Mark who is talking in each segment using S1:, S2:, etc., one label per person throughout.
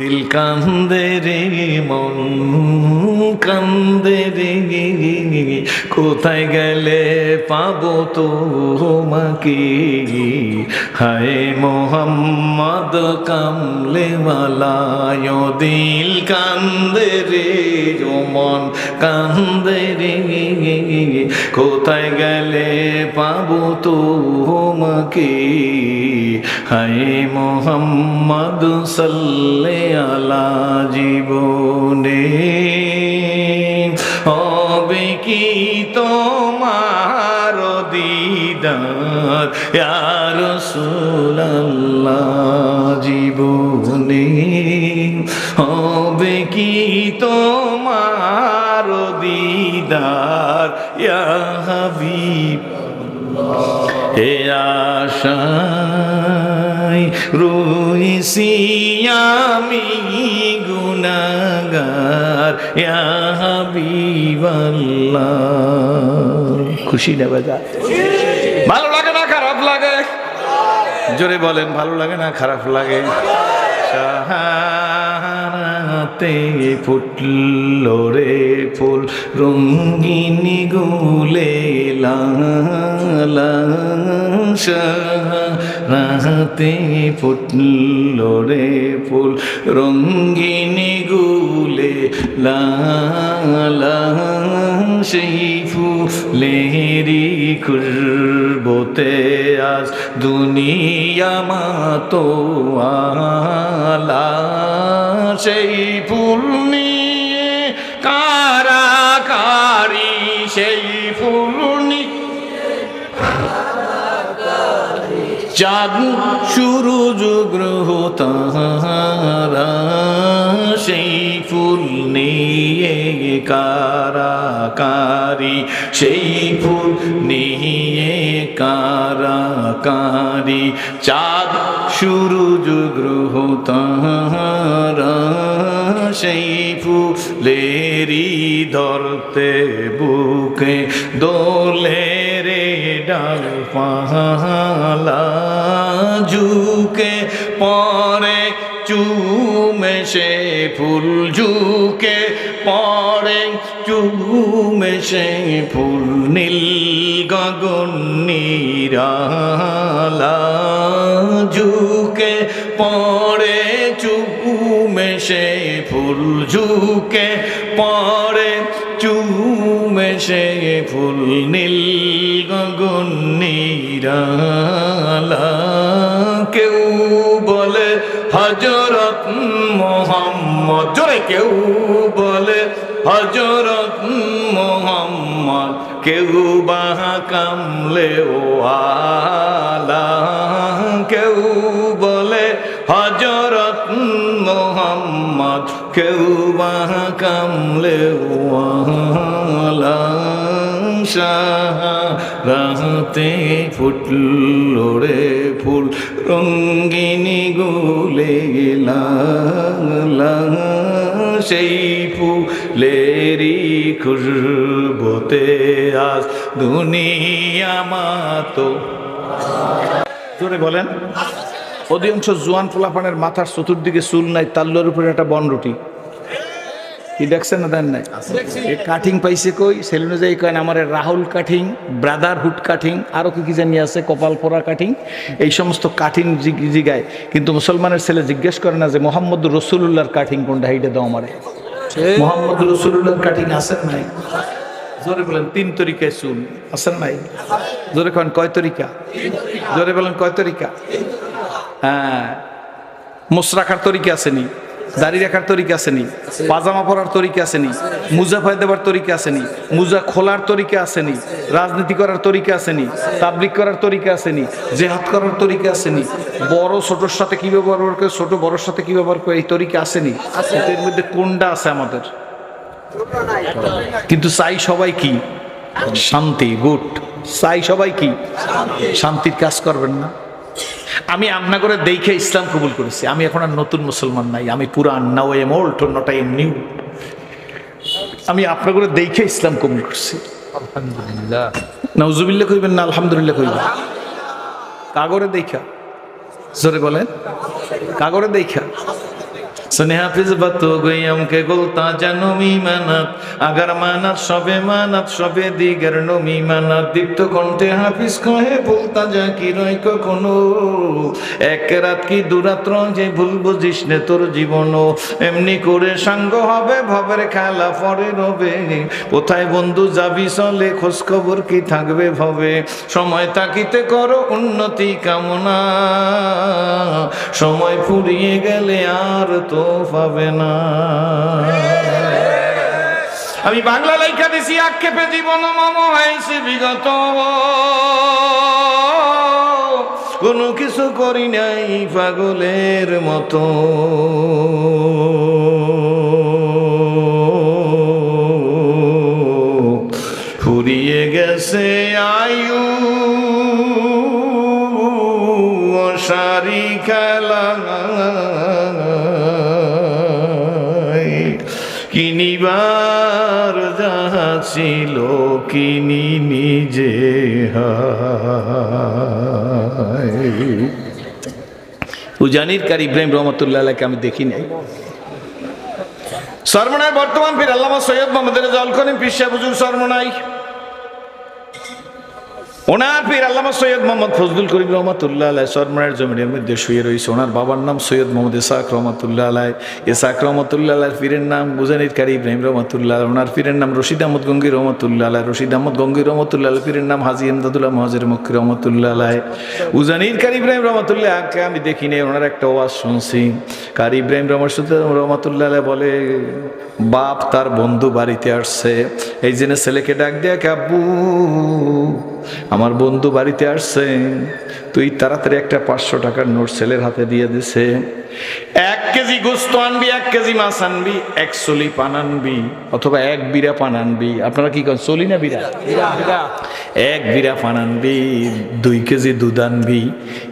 S1: দিল কান্দে রে মন কান্দে রে, কোথায় গেলে পাবো তোমাকে। হায় মোহাম্মদ কামলেওয়ালা, ও দিল কান্দে রে ও মন কান্দে রে, কোথায় গেলে পাবো তোমাকে। হায় মোহাম্মদ সাল্লে আলা, জীবনে হবে কি তোমার দিদার ইয়া রাসূলুল্লাহ, জীবনে হবে কি তোমার দিদার ইয়া হাবিব। হে আশায় রয়েছি আমি গুনাহগার ইয়া হাবিবাল্লাহ। খুশি না বাজা? ভালো লাগে না খারাপ লাগে? জোরে বলেন, ভালো লাগে না খারাপ লাগে? সাহারাতে ফুটল রে ফুল রঙিনী গুলে লালা, সাহারাতে ফুটল রে ফুল রঙিনী গুলে লালা, সেই ফুলেরি খুশবুতে আজ দুনিয়া মাতোয়ালা। সেই ফুল নিয়ে কারাকারি, সেই ফুল নিয়ে চাঁদ সূরজ গ্রহ তারা, সেই ফুল নিয়ে কারাকারি, সেই ফুল নিয়ে কারাকারি, চাঁদ সূরজ গ্রহ তারা, সেই ফুলেরি ধরতে বুকে দোলে রে ডালপালা, ঝুঁকে পরে চুমে সে ফুল, ঝুঁকে পরে চুমে সে ফুল, নীল গগন নিরালা, ঝুঁকে পরে চুমে সে ফুল, ঝুঁকে পরে চুমে সে ফুল, নীল গগন নিরালা। কেউ বলে হযরত মুহাম্মদ, জোরে কেউ বলে হযরত মুহাম্মদ, কেউ বা কামলেওয়ালা, কেউ বলে হযরত মুহাম্মদ, কেউ বা কামলেওয়ালা। সাহারাতে ফুটল রে ফুল রঙিনী গুলে লালা, সেই ফুলেরি খুশবুতে আজ দুনিয়া মাতো। জোরে বলেন। অধিকাংশ জোয়ান পোলাপানের মাথার চতুর্দিকে চুল নাই, তাল্লোর উপরে একটা বনরুটি। কি দেখছেন না? দেন নাই? এই কাটিং পাইছে কই? সেলুনে যাই কয়েন আমার রাহুল কাটিং, ব্রাদারহুড কাটিং, আরো কি কি জানি আছে, কপাল পোড়া কাটিং, এই সমস্ত কাটিং জিগায়। কিন্তু মুসলমানের ছেলে জিজ্ঞেস করে না যে মোহাম্মদ রসুল্লাহর কাটিং কোনটা, এইটা দাও আমারে। মোহাম্মদ রসুল্লাহর কাটিং আছে নাই? জোরে বলেন। 3 তরিকায় চুল আছে নাই? জোরে কন কয় তরিকা? জোরে বলেন কয় তরিকা? হ্যাঁ, মোছ রাখার তরিকা আসেনি, দাড়ি রাখার তরিকা আসেনি, পাজামা পরার তরিকা আসেনি, মুজা ফায় দেবার তরিকা আসেনি, মুজা খোলার তরিকা আসেনি, রাজনীতি করার তরিকা আসেনি, তাবলিগ করার তরিকা আসেনি, জেহাদ করার তরিকা আসেনি, বড় ছোটর সাথে কি ব্যবহার করে, ছোট বড়র সাথে কি ব্যবহার করে, এই তরিকা আসেনি। এর মধ্যে কোনটা আছে আমাদের? কিন্তু চাই সবাই কি? শান্তি। গুড। চাই সবাই কি? শান্তির কাজ করবেন না? আমি আমনা করে দেখে ইসলাম কবুল করেছি। আমি এখন আর নতুন মুসলমান নাই, আমি পুরান। Now am old not I am new. আমি আপনার করে দেখে ইসলাম কবুল করছি। আলহামদুলিল্লাহ। নাউজুবিল্লাহ কইবেন না আলহামদুলিল্লাহ কইবেন? কাগরে দেখা, জোরে বলেন, কাগরে দেখা। सुने हाफिज बतो गई हमके गुलता जनमी मानत अगर मानत सबे दिगर नमी मानत दीप्त कण्ठे हाफिज कहे भूलता जा कि रय कखनो एक रात की दुरात्र जे भूल बुझिस ने तोर जीवनो एमनी करे सांग हबे भवेर खेला परे रबे कोथाय बंधु जाबि चले खोज खबर की थाकबे भवे समय ताकिते करो उन्नति कामना समय फुरिये गेले आर तो पाबे ना আমি বাংলা লেখা দিছি আক্ষেপে জীবন মম হয়েছে বিগত কোনো কিছু করি নাই পাগলের মতো ফুরিয়ে গেছে আয়ু সারি খেলা কিনিবার যাহা ছিল কিনি নিজে উজানির কারি ইব্রাহিম রহমতুল্লাহ আলাইহিকে আমি দেখি নাই সরমনায় বর্তমান পীর আল্লামা সৈয়দ মোহাম্মদ রেজাউল করিম পীর সাহেব হুজুর সরমনায় ওনার পীর আল্লামা সৈয়দ মোহাম্মদ ফজলুল করিম রহমতুল্লাহ আলাইহি সরমনায়ের জমিনের মধ্যে শুয়ে রয়েছে ওনার বাবার নাম সৈয়দ মোহাম্মদ ইসহাক রহমতুল্লাহ আলাইহি ইসহাক রহমতুল্লাহ আলাইহির পীরের নাম উজানির কারি ইব্রাহিম রহমতুল্লাহ ওনার পীরের নাম রশিদ আহমদ গঙ্গী রহমতুল্লাহ আলাইহি রশিদ আহমদ গঙ্গী রহমতুল্লাহ আলাইহির পীরের নাম হাজী ইমদাদুল্লাহ মুহাজির মক্কি রহমতুল্লাহ আলাইহি উজানির কারি ইব্রাহিম রহমতুল্লাহ আলাইহিকে আমি দেখি নাই ওনার একটা ওয়াজ শুনছি কারি ইব্রাহিম রহমতুল্লাহ আলাইহি বলে বাপ তার বন্ধু বাড়িতে আসছে এই জন্য ছেলেকে ডাক দেয়া কে আব্বু আমার বন্ধু বাড়িতে আসছে তুই তাড়াতাড়ি একটা 500 টাকার নোট ছেলের হাতে দিয়ে দিছে 1 কেজি গোস্ত আনবি 1 কেজি মাছ আনবি 1 চলি পান আনবি অথবা 1 বিরা পান আনবি আপনারা কি করেন চলি না বিরা 1 বিরা পান আনবি 2 কেজি দুধ আনবি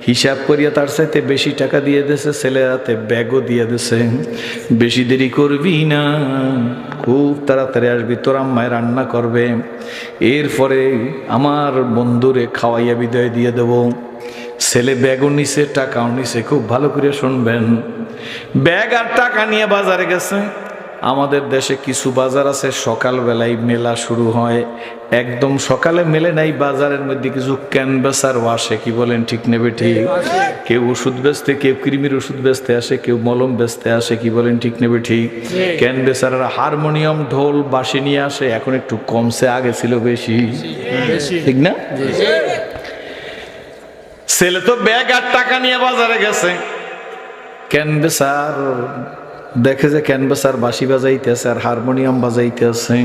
S1: হিসাব করিয়া তার সাথে বেশি টাকা দিয়ে দিয়েছে ছেলের হাতে ব্যাগও দিয়ে দিয়েছে বেশি দেরি করবি না খুব তাড়াতাড়ি আসবি তোর আম্মায় রান্না করবে এরপরে আমার বন্ধুরে খাওয়াইয়া বিদায় দিয়ে দেব ছেলে ব্যাগও নিছে টাকাও নিছে খুব ভালো করে শুনবেন ব্যাগ আর টাকা নিয়ে বাজারে গেছে আমাদের দেশে কিছু বাজার আছে সকালবেলায় মেলা শুরু হয় একদম সকালে মেলে নাই বাজারের মধ্যে কিছু ক্যানভাসার আসে কি বলেন ঠিক নেবে ঠিক কেউ ওষুধ বেচতে কেউ কৃমির ওষুধ বেচতে আসে কেউ মলম বেচতে আসে কি বলেন ঠিক নেবে ঠিক ক্যানভাসাররা হারমোনিয়াম ঢোল বাঁশি নিয়ে আসে এখন একটু কমছে আগে ছিল বেশি ঠিক না ছেলে তো ব্যাগ আর টাকা নিয়ে বাজারে গেছে ক্যানভাসার দেখে যে ক্যানভাসার বাঁশি বাজাইতেছে আর হারমোনিয়াম বাজাইতেছে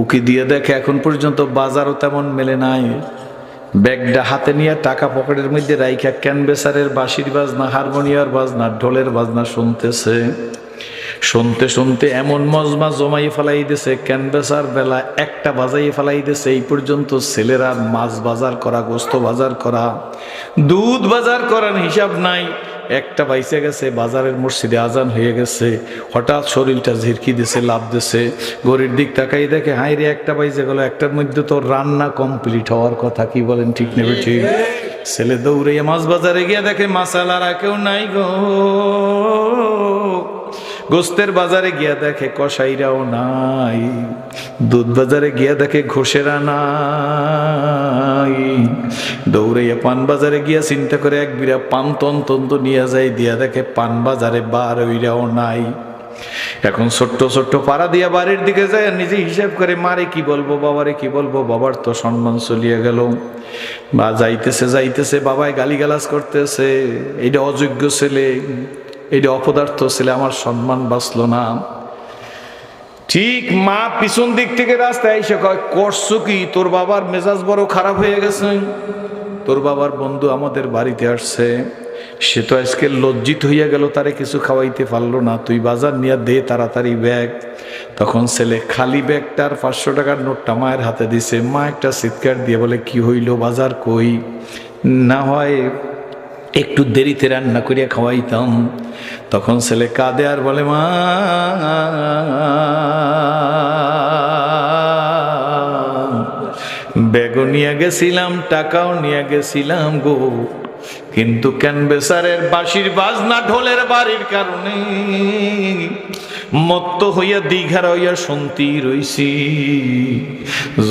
S1: উকি দিয়ে দেখে এখন পর্যন্ত বাজারও তেমন মেলে নাই ব্যাগটা হাতে নিয়ে টাকা পকেটের মধ্যে রাইখা ক্যানভাসারের বাঁশির বাজনা হারমোনিয়ার বাজনা ঢোলের বাজনা শুনতেছে শুনতে শুনতে এমন মজমা জমাই ফেলাই দিছে ক্যানভাসার বেলা একটা বাজাই ফেলাই দিছে এই পর্যন্ত ছেলেরা মাছ বাজার করা গোস্ত বাজার করা দুধ বাজার করার হিসাব নাই একটা বাইসে গেছে বাজারের মসজিদে আজান হয়ে গেছে হঠাৎ শরীরটা ঝিরকি দিছে লাভ দিছে ঘড়ির দিক তাকাই দেখে হাই রে একটা বাইসে গেল একটার মধ্যে তো রান্না কমপ্লিট হওয়ার কথা কি বলেন ঠিক নেবে ঠিক ছেলে দৌড়ে মাছ বাজারে গিয়ে দেখে মাসালারা কেউ নাই গো গোস্তের বাজারে গিয়া দেখে কসাইরাও নাই দুধ বাজারে গিয়া দেখে ঘোষেরা নাই দৌড়াইয়া পান বাজারে গিয়া চিন্তা করে এক বিরা পান তন্ত নিয়ে যায় দিয়া দেখে পান বাজারে বার ওইরাও নাই এখন ছোট্ট ছোট্ট পাড়া দিয়া বাড়ির দিকে যায় আর নিজে হিসাব করে মারে কি বলবো বাবারে কি বলবো বাবার তো সম্মান চলিয়ে গেল বা যাইতেছে যাইতেছে বাবায় গালিগালাজ করতেছে এটা অযোগ্য ছেলে এটা অপদার্থ ছেলে আমার সম্মান বাঁচলো না ঠিক মা পিছন দিক থেকে রাস্তায় এসে কয় করছো কি তোর বাবার মেজাজ বড় খারাপ হয়ে গেছে তোর বাবার বন্ধু আমাদের বাড়িতে আসছে সে তো আজকে লজ্জিত হইয়া গেল তারে কিছু খাওয়াইতে পারলো না তুই বাজার নিয়ে দে তাড়াতাড়ি ব্যাগ তখন ছেলে খালি ব্যাগটার 500 টাকার নোটটা মায়ের হাতে দিছে মা একটা চিৎকার দিয়ে বলে কি হইল বাজার কই না হয় একটু দেরিতে রান্না করিয়া খাওয়াইতাম তখন ছেলে কাঁদে আর বলে মা ব্যাগও নিয়ে গেছিলাম টাকাও নিয়ে গেছিলাম গো কিন্তু কেন বেচারের বাঁশির বাজনা ঢোলের বাড়ির কারণে মত্ত হইয়া দীঘার হইয়া শুনতি রইছি।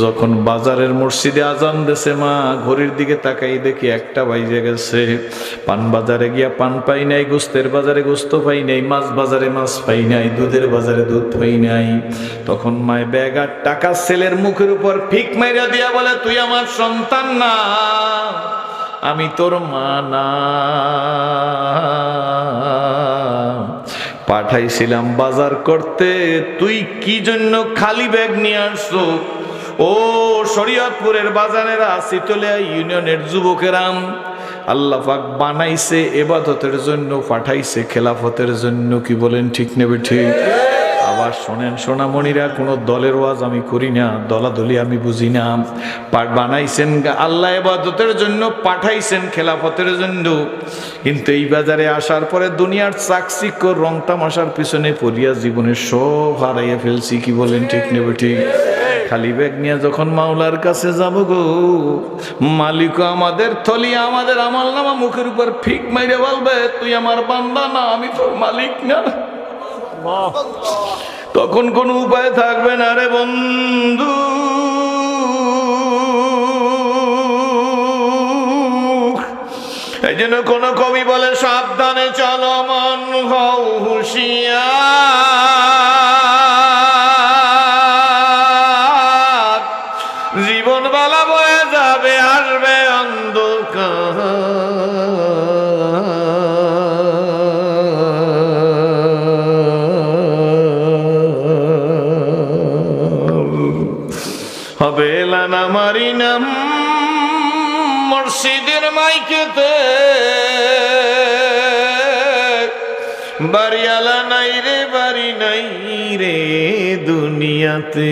S1: যখন বাজারের মসজিদে আজান দেছে মা, ঘড়ির দিকে তাকাই দেখি 1টা বাজে গেছে। পান বাজারে গিয়া পান পাই নাই, গোস্তের বাজারে গোস্ত পাই নাই, মাছ বাজারে মাছ পাই নাই, দুধের বাজারে দুধ পাই নাই। তখন মায় ব্যাগ আর টাকা ছেলের মুখের উপর ফিক মাইরা দিয়া বলে, তুই আমার সন্তান না, আমি তোর মা না। পাঠাইছিলাম বাজার করতে, তুই কি জন্য খালি ব্যাগ নিয়ে আসছো? ও শরীয়তপুরের বাজারেরা, শীতলিয়া ইউনিয়নের যুবকেরাম, আল্লাহ পাক বানাইছে ইবাদতের জন্য, পাঠাইছে খেলাফতের জন্য। কি বলেন ঠিক নেবে ঠিক? আবার শোনেন সোনামণিরা, কোনো দলের ওয়াজ আমি করি না, দলাদলি আমি বুঝি না। বানাইছেন আল্লাহ ইবাদতের জন্য, পাঠাইছেন খেলাফতের জন্য। কিন্তু এই বাজারে আসার পরে দুনিয়ার চাকচিক্য রং তামাশার পিছনে পড়িয়া জীবনের সব হারাইয়া ফেলছি। কি বলেন ঠিক নেবে ঠিক? খালি ব্যাগ নিয়ে যখন মাওলার কাছে যাব গো, মালিক আমাদের থলি, আমাদের আমল নামা মুখের উপর ফিক মাইরে বলবে, তুই আমার বান্দা না, আমি তোর মালিক না। তখন কোনো উপায় থাকবে না রে বন্ধু। এই জন্য কোন কবি বলে, সাবধানে চলো মন হও হুঁশিয়ার, জীবন বালা বয়ে যাবে, আসবে অন্ধকার। হবে লানা মারিনাম মসজিদের মাইকেতে, বাড়িয়ালা নাই রে, বাড়ি নাই রে দুনিয়াতে।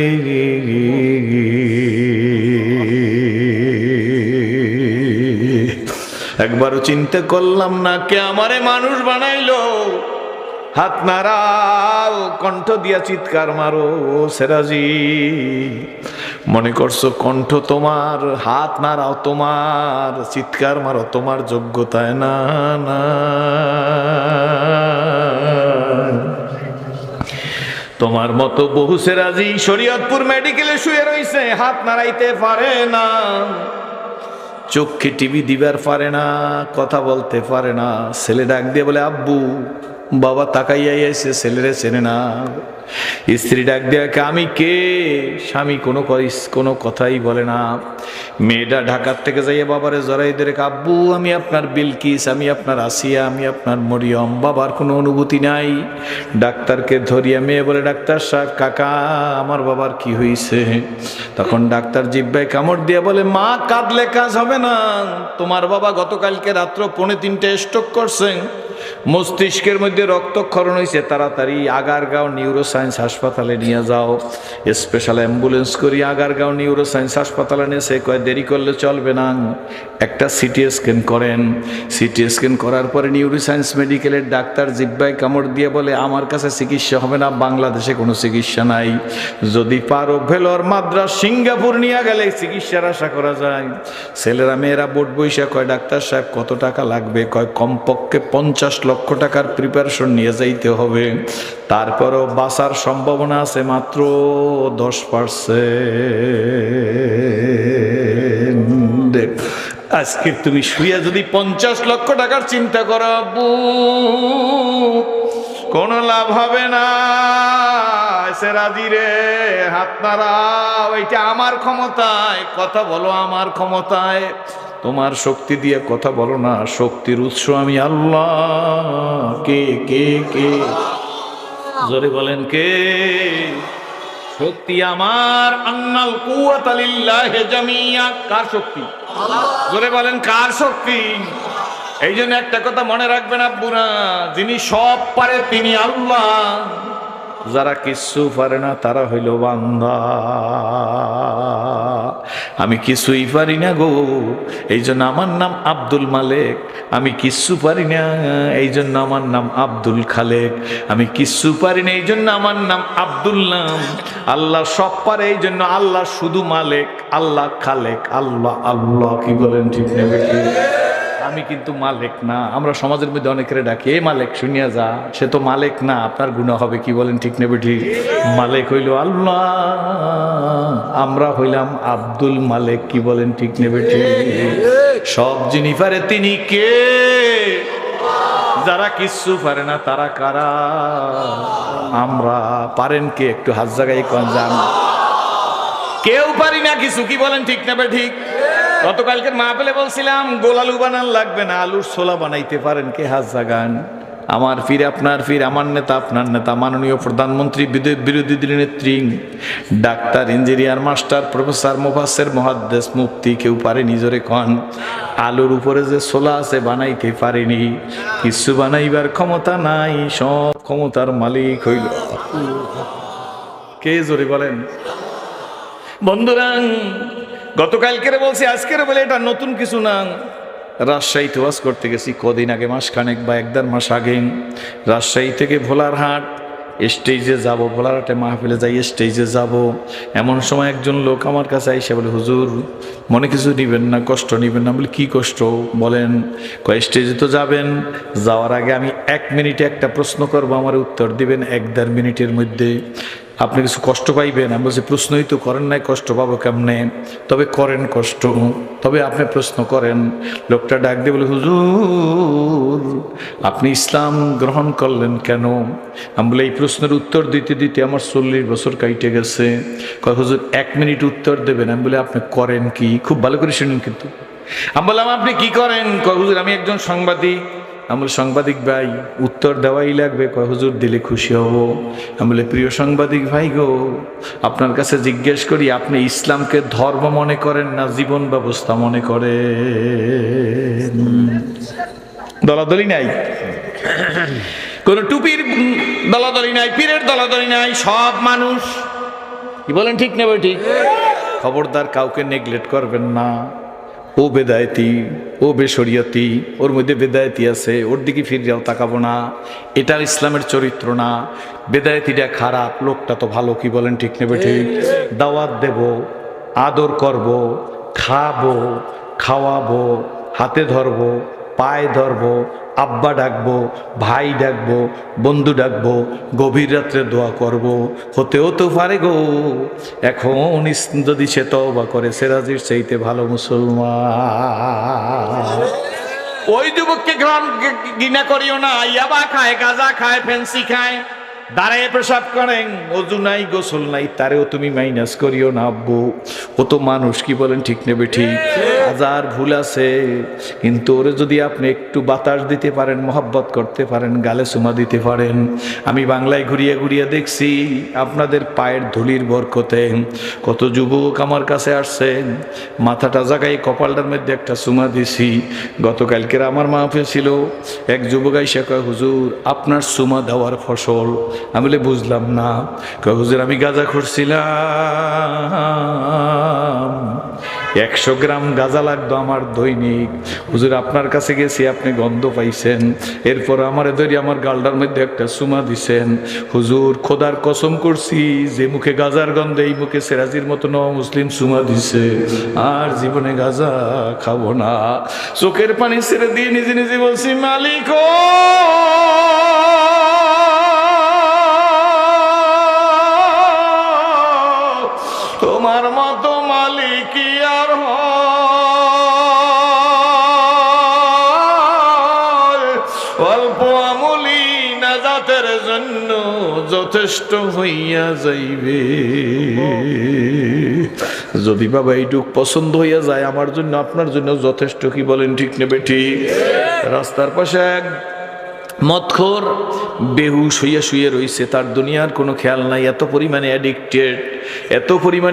S1: একবারও চিন্তা করলাম না কে আমারে মানুষ বানাইলো? হাত নাড়াও, কণ্ঠ দিয়া চিৎকার মারো। সেরাজি, মনে করছো কণ্ঠ তোমার, হাত নাড়াও তোমার, চিৎকার মারো তোমার যোগ্যতায় না। না, তোমার মতো বহু সেরাজি শরীয়তপুর মেডিকেলে শুয়ে রইছে, হাত নাড়াইতে পারে না, চোখে টিভি দিবার পারে না, কথা বলতে পারে না। ছেলে ডাক দিয়ে বলে আব্বু, বাবা তাকাইয়া এসে ছেলেরে চেনে না। স্ত্রী ডাক দিয়ে আমি কে, স্বামী কোনো কথাই বলে না। মেয়েটা ঢাকার থেকে যাইয়া বাবারে জড়াই ধরে, আব্বু আমি আপনার বিলকিস, আমি আপনার আসিয়া, আমি আপনার মরিয়ম। বাবার কোনো অনুভূতি নাই। ডাক্তারকে ধরিয়া মেয়ে বলে, ডাক্তার সাহেব কাকা, আমার বাবার কি হয়েছে? তখন ডাক্তার জিব্বায় কামড় দিয়ে বলে, মা কাঁদলে কাজ হবে না, তোমার বাবা গতকালকে রাত্র 2:45 স্ট্রোক করছেন, মস্তিষ্কের মধ্যে রক্তক্ষরণ হয়েছে, তাড়াতাড়ি আগারগাঁও নিউরোসায়েন্স হাসপাতালে নিয়ে যাও। স্পেশাল অ্যাম্বুলেন্স করি আগারগাঁও নিউরোসায়েন্স হাসপাতালে নিয়ে, সে কয় দেরি করলে চলবে না, একটা সিটি স্ক্যান করেন। সিটি স্ক্যান করার পরে নিউরোসায়েন্স মেডিকেলের ডাক্তার জিব্বায় কামড় দিয়ে বলে, আমার কাছে চিকিৎসা হবে না, বাংলাদেশে কোনো চিকিৎসা নাই, যদি পারো ভেলোর, মাদ্রাস, সিঙ্গাপুর নিয়ে গেলে চিকিৎসার আশা করা যায়। ছেলেরা মেয়েরা বোর্ড বৈশা কয়, ডাক্তার সাহেব কত টাকা লাগবে? কয় কমপক্ষে 50 লক্ষ টাকার প্রিপারেশন নিয়ে যাইতে হবে, তারপরও বাঁচার সম্ভাবনা আছে মাত্র 10%। আজকে তুমি শুয়ে যদি 50 লক্ষ টাকার চিন্তা করো আব্বু, কোনো লাভ হবে না। সেরাজি রে, হাত নাড়াও, এটা আমার ক্ষমতায়, কথা বলো আমার ক্ষমতায়, তোমার শক্তি দিয়ে কথা বলো না, শক্তির উৎস আমি আল্লাহ। কে কে কে? জোরে বলেন কে? শক্তি আমার। আন্নাল কুওয়াতা লিল্লাহি জামিয়া। কার শক্তি? জোরে বলেন কার শক্তি? এই জন্য একটা কথা মনে রাখবেন আব্বুরা, যিনি সব পারে তিনি আল্লাহ, যারা কিচ্ছু পারে না তারা হইল বান্দা। আমি কিছুই পারি না গো, এই জন্য আমার নাম আব্দুল মালেক। আমি কিচ্ছু পারি না, এই জন্য আমার নাম আব্দুল খালেক। আমি কিচ্ছু পারি না, এই জন্য আমার নাম আব্দুল্লাহ। আল্লাহ সব পারে, এই জন্য আল্লাহ শুধু মালেক, আল্লাহ খালেক, আল্লাহ আল্লাহ। কি বলেন ঠিক নেবে? আমি কিন্তু মালিক না। আমরা সমাজের মধ্যে অনেকের ডাকি এ মালিক, শুনিয়া যা, সে তো মালিক না, আপনার গুনাহ হবে। কি বলেন ঠিক নেবে ঠিক? মালিক হইল আল্লাহ, আমরা হইলাম আব্দুল মালিক। কি বলেন ঠিক নেবে ঠিক? সব যিনি পারে তিনি কে? যারা কিচ্ছু পারে না তারা কারা? আমরা। পারেন কে? একটু হাত জায়গায় কোন যান। কেউ পারি না কিছু। কি বলেন ঠিক নেবে ঠিক? গতকালকে মাহফিলে বলছিলাম গোল আলু বানান লাগবে না, আলুর ছোলা বানাইতে পারেন কে? হাত জাগান। আমার ফির, আপনার ফির, আমার নেতা, আপনার নেতা, মাননীয় প্রধানমন্ত্রী, বিরোধী দলীয় নেত্রী, ডাক্তার, ইঞ্জিনিয়ার, মাস্টার, প্রফেসর, মুফাসসির, মুহাদ্দিস, মুফতি, কেউ পারে নিজরে কন আলুর উপরে যে ছোলা আছে বানাইতে পারেনি। কিছু বানাইবার ক্ষমতা নাই, সব ক্ষমতার মালিক হইল কে? জোরে বলেন। বন্ধুরা, গতকালকে বলছি, আজকের বলে এটা নতুন কিছু না। রাজশাহীতে ওয়াজ করতে গেছি কদিন আগে, মাসখানেক বা 1-1.5 মাস আগে। রাজশাহী থেকে ভোলারহাট স্টেজে যাব, ভোলারহাটে মাহফিলে যাই, স্টেজে যাব। এমন সময় একজন লোক আমার কাছে আইসা বলে, হুজুর মনে কিছু নিবেন না, কষ্ট নিবেন না। বলি কি কষ্ট বলেন? কয় স্টেজে তো যাবেন, যাওয়ার আগে আমি 1 মিনিটে একটা প্রশ্ন করবো, আমার উত্তর দিবেন 1-1.5 মিনিটের মধ্যে। আপনি কিছু কষ্ট পাইবেন? আমি বলছি প্রশ্নই তো করেন নাই, কষ্ট পাবো কেমনে? তবে করেন কষ্ট, তবে আপনি প্রশ্ন করেন। লোকটা ডাক দিয়ে বলে, হুজুর আপনি ইসলাম গ্রহণ করলেন কেন? আমি বলে এই প্রশ্নের উত্তর দিতে দিতে আমার 40 বছর কাইটে গেছে। কয় হুজুর 1 মিনিট উত্তর দেবেন। আমি বলে আপনি করেন কি? খুব ভালো করে শুনুন কিন্তু। আমি বললাম আপনি কি করেন? কয় হুজুর আমি একজন সাংবাদিক। আমি বলি সাংবাদিক ভাই উত্তর দেওয়াই লাগবে? কয় হুজুর দিলে খুশি হব। আমি বলি প্রিয় সাংবাদিক ভাই গো, আপনার কাছে জিজ্ঞেস করি, আপনি ইসলামকে ধর্ম মনে করেন না জীবন ব্যবস্থা মনে করেন? দলাদলি নাই, কোন টুপির দলাদলি নাই, পীরের দলাদলি নাই, সব মানুষ। কি বলেন ঠিক নেবে ঠিক? খবরদার কাউকে নেগলেক্ট করবেন না। ও বেদায়েতি, ও বেশরিয়তি, ওর মধ্যে বেদায়েতি আছে, ওর দিকে ফিরেও তাকাবো না। এটা ইসলামের চরিত্র না। বেদায়েতিটা খারাপ, লোকটা তো ভালো। কি বলেন ঠিক নেবে ঠিক? দাওয়াত দেব, আদর করব, খাবো, খাওয়াবো, হাতে ধরবো, পায়ে ধরবো, আব্বা ডাকবো, ভাই ডাকবো, বন্ধু ডাকবো, গভীর রাত্রে দোয়া করব। হতেও তো পারে গো এখন যদি সে তওবা করে সেরাজির চাইতে ভালো মুসলমান। ওই যুবককে ঘৃণা করিও না, ইয়াবা খায়, গাঁজা খায়, ফেন্সি খায়, দাঁড়ায় পেশাব করেন, ওযু নাই, গোসল নাই, তারেও তুমি মাইনাস করিও না আব্বু। ও তো মানুষ। কি বলেন ঠিক নেবে ঠিক? হাজার ভুল আছে, কিন্তু ওরে যদি আপনি একটু বাতাস দিতে পারেন, মহব্বত করতে পারেন, গালে চুমা দিতে পারেন। আমি বাংলায় ঘুরিয়ে ঘুরিয়ে দেখছি আপনাদের পায়ের ধুলির বরকতে কত যুবক আমার কাছে আসছেন, মাথাটা জাগাই কপালটার মধ্যে একটা চুমা দিছি। গতকালকের আমার মাহফিল ছিল, এক যুবক আইসা কয় হুজুর আপনার চুমা দেওয়ার ফসল। আমি বলে বুঝলাম না। কয় হুজুর আমি গাঁজা খুঁড়ছিলাম, 100 গ্রাম গাঁজা লাগতো আমার দৈনিক। হুজুর আপনার কাছে গেছি, আপনি গন্ধ পাইছেন, এরপর আমার ধরি আমার গালটার মধ্যে একটা চুমা দিছেন। হুজুর খোদার কসম করছি, যে মুখে গাঁজার গন্ধে এই মুখে সেরাজির মতো নও মুসলিম চুমা দিছে, আর জীবনে গাঁজা খাবো না। চোখের পানি ছেড়ে দিয়ে নিজে নিজে বলছি মালিক ও তোমার মতো মালিক আর অল্প আমলি নাজাতের জন্য যথেষ্ট হইয়া যাইবে। যদি বাবা এইটুক পছন্দ হইয়া যায় আমার জন্য, আপনার জন্য যথেষ্ট। কি বলেন ঠিক নেবে ঠিক? রাস্তার পাশে এক মদখোর বেহুশ হইয়া শুয়ে রইছে, তার দুনিয়ার কোনো খেয়াল নাই। এত পরিমাণে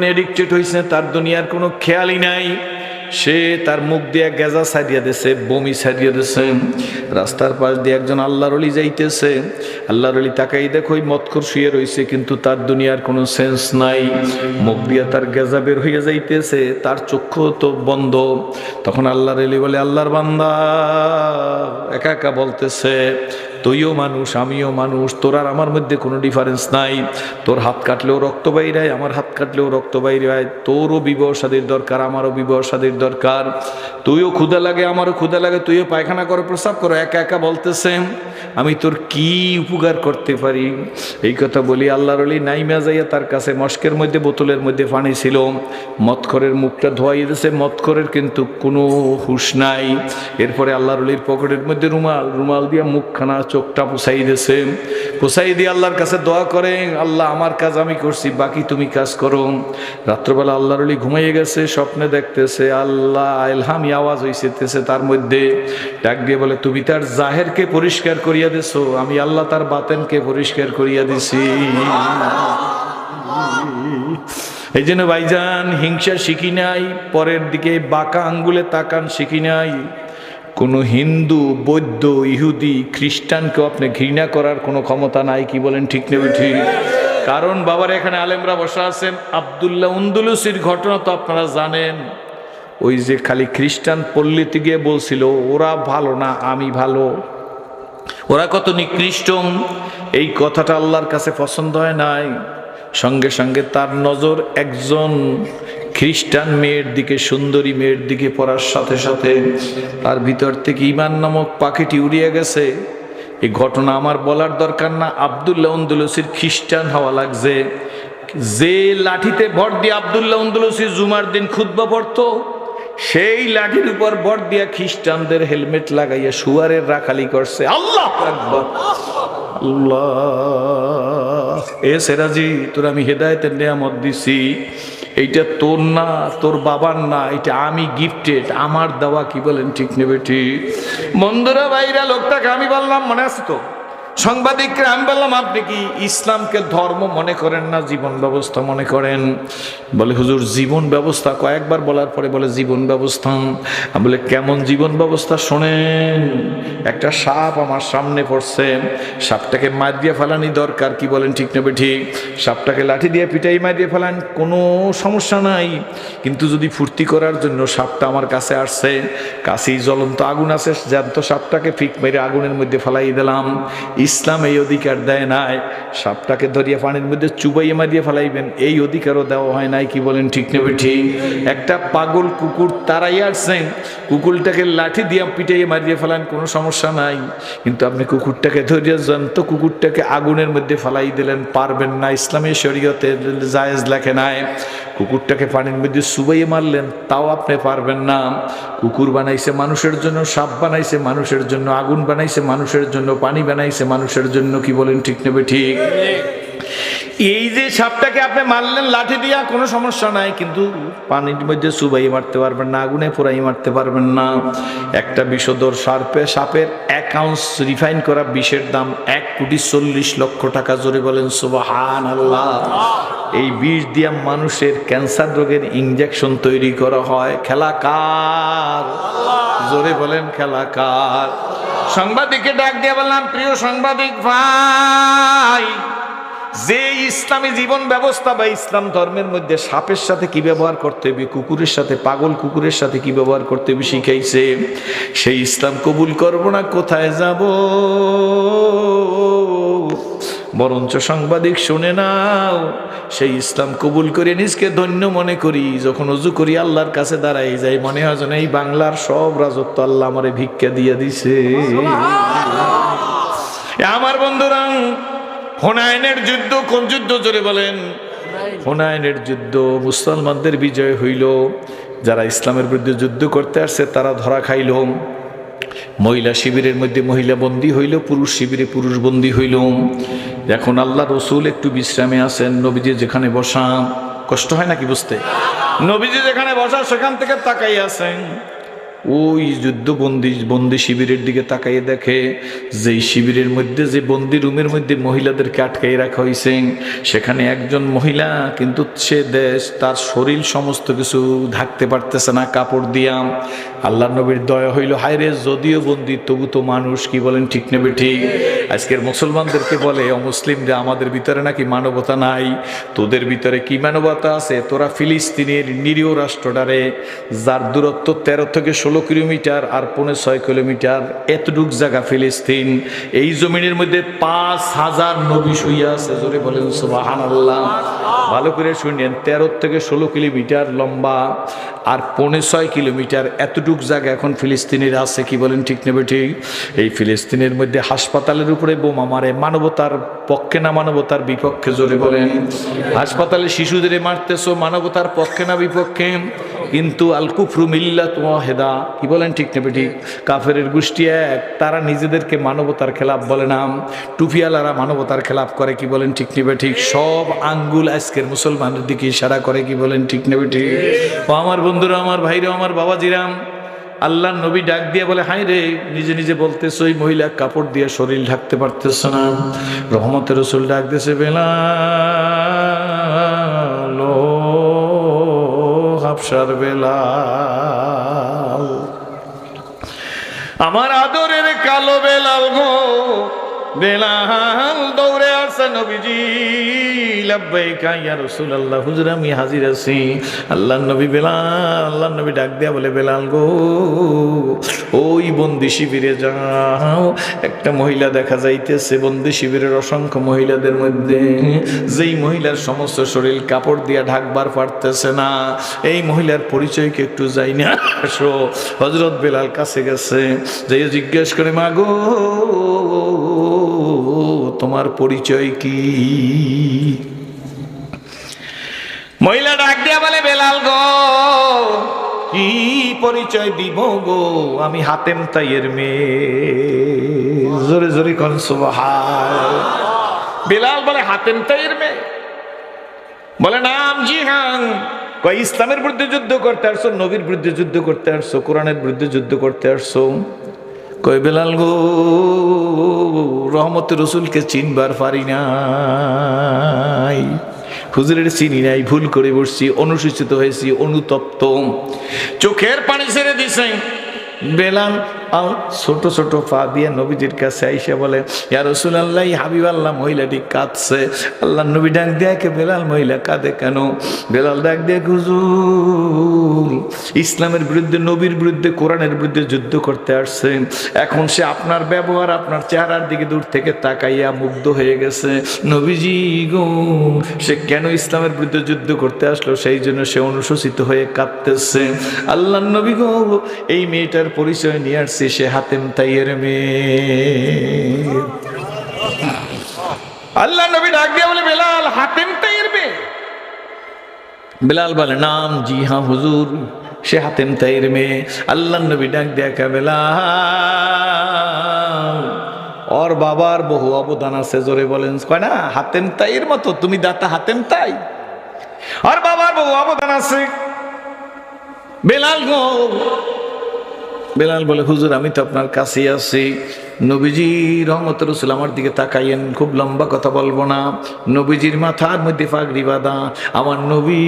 S1: অ্যাডিক্টেড হয়েছে, তার দুনিয়ার কোনো খেয়ালই নাই। সে তার মুখ দিয়ে গেজা ছাড়িয়ে দিয়েছে, বমি ছাড়িয়ে দিয়েছে। রাস্তার পাশ দিয়ে একজন আল্লাহর ওলি যাইতেছে, আল্লাহর ওলি তাকাই দেখো ওই মদখোর শুয়ে রয়েছে, কিন্তু তার দুনিয়ার কোনো সেন্স নাই। মুখ দিয়ে তার গেজা বের হইয়া যাইতেছে, তার চক্ষু তো বন্ধ। তখন আল্লাহর ওলি বলে, আল্লাহর বান্দা একা একা বলতেছে, তুইও মানুষ আমিও মানুষ, তোর আর আমার মধ্যে কোনো ডিফারেন্স নাই। তোর হাত কাটলেও রক্ত বাইরে হয়, আমার হাত কাটলেও রক্ত বাইরে হয়। তোরও বিবাহ শাদীর দরকার, আমারও বিবাহ শাদীর দরকার। তুইও ক্ষুধা লাগে, আমারও ক্ষুধা লাগে, তুইও পায়খানা করো, প্রস্রাব করো, একা একা বলতেছে আমি তোর কি উপকার করতে পারি। এই কথা বলি আল্লাহর ওলি নাইমা যাইয়া তার কাছে মস্কের মধ্যে বোতলের মধ্যে পানি ছিল, মদখরের মুখটা ধোয়াই দিয়েছে, মদখরের কিন্তু কোনো হুশ নাই। এরপরে আল্লাহর ওলির পকেটের মধ্যে রুমাল দিয়ে মুখখানা চোখটা পুছাই দিয়েছে, পুছাই দিয়ে আল্লাহর কাছে দোয়া করে, আল্লাহ আমার কাজ আমি করছি, বাকি তুমি কাজ করো। রাত্রবেলা আল্লাহর ওলি ঘুমাইয়ে গেছে, স্বপ্নে দেখতেছে আল্লাহ ইলহামি আওয়াজ হইতেছে তার মধ্যে, ডাক দিয়ে বলে তুমি তার জাহেরকে পরিষ্কার করিয়া দিছো, আমি আল্লাহ তার বাতেনকে পরিষ্কার করিয়া দিছি। এই জন্য ভাইজান হিংসা শিখি নাই, পরের দিকে বাঁকা আঙ্গুলে তাকান শিখি নাই। কোনো হিন্দু, বৌদ্ধ, ইহুদি, খ্রিস্টানকেও আপনি ঘৃণা করার কোনো ক্ষমতা নাই। কি বলেন ঠিক নেবে ঠিক? কারণ বাবার এখানে আলেমরা বসা আছেন, আব্দুল্লাহ উন্দুলুসির ঘটনা তো আপনারা জানেন। ওই যে খালি খ্রিস্টান পল্লীতে গিয়ে বলছিল ওরা ভালো না আমি ভালো, ওরা কত নিকৃষ্ট, এই কথাটা আল্লাহর কাছে পছন্দ হয় নাই। সঙ্গে সঙ্গে তার নজর একজন খ্রিস্টান মেয়ের দিকে, সুন্দরী মেয়ের দিকে পড়ার সাথে সাথে তার ভিতর থেকে ঈমান নামক পাখিটি উড়িয়ে গেছে। এই ঘটনা আমার বলার দরকার না, আব্দুল্লাহ উন্দুলুসির খ্রিস্টান হওয়া লাগছে। যে লাঠিতে ভর দিয়ে আব্দুল্লাহ উন্দুলুসি জুমার দিন খুতবা পড়তো, সেই লাঠির উপর ভর দিয়া খ্রিস্টানদের হেলমেট লাগাইয়া শুয়ারের রাখালি করছে। আল্লাহু আকবার, আল্লাহ এ সেরাজি তোর আমি হেদায়েতের নিয়ামত দিছি, এইটা তোর না, তোর বাবার না, এটা আমি গিফটেড, আমার দেওয়া। কি বলেন ঠিক নেবে ঠিক? বন্ধুরা ভাইরা, লোকটাকে আমি বললাম মনে আছে তো, সাংবাদিককে আমি বললাম আপনি কি ইসলামকে ধর্ম মনে করেন না জীবন ব্যবস্থা মনে করেন? বলে হুজুর জীবন ব্যবস্থা, কয়েকবার বলার পরে বলে জীবন ব্যবস্থা। আমি বলে কেমন জীবন ব্যবস্থা শোনেন। একটা সাপ আমার সামনে পড়ছে, সাপটাকে মার দিয়ে ফেলানি দরকার। কি বলেন ঠিক নেবে ঠিক? সাপটাকে লাঠি দিয়ে পিটাই মার দিয়ে ফেলান, কোনো সমস্যা নাই। কিন্তু যদি ফুর্তি করার জন্য সাপটা আমার কাছে আসছে, কাছেই জ্বলন্ত আগুন আছে, জ্যান্ত সাপটাকে ফিক মেরে আগুনের মধ্যে ফেলাই দিলাম। ইসলাম এই অধিকার দেয় নাই সাপটাকে ধরিয়ে পানির মধ্যে চুবাইয়ে মারিয়ে ফেলাইবেন, এই অধিকারও দেওয়া হয় নাই। কি বলেন ঠিক নেবে ঠিক? একটা পাগল কুকুর তারাই আসছেন, কুকুরটাকে লাঠি দিয়ে পিটাইয়ে মারিয়ে ফেলান, কোনো সমস্যা নাই। কিন্তু আপনি কুকুরটাকে ধরিয়ে জ্যান্ত কুকুরটাকে আগুনের মধ্যে ফেলাই দিলেন, পারবেন না। ইসলামী শরীয়তে জায়েজ লেখে নাই। কুকুরটাকে পানির মধ্যে চুবাইয়ে মারলেন, তাও আপনি পারবেন না। কুকুর বানাইছে মানুষের জন্য, সাপ বানাইছে মানুষের জন্য, আগুন বানাইছে মানুষের জন্য, পানি বানাইছে মানুষের জন্য। কি বলেন ঠিক নেবে ঠিক? এই যে সাপটাকে আপনি মারলেন লাঠি দিয়া, কোনো সমস্যা নাই, কিন্তু পানির মধ্যে চুবাই মারতে পারবেন না, আগুনে পোড়াই মারতে পারবেন না। একটা বিষধর সাপের 1 আউন্স রিফাইন করা বিষের দাম 1,40,00,000 টাকা। জোরে বলেন সুবহানাল্লাহ। এই বিষ দিয়া মানুষের ক্যান্সার রোগের ইনজেকশন তৈরি করা হয়। খেলা কার? জোরে বলেন খেলা কার? সাংবাদিককে ডাক দিয়ে বললাম, প্রিয় সাংবাদিক ভাই, যে ইসলামী জীবন ব্যবস্থা বা ইসলাম ধর্মের মধ্যে সাপের সাথে কি ব্যবহার করতে হবে, কুকুরের সাথে, পাগল কুকুরের সাথে কি ব্যবহার করতে হবে শিখাইছে, সেই ইসলাম কবুল করব না কোথায় যাব? বরঞ্চ সাংবাদিক শুনে নাও, সেই ইসলাম কবুল করে নিজকে ধন্য মনে করি। যখন ওযু করি আল্লাহর কাছে দাঁড়াই যাই, মনে হয় যেন এই বাংলার সব রাজত্ব আল্লাহ আমারে ভিক্ষা দিয়ে দিছে। আমার বন্ধুরা, হুনাইনের যুদ্ধ, কোন যুদ্ধ জোরে বলেন? হুনাইনের যুদ্ধ। মুসলমানদের বিজয় হইল। যারা ইসলামের বিরুদ্ধে যুদ্ধ করতে আসছে তারা ধরা খাইল। মহিলা শিবিরের মধ্যে মহিলা বন্দী হইল, পুরুষ শিবিরে পুরুষ বন্দী হইল। এখন আল্লাহ রসুল একটু বিশ্রামে আছেন। নবীজি যেখানে বসা, কষ্ট হয় নাকি বুঝতে? নবীজি যেখানে বসা সেখান থেকে তাকাই আছেন। ওই বন্দি শিবিরের দিকে তাকাইয়ে দেখে যেই শিবিরের মধ্যে, যে বন্দি রুমের মধ্যে মহিলাদেরকে আটকাই রাখা হয়েছে, সেখানে একজন মহিলা, কিন্তু সে তার শরীর সমস্ত কিছু ঢাকতে পারতেছে না কাপড় দিয়া। আল্লাহ নবীর দয়া হইল, হায় রে, যদিও বন্দি তবু তো মানুষ। কি বলেন ঠিক নেবে ঠিক? আজকের মুসলমানদেরকে বলে অমুসলিমরা, আমাদের ভিতরে নাকি মানবতা নাই। তোদের ভিতরে কি মানবতা আছে? তোরা ফিলিস্তিনের নিরীহ রাষ্ট্রটারে, যার দূরত্ব 13 থেকে 16 কিলোমিটার আর 5.5 কিলোমিটার, এতটুক জায়গা ফিলিস্তিন। এই জমিনের মধ্যে 5000 নবী শুইয়া আছে, জোরে বলেন সুবহানাল্লাহ। ভালো করে শুনেন, 13 থেকে 16 কিলোমিটার লম্বা আর 5.5 কিলোমিটার এতটুক জায়গা এখন ফিলিস্তিনের আছে। কি বলেন ঠিক নেবে ঠিক? এই ফিলিস্তিনের মধ্যে হাসপাতালের উপরে বোমা মারে, মানবতার পক্ষে না মানবতার বিপক্ষে? জোরে বলেন। হাসপাতালে শিশুদের মারতেছো, মানবতার পক্ষে না বিপক্ষে? কিন্তু আল কুফরু মিল্লাত ওয়াহিদা, কি বলেন ঠিক নেবে ঠিক? কাফেরের গোষ্ঠী এক, তারা নিজেদেরকে মানবতার খেলাফ বলে না, টুপিয়ালারা মানবতার খেলাফ করে। কি বলেন ঠিক নেবে ঠিক? সব আঙ্গুল আজকের মুসলমানের দিকে ইশারা করে। কি বলেন ঠিক নেবে ঠিক? ও আমার বন্ধুরা, আমার ভাইরা, আমার বাবাজিরাম, আল্লাহ নবী ডাক দিয়ে বলে, হাই রে, নিজে নিজে বলতেছে ওই মহিলা কাপড় দিয়ে শরীর ঢাকতে পারতেছে না। রহমতের রসুল ডাক দিয়েছে, বেলাল, ও হাফসার বেলাল, আমার আদরের কালো বেলাল গো। বেলাল দৌড়ে আসছে, নবীজি লাব্বাইকা ইয়া রাসূলুল্লাহ, হুজুর আমি হাজির আছি। আল্লাহর নবী বেলাল, আল্লাহর নবী ডাক দিয়া বলে, বেলাল গো, ওই বন্দি শিবিরে যাও, একটা মহিলা দেখা যাইতেছে বন্দি শিবিরের অসংখ্য মহিলাদের মধ্যে, যেই মহিলার সমস্ত শরীর কাপড় দিয়া ঢাকবার পারতেছে না, এই মহিলার পরিচয়কে একটু যাই না আসো। হযরত বেলাল কাছে গেছে, যাই জিজ্ঞেস করে, মা গো, তোমার পরিচয় কি? মহিলা ডাক দিয়া বলে, বেলাল গো, কি পরিচয় দিব গো, আমি হাতেম তাইয়ের মেয়ে। জোরে জোরে কোন সুবহান। বেলাল বলে, হাতেম তাইয়ের মেয়ে? বলে, নাম জি হ্যাঁ। কয়, ইসলামের বিরুদ্ধে যুদ্ধ করতে আসছো, নবীর বিরুদ্ধে যুদ্ধ করতে আসছো, কোরআনের বিরুদ্ধে যুদ্ধ করতে আসছো? কয়, বেলাল গো, রহমতের রসুলকে চিনবার পারি নাই, হুজুরের চিনি নাই, ভুল করে বসছি, অনুসূচিত হয়েছি, অনুতপ্ত, চোখের পানি ছেড়ে দিছে। বেলাল ছোট ছোট পা দিয়ে নবীজির কাছে আইসা বলে, ইয়া রাসূলুল্লাহ, হাবিব আল্লাহ, মহিলাটি কাঁদছে। আল্লাহ নবী ডাক দিয়ে, বেলাল মহিলা কাঁদে কেন? বেলাল ডাক দিয়ে, হুজুর ইসলামের বিরুদ্ধে, নবীর বিরুদ্ধে, কোরআনের বিরুদ্ধে যুদ্ধ করতে আসছে, এখন সে আপনার ব্যবহার, আপনার চেহারার দিকে দূর থেকে তাকাইয়া মুগ্ধ হয়ে গেছে। নবীজি গো, সে কেন ইসলামের বিরুদ্ধে যুদ্ধ করতে আসলো, সেই জন্য সে অনুশোচিত হয়ে কাঁদতেছে। আল্লাহ নবী গো, এই মেয়েটার পরিচয় নিয়ে আসছে, সে হাতেম তাইয়ের মেয়ে। আল্লাহ নবী ডাক দিয়ে বলে, বেলাল হাতেম তাইয়ের মেয়ে? বেলাল বলে, নাম জি হ্যাঁ হুজুর, সে হাতেম তাইয়ের মেয়ে। আল্লাহ নবী ডাক দেখা, বেলাল, ওর বাবার বহু অবদান আছে। জোরে বলেন। কয় না, হাতেম তাইয়ের মতো তুমি দাতা হাতেম তাই, ওর বাবার বহু অবদান আছে। বেলাল গো, বেলাল বলে, হুজুর আমি তো আপনার কাছেই আছি। নবীজি রহমতের রসুল আমার দিকে তাকাইয়েন, খুব লম্বা কথা বলবো না। নবীজির মাথার মধ্যে পাগড়ি বাঁধা, আমার নবী।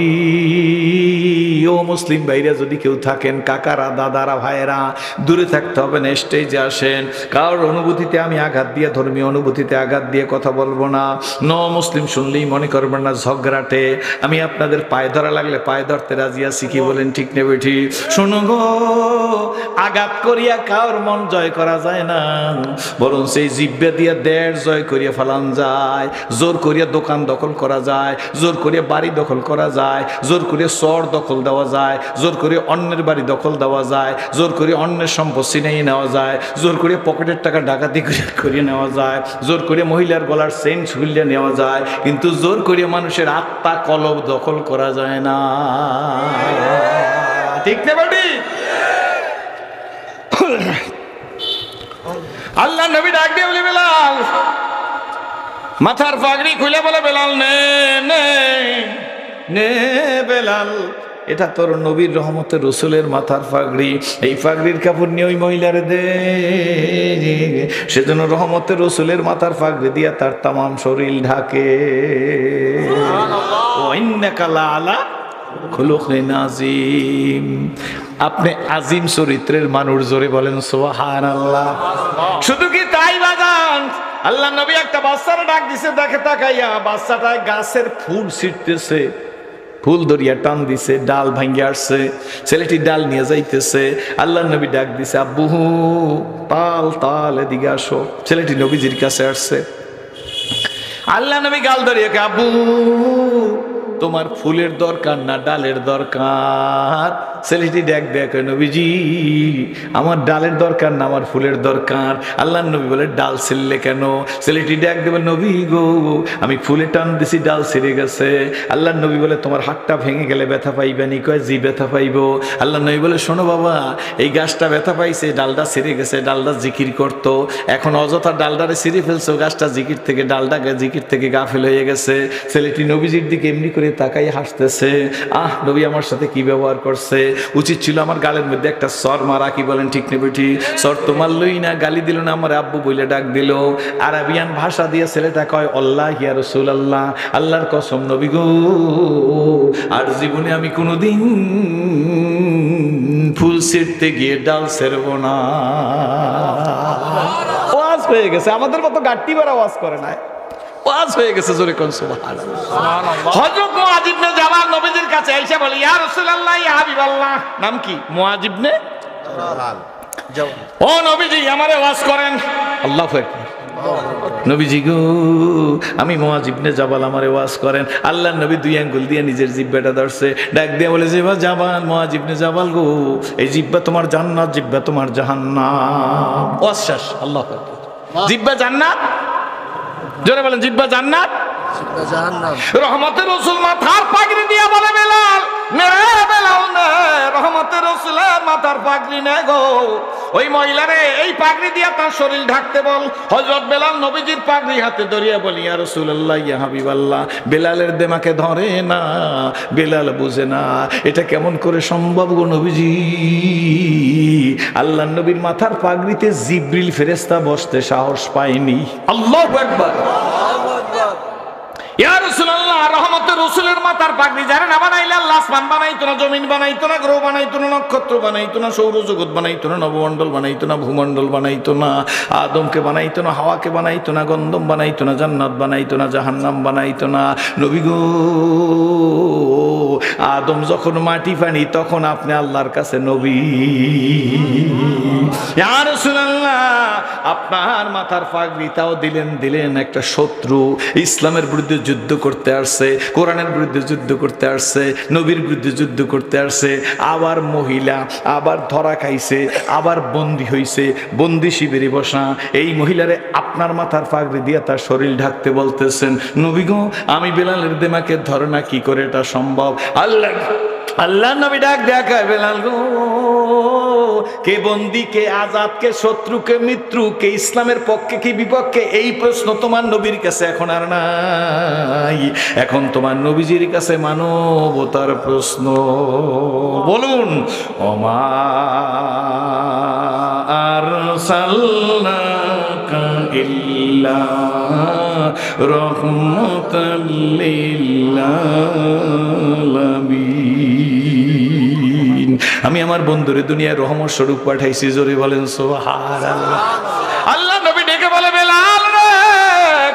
S1: ও মুসলিম ভাইরা যদি কেউ থাকেন, কাকারা, দাদারা, ভাইয়েরা, দূরে থাকতে হবে না, স্টেজে আসেন। কারোর অনুভূতিতে আমি আঘাত দিয়ে, ধর্মীয় অনুভূতিতে আঘাত দিয়ে কথা বলবো না। মুসলিম শুনলেই মনে করবেন না ঝগড়াটে। আমি আপনাদের পায়ে ধরা লাগলে পায়ে ধরতে রাজি আছি। কি বলেন ঠিক নেবে ঠিক? শোনো গো, আঘাত করিয়া কার মন জয় করা যায় না, বরং সেই জিব্বা দিয়া দেড় জয় করিয়া ফেলান যায়। জোর করিয়া দোকান দখল করা যায়, জোর করিয়া বাড়ি দখল করা যায়, জোর করিয়া চর দখল দেওয়া যায়, জোর করিয়া অন্যের বাড়ি দখল দেওয়া যায়, জোর করিয়া অন্যের সম্পদ ছিনিয়ে নেওয়া যায়, জোর করিয়া পকেটের টাকা ডাকাতি করিয়ে নেওয়া যায়, জোর করিয়া মহিলার গলার চেইন ছুলিয়ে নেওয়া যায়, কিন্তু জোর করিয়া মানুষের আত্মা কলব দখল করা যায় না। ঠিক না বাড়ি? আল্লাহ নবী ডাক দিয়ে বলে, বেলাল, মাথার পাগড়ি খুলে বলে, বেলাল নে নে নে বেলাল, এটা তোর নবীর রহমতের রসুলের মাথার পাগড়ি। এই পাগড়ির কাপড় নিয়ে ওই মহিলার দে। সেজন্য রহমতের রসুলের মাথার পাগড়ি দিয়া তার তামাম শরীর ঢাকে। আপনি আজিম চরিত্রের মানুষ। জোরে বলেন সুবহানাল্লাহ। শুধু কি তাই বাজান, আল্লাহ নবী একটা বাচ্চারা ডাক দিছে, দেখে তাকাইয়া বাচ্চাটা গাছের ফুল ছিটতেছে। ফুল দরিয়া টান দিছে, ডাল ভাঙ্গে আসছে, ছেলেটি ডাল নিয়ে যাইতেছে। আল্লাহ নবী ডাক দিছে, আব্বু তাল তাল এদিকে আসো। ছেলেটি নবীজির কাছে আসছে। আল্লাহ নবী গাল ধরিয়ে, আব্বু তোমার ফুলের দরকার না ডালের দরকার? ছেলেটি ডাক দেখ, নবীজি আমার ডালের দরকার না, আমার ফুলের দরকার। আল্লাহ নবী বলে, ডাল ছিঁড়লে কেন? ছেলেটি ডাক দেবে, নবী গো আমি ফুলে টান দিছি, ডাল ছিঁড়ে গেছে। আল্লাহ নবী বলে, তোমার হাতটা ভেঙে গেলে ব্যথা পাইবানি? কয় জি ব্যথা পাইব। আল্লাহ নবী বলে, শোনো বাবা, এই গাছটা ব্যথা পাইছে, ডালটা ছিঁড়ে গেছে, ডালটা জিকির করতো, এখন অযথা ডালটারে ছিঁড়ে ফেলছো, গাছটা জিকির থেকে ডালটা জিকির থেকে গাফেল হয়ে গেছে। ছেলেটি নবীজির দিকে এমনি করে তাকাই হাসতেছে। আহ নবী আমার সাথে কি ব্যবহার করছে, উচিত ছিল আমার গালের মধ্যে একটা সর মারা। কি বলেন ঠিক না বেটি? সর তো মারলই না, গালি দিল না, আমার আব্বু বলে ডাক দিল। আরাবিয়ান ভাষা দিয়ে ছেলেটা কয়, আল্লাহ ইয়া রাসূলুল্লাহ, আল্লাহর কসম নবী গো, আর জীবনে আমি কোনোদিন ফুল ছিঁড়তে গিয়ে ডাল ছেড়ব না। ওয়াজ হয়ে গেছে, আমাদের মতো গাট্টি বাড়া ওয়াজ করে না, ওয়াজ হয়ে গেছে। জোরে কোন সুবহানাল্লাহ। হযরত মুআয ইবনে জাবাল নবীজির কাছে এসে বলে, ইয়া রাসূলুল্লাহ ইয়া হাবিবাল্লাহ। নাম কি? মুআয ইবনে জাবাল। ও নবীজি আমারে ওয়াজ করেন। আল্লাহু আকবার। নবীজি গো আমি মুআয ইবনে জাবাল, আমারে ওয়াজ করেন। আল্লাহর নবী দুই আঙ্গুল দিয়ে নিজের জিহ্বাটা ধরছে, ডাক দিয়ে বলে, জিহ্বা জাবাল, মুআয ইবনে জাবাল গো, এই জিহ্বা তোমার জান্নাত, জিহ্বা তোমার জাহান্নাম। ওয়াজ শেষ। আল্লাহু আকবার। জিহ্বা জান্নাত, জোরে বলেন জিহ্বা জান্নাত, জিহ্বা জাহান্নাম। রহমতের রাসূল মাথার পাগড়ি দিয়া বলে, বেলাল নে বেলাল নে, রহমতের রাসূলের মাথার পাগড়ি নে গো। ওই মহিলারে এই পাগড়ি দিয়া তার শরীর ঢাকতে বল। হযরত বেলাল নবীজির পাগড়ি হাতে ধরিয়া বলি, ইয়া রাসূলুল্লাহ ইয়া হাবিবাল্লাহ। বেলালের দেমাকে ধরে না, বেলাল বুঝে না এটা কেমন করে সম্ভব গো নবীজি। আল্লাহর নবীর মাথার পাগড়িতে জিবরিল ফেরেশতা বসতে সাহস পায়নি। আল্লাহু আকবার। ইয়া রাসূলুল্লাহ, রহমতের রাসূলের মাথার পাগড়ি যারা না বানাইলে আল্লাহ আসমান বানাইতো না, জমিন বানাইতো না, গ্রহ বানাইতো না, নক্ষত্র বানাইতো না, সৌরজগৎ বানাইতো না, নবমণ্ডল বানাইতো না, ভূমণ্ডল বানাইতো না, আদমকে বানাইতো না, হাওয়াকে বানাইতো না, গন্ধম বানাইতো না, জান্নাত বানাইতো না, জাহান্নাম বানাইতো না। নবী গো আদম যখন মাটি পানি তখন আপনি আল্লাহর কাছে নবী। ইয়া রাসূলুল্লাহ, আপনার মাথার পাগড়ি তাও দিলেন একটা শত্রু, ইসলামের বিরুদ্ধে যুদ্ধ করতে আসছে, কোরআনের বিরুদ্ধে যুদ্ধ করতে আসছে, নবীর বিরুদ্ধে যুদ্ধ করতে আসছে। আবার মহিলা, আবার ধরা খাইছে, আবার বন্দী হইছে, বন্দী শিবিরে বসা। এই মহিলারে আপনার মাথার পাগড়ি দিয়ে তার শরীর ঢাকতে বলতেছেন, নবী গো আমি বেলালের দেমাকে ধরে না, কি করে এটা সম্ভব? আল্লাহ নবী ডাক দেখায়, বেলাল গো কে বন্দী, কে আজাদ, কে শত্রু, কে মিত্র, কে ইসলামের পক্ষে কি বিপক্ষে, এই প্রশ্ন তোমার নবীর কাছে এখন আর নাই। এখন তোমার নবীজির কাছে মানবতার প্রশ্ন। বলুন, ওমা আরসালনাকা ইল্লা রাহমাতাল লিল আলামিন। আমি আমার বন্ধুরে দুনিয়ার রহমত স্বরূপ পাঠাইছি। জোরে বলেন সুবহানাল্লাহ। আল্লাহ নবী ডেকে বলে, বেলাল রে,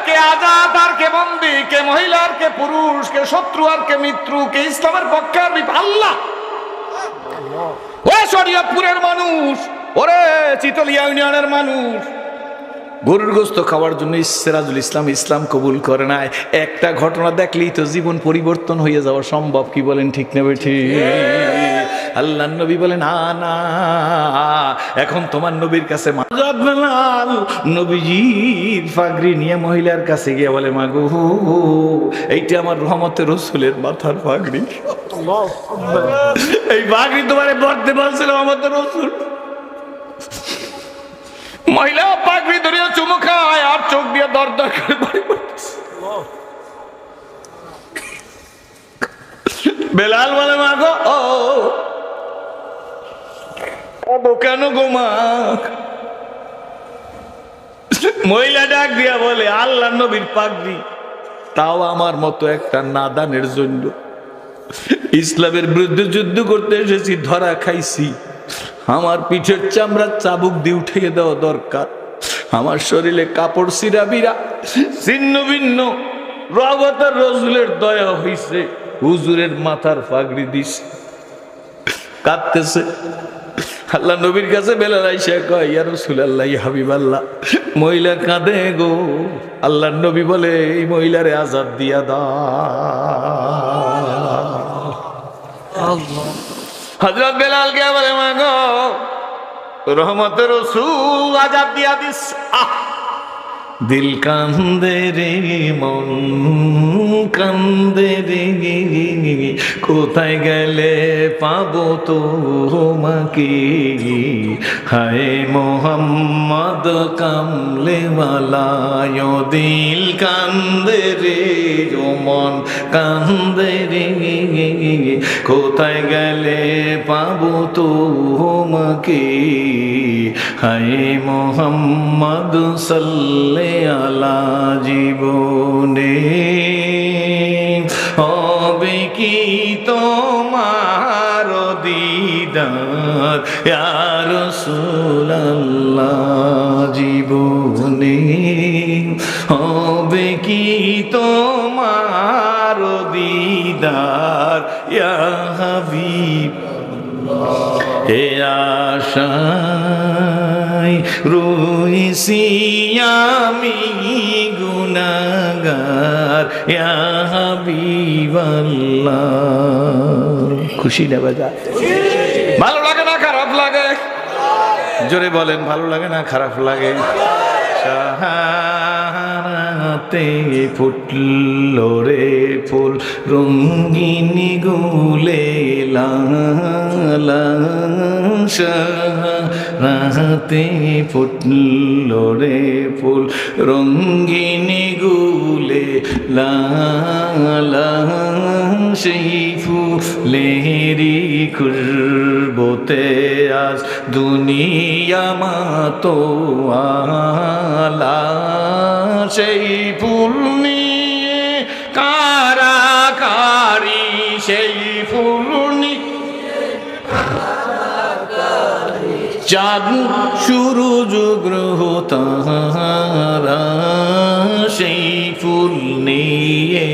S1: কে আজাদ আর কে বন্দী, কে মহিলা আর কে পুরুষ, কে শত্রু আর কে মিত্র, কে ইসলামের পক্ষে আর আল্লাহ। ওই শরীয়তপুরের মানুষ, ওরে চিতলিয়া ইউনিয়নের মানুষ, গরুর গোস্ত খাওয়ার জন্য সিরাজুল ইসলাম ইসলাম কবুল করে নাই। একটা ঘটনা দেখলেই তো জীবন পরিবর্তন হয়ে যাওয়া সম্ভব। কি বলেন ঠিক না বেঠি? আল্লাহ নবী বলেন, না না, এখন তোমার নবীর কাছে বেলাল নবীজির পাগড়ি নিয়ে মহিলার কাছে গিয়ে বলে, মাগো এইটা আমার রহমতের রাসূলের মাথার পাগড়ি, এই পাগড়ি তোমারে পরতে বলছিল রহমতের রাসূল। মহিলা পাগড়ি ধরিয়া চুমু খায় আর চোখ দিয়ে দর দর করে বাড়ি পড়তেছে। বেলাল বলে, মা গো ও কেন গো মা? মহিলা ডাক দিয়া বলে, আল্লাহ নবীর পাগড়ি, তাও আমার মতো একটা নাদানের জন্য ইসলামের বিরুদ্ধে যুদ্ধ করতে এসেছি, ধরা খাইছি, আমার পিঠের চামড়া চাবুক দিয়ে উঠিয়ে দেওয়া দরকার, আমার শরীরে কাপড় সিরা বিরা ছিন্ন ভিন্ন, রহমতের রাসূলের দয়া হইছে, হুজুরের মাথার পাগড়ি দিস, কাঁদতেছে। আল্লাহ নবীর কাছে বেলাল আইসা কয়, ইয়া রাসূলুল্লাহ, ইয়া হাবিবাল্লাহ, মহিলা কাঁদে গো। আল্লাহ নবী বলে, এই মহিলারে আযাব দিয়া দাও। হযরত বেলাল কে বলে, মা গো, রহমতের রাসূল আযাব দিয়া দিস। দিল কান্দে রে, মন কান্দে রে, কোথায় গেলে পাবো তোমাকে, হায় মোহাম্মদ কামলেওয়ালা। দিল কান্দে রে, মন কান্দে রে, কোথায় গেলে পাবো তোমাকে, হায় মোহাম্মদ সাল্লে আলা। জীবনে হবে কি তোমার দিদার ইয়া রাসূলুল্লাহ, জীবনে হবে কি তোমার দিদার ইয়া হাবিব। এ আশায় রয়েছি আমি গুনাহগার ইয়া হাবিবাল্লাহ। খুশি না বাজা? ভালো লাগে না খারাপ লাগে? জোরে বলেন, ভালো লাগে না খারাপ লাগে? শাহারাতে ফুটলো রে ফুল, রঙিনী গুলে লালা। শাহারাতে ফুটলো রে ফুল, রঙিনী গুলে লালা। সেই ফুলেরি খুশবুতে আজ দুনিয়া মাতোয়ালা। সেই ফুল নিয়ে কারাকারি, সেই ফুল নিয়ে চাঁদ সূরজ গ্রহ তারা। সেই ফুল নিয়ে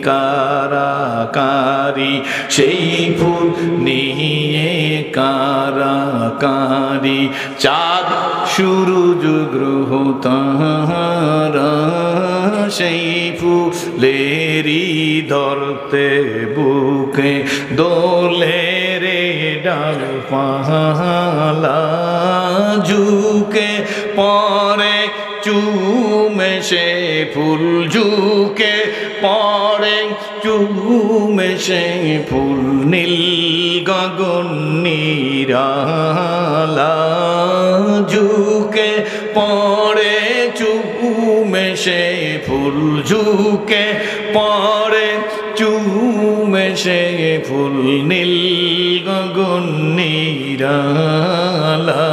S1: কারাকারি, সেই ফুল নিয়ে কারাকারি। চাঁদ সূরজ গ্রহ তারা, সেই ফুলেরি ধরতে বুকে দোলে রে ডালপালা। ঝুঁকে পরে চুমে সে ফুল, ঝুঁকে পরে চুমে সে ফুল। নীল গগন নিরালা, ঝুঁকে পরে চুমে সে ফুল, ঝুঁকে পরে চুমে সে ফুল। নীল গগন নিরালা।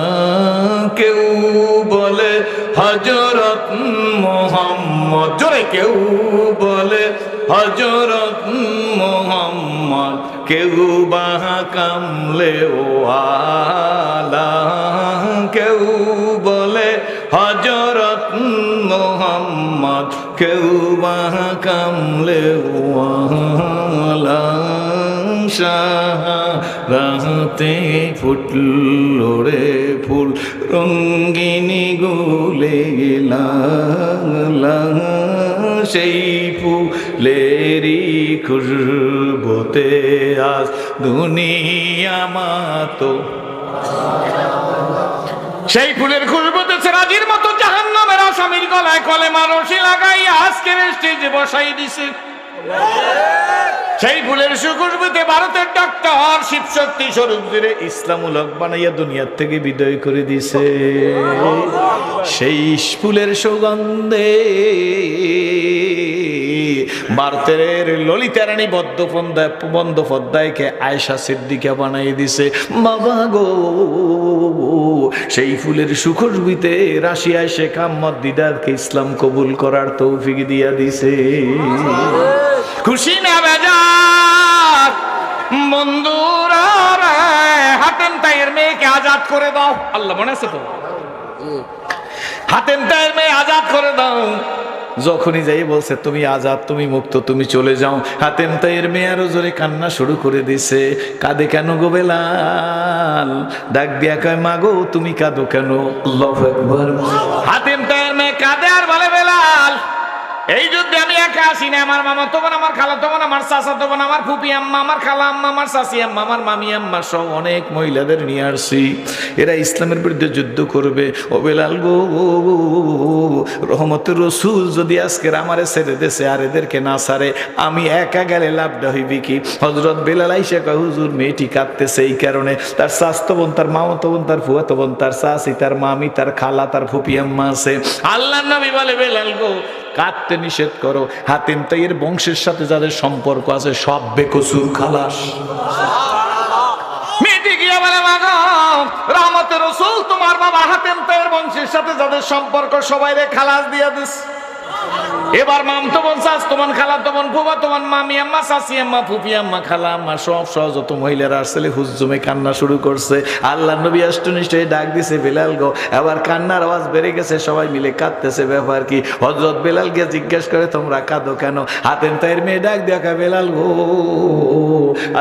S1: কেউ বলে হযরত মুহাম্মদ, জোরে কেউ বলে হযরত মুহাম্মদ, কেউ বা কামলেওয়ালা। কেউ বলে হযরত মুহাম্মদ, কেউ বা কামলেওয়ালা। শাহারাতে ফুটলো রে ফুল, রঙিনী গুলে লালা। সেই ফুলেরি খুশবুতে আজ দুনিয়া মাতো। সেই ফুলের খুশবুতে সেরাজির মতো জাহান্নামের আসামির গলায় কলেমার রশি লাগাই আজকের স্টেজে বসাই দিছে। সেই ফুলের সুখুশবুতে ভারতের ডক্টর শিবশক্তি স্বরূপদের ইসলামূলক বানাইয়া দুনিয়ার থেকে বিদায় করে দিছে। সেই ফুলের সুগন্ধে ভারতের ললিতা রানী বন্দ্যোপাধ্যায়কে আয়েশা সিদ্দিকা বানাই দিছে। বাবা গো, সেই ফুলের সুখুশবুতে রাশিয়ায় শেখ আহমদ দিদারকে ইসলাম কবুল করার তৌফিক দিয়া দিছে। খুশি না বেজার? বন্ধুরা হাতেম তাইয়ের মেয়েকে আজাদ করে দাও। আল্লাহ মনে আছে তো? হাতেম তাইয়ের মেয়ে আজাদ করে দাও। যখনই যাই বলছে তুমি আজাদ, তুমি মুক্ত, তুমি চলে যাও। হাতেম তাইয়ের মেয়ে আরো জোরে কান্না শুরু করে দিছে। কাঁদে কেন গো বেলাল? ডাক দিয়া কয় মা গো তুমি কাঁদো কেন? আল্লাহু আকবার। হাতেম তাইয়ের মেয়ে কাঁদে আর বলে বেলাল এই যুদ্ধে আমি একা আসি না, আমার মামা তো বোন, আমার খালা তো বোন, আমার চাচা তো বোন, আমার ফুপি আম্মা, আমার খালা আম্মা, আমার চাচি আম্মা, আমার মামি আম্মা সহ অনেক মহিলাদের নিয়ে আসছি। এরা ইসলামের বিরুদ্ধে যুদ্ধ করবে। ও বেলাল গো, রহমতের রসুল যদি আজকের আমারে ছেড়ে দেশে আর এদেরকে না ছাড়ে, আমি একা গেলে লাভটা হইবে কি? হযরত বেলাল আইসা কয় হুজুর মেয়েটি কাঁদতেছে এই কারণে তার চাচতো বোন, তার মামাতো বোন, তার ফুয়াতো বোন, তার চাচি, তার মামি, তার খালা, তার ফুপি আম্মা আছে। আল্লাহর নবী বলে বেলাল গো কাঁদতে নিষেধ করো। হাতেম তাইয়ের বংশের সাথে যাদের সম্পর্ক আছে সব বেকসুর খালাস। মেয়েটি গিয়ে বলে মা গো রহমতের রাসূল তোমার বাবা হাতেম তাইয়ের বংশের সাথে যাদের সম্পর্ক সবাই রে খালাস দিয়ে দিস। এবার মামতো বোন, চাচতো বোন, খালাতো বোন, ফুফাতো বোন, মামি আম্মা, চাচি আম্মা, ফুফি আম্মা, খালা আম্মা সব যত মহিলারা আসলে হুজুমে কান্না শুরু করছে। আল্লাহ নবী আষ্টনিষ্ঠে ডাক দিছে বেলাল গো। এবার কান্নার আওয়াজ বেড়ে গেছে, সবাই মিলে কাঁদতেছে। ব্যাপার কি? হযরত বেলাল গিয়ে জিজ্ঞেস করে তোমরা কাঁদো কেন? হাতেম তাইয়ের মেয়ে ডাক দেখা বেলাল গো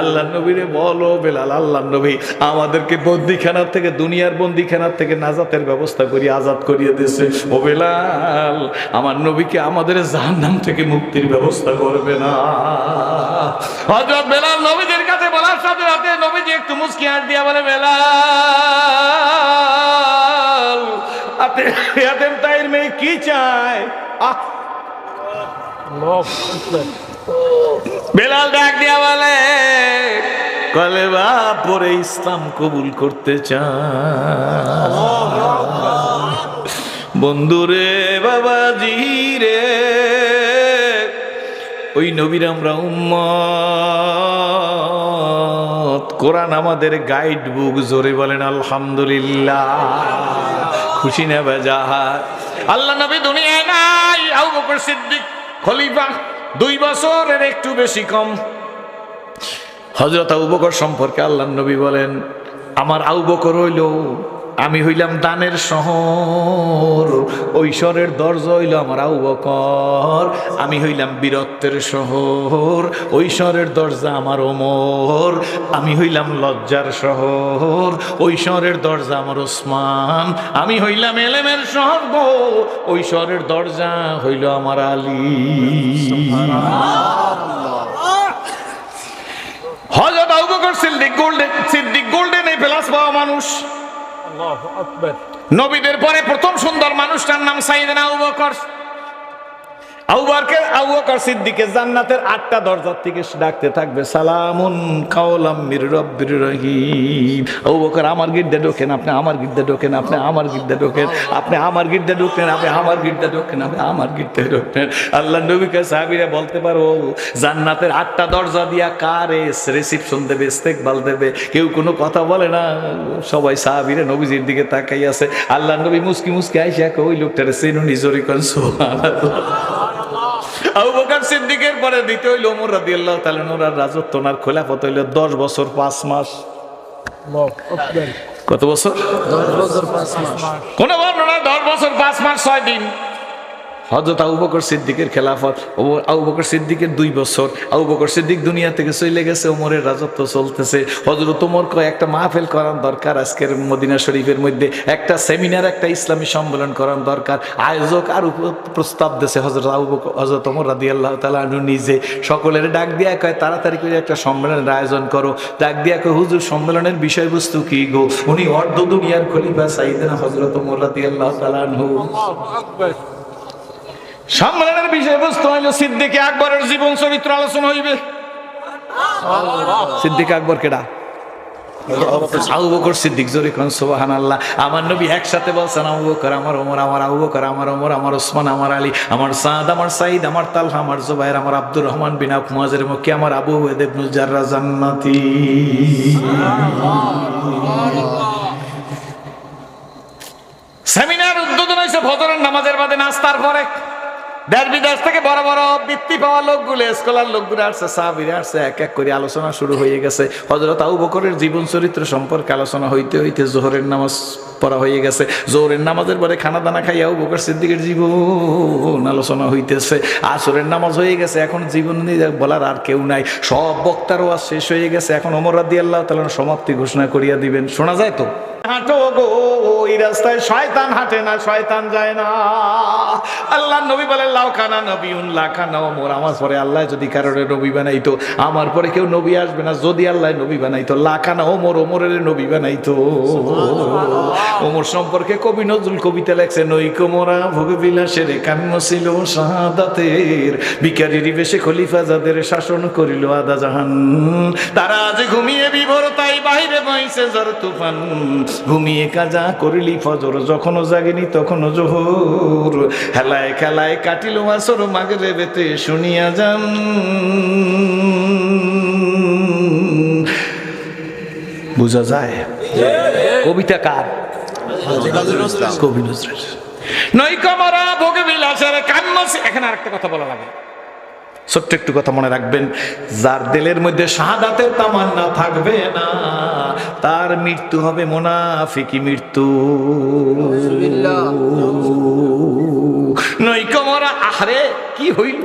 S1: আল্লাহ নবীরে বলো বেলাল আল্লাহ নবী আমাদেরকে বন্দিখানার থেকে, দুনিয়ার বন্দিখানার থেকে নাজাতের ব্যবস্থা করি, আজাদ করিয়ে দিয়েছে। ও বেলাল আমার নবীকে আমাদের জাহান্নাম থেকে মুক্তির ব্যবস্থা করবে না? হযরত বেলাল নবীদের কাছে বলার সাথে সাথে নবীজি একটু মুস্কি হাসি দিয়া বলে বেলাল হাতেম তাইয়ের মেয়ে কি চায়? বেলাল ডাক দিয়া বলে কলেমা পড়ে ইসলাম কবুল করতে চায়। বন্ধুরে বাবাজি রে ওই নবীর আমরা উম্মত, কোরআন আমাদের গাইড বুক। জোরে বলেন আলহামদুলিল্লাহ। খুশি না বেজার? আল্লাহ নবী দুনিয়ায় নাই, আবু বকর সিদ্দিক খলিফা 2 বছরের একটু বেশি কম। হযরত আবু বকর সম্পর্কে আল্লাহ নবী বলেন আমার আবু বকর হইল, আমি হইলাম দানের শহর, ঐশ্বরের দরজা হইল আমার আবু বকর। আমি হইলাম বীরত্বের শহর, ঐশ্বরের দরজা আমার ওমর। আমি হইলাম লজ্জার শহর, ঐশ্বরের দরজা আমার ওসমান। আমি হইলাম এলেমের শহর গো, ঐশ্বরের দরজা হইল আমার আলী। হযরত আবু বকর সিদ্দিক গোল্ডেন এই প্লাস পাওয়া মানুষ। নবীদের পরে প্রথম সুন্দর মানুষটার নাম সাইয়েদনা আবু বকর। আবু বকর সিদ্দিকের জান্নাতের 8টা দরজার থেকে ডাকতে থাকবে সালামুন কাওলাম মির রব্বির রহিম। আবু বকর আমার গির্দে ঢোকেন, আপনি আমার গির্দে ঢোকেন, আপনি আমার গির্দে ঢোকেন, আপনি আমার গির্দে ঢোকেন, আপনি আমার গির্দে ঢোকেন, আপনি আমার গির্দে ঢোকেন। আল্লাহ নবীকে সাহাবীরা বলতে পারো জান্নাতের 8টা দরজা দিয়া কারে রিসিপশন দেবে, ইস্তেকবাল দেবে, কেউ কোনো কথা বলে না। সবাই সাহাবীরা নবীজির দিকে তাকাই আছে। আল্লাহ নবী মুস্কি মুস্কি আইসা ওই লোকটারে চিনুনি জোরে কোন সুবহানাল্লাহ। আবু বকর সিদ্দিকের পরে দ্বিতীয় হইল ওমর রাদিয়াল্লাহু তাআলা ওনার রাজত্ব, ওনার খেলাফত হইল 10 বছর 5 মাস। কত বছর? 10 বছর 5 মাস। কোন বর্ণনা 10 বছর 5 মাস 6 দিন। হযরত আবু বকর সিদ্দিকের খেলাফত, আবু বকর সিদ্দিকের 2 বছর। আবু বকর সিদ্দিক দুনিয়া থেকে চলে গেছে, ওমরের রাজত্ব চলতেছে। হযরত ওমর কয় একটা মাহফিল করার দরকার, আজকের মদিনা শরীফের মধ্যে একটা সেমিনার, একটা ইসলামী সম্মেলন করার দরকার। আয়োজক আর প্রস্তাব দিয়েছে হযরত ওমর রাদিয়াল্লাহু তাআলা আনহু নিজে। সকলের ডাক দিয়া কয় তাড়াতাড়ি করে একটা সম্মেলনের আয়োজন করো। ডাক দিয়া কয় হুজুর সম্মেলনের বিষয়বস্তু কি গো? উনি অর্ধ দুনিয়ার খলিফা সাইয়েদনা হযরত ওমর রাদিয়াল্লাহু তাআলা আনহু। সম্মেলনের বিষয়বস্তু হইল সিদ্দিকে আকবরের জীবন চরিত্র আলোচনা হইবে। সিদ্দিক আকবর কেডা? আবু বকর সিদ্দিক। জোরে কোন সুবহানাল্লাহ। আমার নবী একসাথে বলছেন আবু বকর আমার, ওমর আমার, আবু বকর আমার, ওমর আমার, ওসমান আমার, আলী আমার, সাদ আমার, সাইদ আমার, তালহা আমার, জুবাইর আমার, আব্দুর রহমান বিন আওফ মুআজির মক্কি আমার, আবু উবাইদা ইবনুল জাররাহ জান্নাতি। সেমিনার উদ্বোধন হয়েছে ফজরের নামাজের বাদে নাস্তার পরে। দেশ বিদেশ থেকে বড় বড় বৃত্তি পাওয়া লোকগুলো, স্কলার লোকগুলো আসছে, সাহাবীরা আসছে, এক এক করে আলোচনা শুরু হয়ে গেছে। হযরত আবু বকরের জীবন চরিত্র সম্পর্কে আলোচনা হইতে হইতে জোহরের নামাজ পড়া হয়ে গেছে। জোহরের নামাজের পরে খানা দানা খাইয়া আবু বকর সিদ্দিকের জীবন আলোচনা হইতেছে। আসরের নামাজ হয়ে গেছে, এখন জীবন নিয়ে বলার আর কেউ নাই, সব বক্তার ওয়াজ শেষ হয়ে গেছে। এখন ওমর রাদিয়াল্লাহু তাআলা সমাপ্তি ঘোষণা করিয়া দিবেন। শোনা যায় তো, হাঁটো গো ওই রাস্তায় শয়তান হাঁটে না, শয়তান যায় না। আল্লাহ নবী বলেন লাউ কানা নবিয়ুন লা কানা ওমর, আমার পরে আল্লাহ যদি কারোর নবী বানাইতো, আমার পরে কেউ নবী আসবে না। যদি আল্লাহ নবী বানাইতো, লা কানা ওমর, ওমরের নবী বানাইতো। ওমর সম্পর্কে কবি নজরুল কবিতা লেখছে, নইকো মোরা ভোগ বিলাসের কাম্য ছিল শাহাদাতের, ভিখারির বেশে খলিফা যাদের শাসন করিল আদা জাহান। তারা আজ ঘুমিয়ে বিভোর তাই বাহিরে বইছে ঝড় তুফান, ঘুমিয়ে কাজা করিলি ফজর, যখনও জাগিনি তখনও জোহর, হেলায় খেলায় কাটিল আসর মাগরিবেতে শুনিয়া যান। বুঝা যায় কবিতা কার? কবি নজরুল। নইকো মোরা ভোগ বিলাসের কাম্য। এখানে আরেকটা কথা বলা লাগে, ছোট্ট একটু কথা মনে রাখবেন, যার দিলের মধ্যে শাহাদাতের তামান্না থাকবে না, তার মৃত্যু হবে মুনাফিকি মৃত্যু। নইকো মোরা, আহারে কি হইল,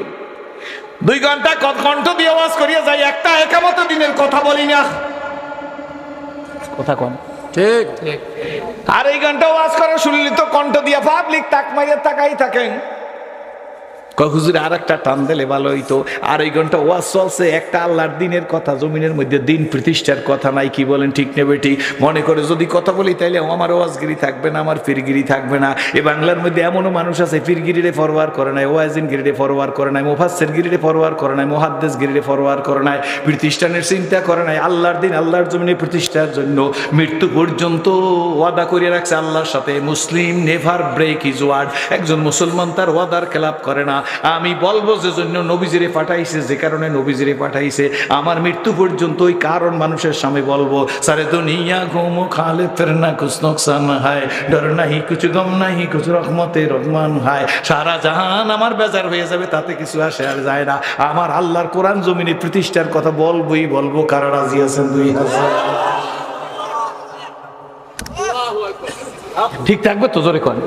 S1: 2 ঘন্টা কণ্ঠ দিয়ে ওয়াজ করিয়া যাই, একটা একামত দিনের কথা বলি না। কথা কোন ঠিক ঠিক। আর এই ঘন্টা ওয়াজ করা শুনলি তো কণ্ঠ দিয়া পাবলিক তাক মারিয়া তাকাই থাকেন। হুজুর আর একটা টান দিলে ভালো হইতো। আর এই ঘন্টা ওয়াজ চলছে, একটা আল্লাহর দিনের কথা, জমিনের মধ্যে দিন প্রতিষ্ঠার কথা নাই। কি বলেন ঠিক না বেটি? মনে করে যদি কথা বলি তাইলে আমার ওয়াজগিরি থাকবে না, আমার ফিরগিরি থাকবে না। এই বাংলার মধ্যে এমনও মানুষ আছে ফিরগিরিরে ফরওয়ার্ড করে নাই, ওয়াজিন গিরিরে ফরওয়ার্ড করে নাই, মুফাসসির গিরিরে ফরওয়ার্ড করে নাই, মুহাদ্দিস গিরিরে ফরওয়ার্ড করে নাই, প্রতিষ্ঠানের চিন্তা করে নাই। আল্লাহর দিন আল্লাহর জমিনে প্রতিষ্ঠার জন্য মৃত্যু পর্যন্ত ওয়াদা করে রাখছে আল্লাহর সাথে। মুসলিম নেভার ব্রেক হিজ ওয়ার্ড। একজন মুসলমান তার ওয়াদার খেলাপ করে না। আমি বলবো যে জন্য নবীজিরে পাঠাইছে, যে কারণে নবীজিরে পাঠাইছে, আমার মৃত্যু পর্যন্ত ওই কারণ মানুষের সামনে বলবো, সারে দুনিয়া ঘুম খালে ফেরনা কুছ নোকসান হায়, ডর নাহি কুছ গম নাহি কুছ রহমতে রহমান হায়। সারা জাহান আমার বেজার হয়ে যাবে, তাতে কিছু আসে আর যায় না। আমার আল্লাহর কোরআন জমিনে প্রতিষ্ঠার কথা বলবোই বলবো। কারা রাজি আছেন? 2000। ঠিক থাকবে তো? জোরে করেন।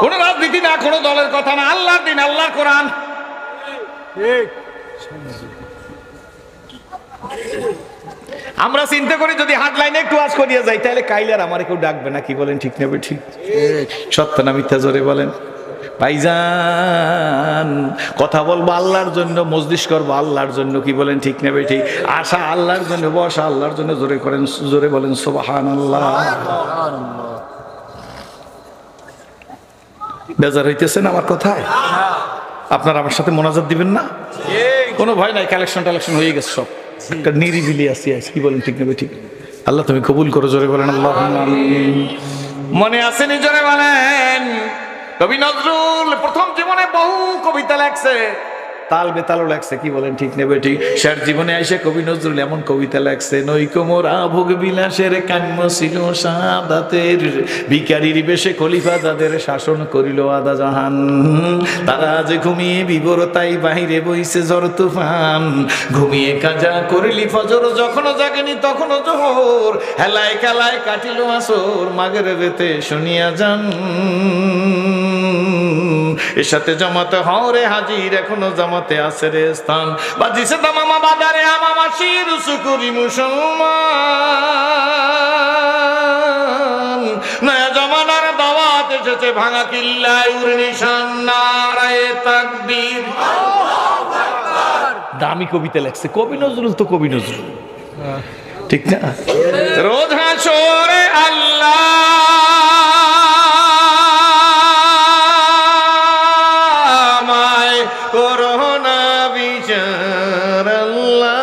S1: কোন রাজনীতি না, কোন দলের কথা না, আল্লাহর দিন আল্লাহর কোরআন। আমরা চিন্তা করি যদি হাটলাইনে একটু আজ করিয়া যাই তাহলে কাইলার আমার কেউ ডাকবে না। কি বলেন ঠিক নেবে? ঠিক সত্য না মিথ্যা? জোরে বলেন। ভাইজান কথা বলবো আল্লাহর জন্য, মজলিস করবো আল্লাহর জন্য। কি বলেন ঠিক নেবে? ঠিক। আশা আল্লাহর জন্য, বসা আল্লাহর জন্য। জোরে করেন, জোরে বলেন সুবহানাল্লাহ। বেজার হইতেছেন আমার কথায়? আপনারা আমার সাথে মোনাজাত দিবেন না? কোনো ভয় নাই, কালেকশন টালেকশন হয়ে গেছে সব, একটা নিরিবিলি আসি। কি বলেন ঠিক নেবে? ঠিক। আল্লাহ তুমি কবুল করো। জোরে বলেন আল্লাহুম্মা আমিন। মনে আছে নি? জোরে বলেন। কবি নজরুল প্রথম জীবনে বহু কবিতা লেখছে, তাল বেতালও লেখছে। কি বলেন ঠিক নেবে? ঠিক। শেষ জীবনে এসে কবি নজরুল এমন কবিতা লেখছে, নইকো মোরা ভোগ বিলাসের কাম্য ছিল শাহাদাতের, ভিখারির বেশে খলিফা যাদের শাসন করিল আদা জাহান। তারা আজ ঘুমিয়ে বিভোর তাই বাহিরে বইছে ঝড় তুফান, ঘুমিয়ে কাজা করিলি ফজর, যখনও জাগেনি তখনও জোহর, হেলায় খেলায় কাটিল আসর মাগরিবেতে শুনিয়া যান। এর সাথে জামাতে হরে হাজির, এখনো জামাতে আছে রে স্থান, বাজিছে দামামা বাজারে আমামা শির সুকুরি মুসলমান। নয়া জামানার দাওয়াত এসেছে, ভাঙা কিল্লায় উর নিশান, নারায়ে তাকবীর। দামি কবিতা লেখছে কবি নজরুল। তো কবি নজরুল ঠিক না? রোজ হাসরে আল্লাহ করোনা বিচার, আল্লাহ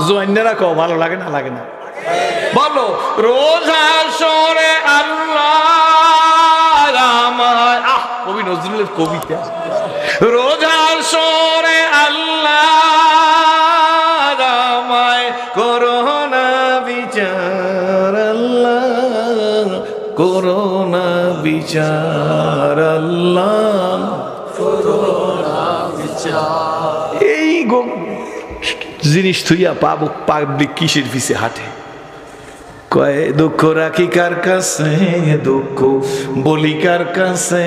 S1: জোয়ান্নেরা কও ভালো লাগে না? লাগে না? বলো রোজ হাসরে আল্লাহ আমায়। কবি নজরুলের কবিতা। রোজ হাসরে আল্লাহ আমায় করোনা বিচার, করোনা বিচার আল্লাহ, এই জিনিস থুইয়া পাবলিক কিসের পিছে হাঁটে? কয় দুঃখ রাখি কার কাছে, দুঃখ বলি কার কাছে,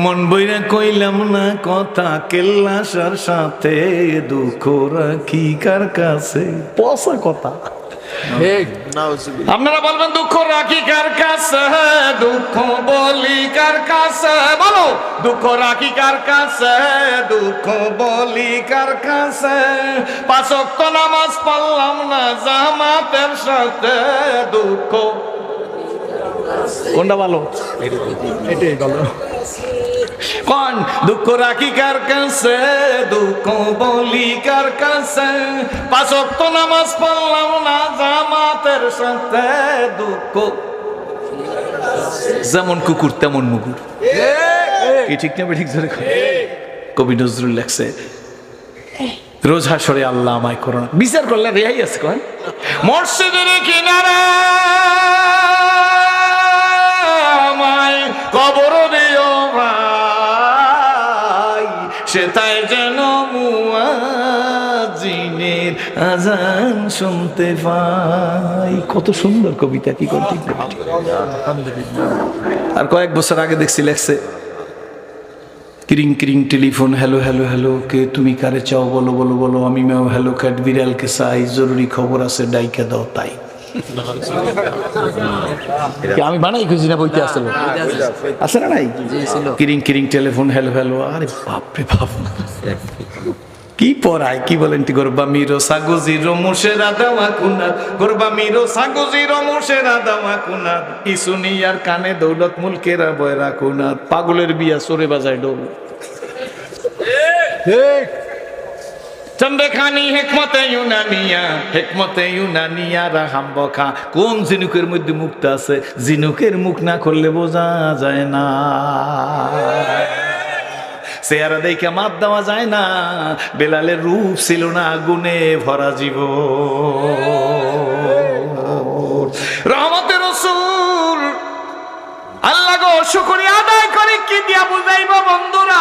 S1: মন বইরা কইলাম না কথা কেল্লাসার সাথে, দুঃখ রাখি কার কাছে। পচা কথা। আপনারা বলবেন দুঃখ রাখি কার কাছে, দুঃখ বলি কার কাছে, বলো দুঃখ রাখি কার কাছে, দুঃখ বলি কার কাছে, 5 ওয়াক্ত নামাজ পড়লাম না জামাতের সাথে, দুঃখ কোনটা ভালো? এটাই ভালো। কোন দুঃখ রাখি কার কাছে, দুঃখ বলি কার কাছে, 5 ওয়াক্ত নামাজ পড়লাম না জামাতের সাথে, দুঃখ যেমন কুকুর তেমন মুগুর। কি ঠিক না? ঠিক ধরে কবি নজরুল লেখছে, রোজ হাসরে আল্লাহ আমায় করোনা বিচার করলে রেহাই আছে। কন মসজিদের কিনারা আমায় কবর দিও ভাই, সেটাই যেন মুয়াজ্জিনের আজান শুনতে পাই। কত সুন্দর কবিতা! কি করতে আর কয়েক বছর আগে দেখছি লেখছে, কিরিং কিরিং টেলিফোন, হ্যালো হ্যালো হ্যালো, কে তুমি কারে চাও বলো বলো বলো, আমি মেও হ্যালো ক্যাট বিড়ালকে চাই, জরুরি খবর আছে ডাইকা দাও তাই। আমি বানাই খুঁজি না, বইতে আসলে আছে না নাই? কিরিং কিরিং টেলিফোন, হ্যালো হ্যালো। আরে বাপরে বাপ, কি পড়ায়! কি বলেন? গরবা মিরো সাগুজিরো মুশেরা দাওয়া কুনাত, গরবা মিরো সাগুজিরো মুশেরা দাওয়া কুনাত, ইসুনিয়ার কানে দৌলত মুলকেরা বয়রা কুনাত, পাগলের বিয়া সরে বাজায় ডোল। ঠিক চন্দ্রখানি হেকমতে ইউনানিয়া রাহাম বখা। কোন জিনুকের মধ্যে মুক্ত আছে? জিনুকের মুখ না করলে বোঝা যায় না, চেহারা দেখে মাপ দেওয়া যায় না। বেলালের রূপ ছিল না আগুনে ভরা জীব। রহমতের রাসূল আল্লাহ গো শুকরিয়া আদায় করে কি দিয়া বুঝাইব বন্ধুরা?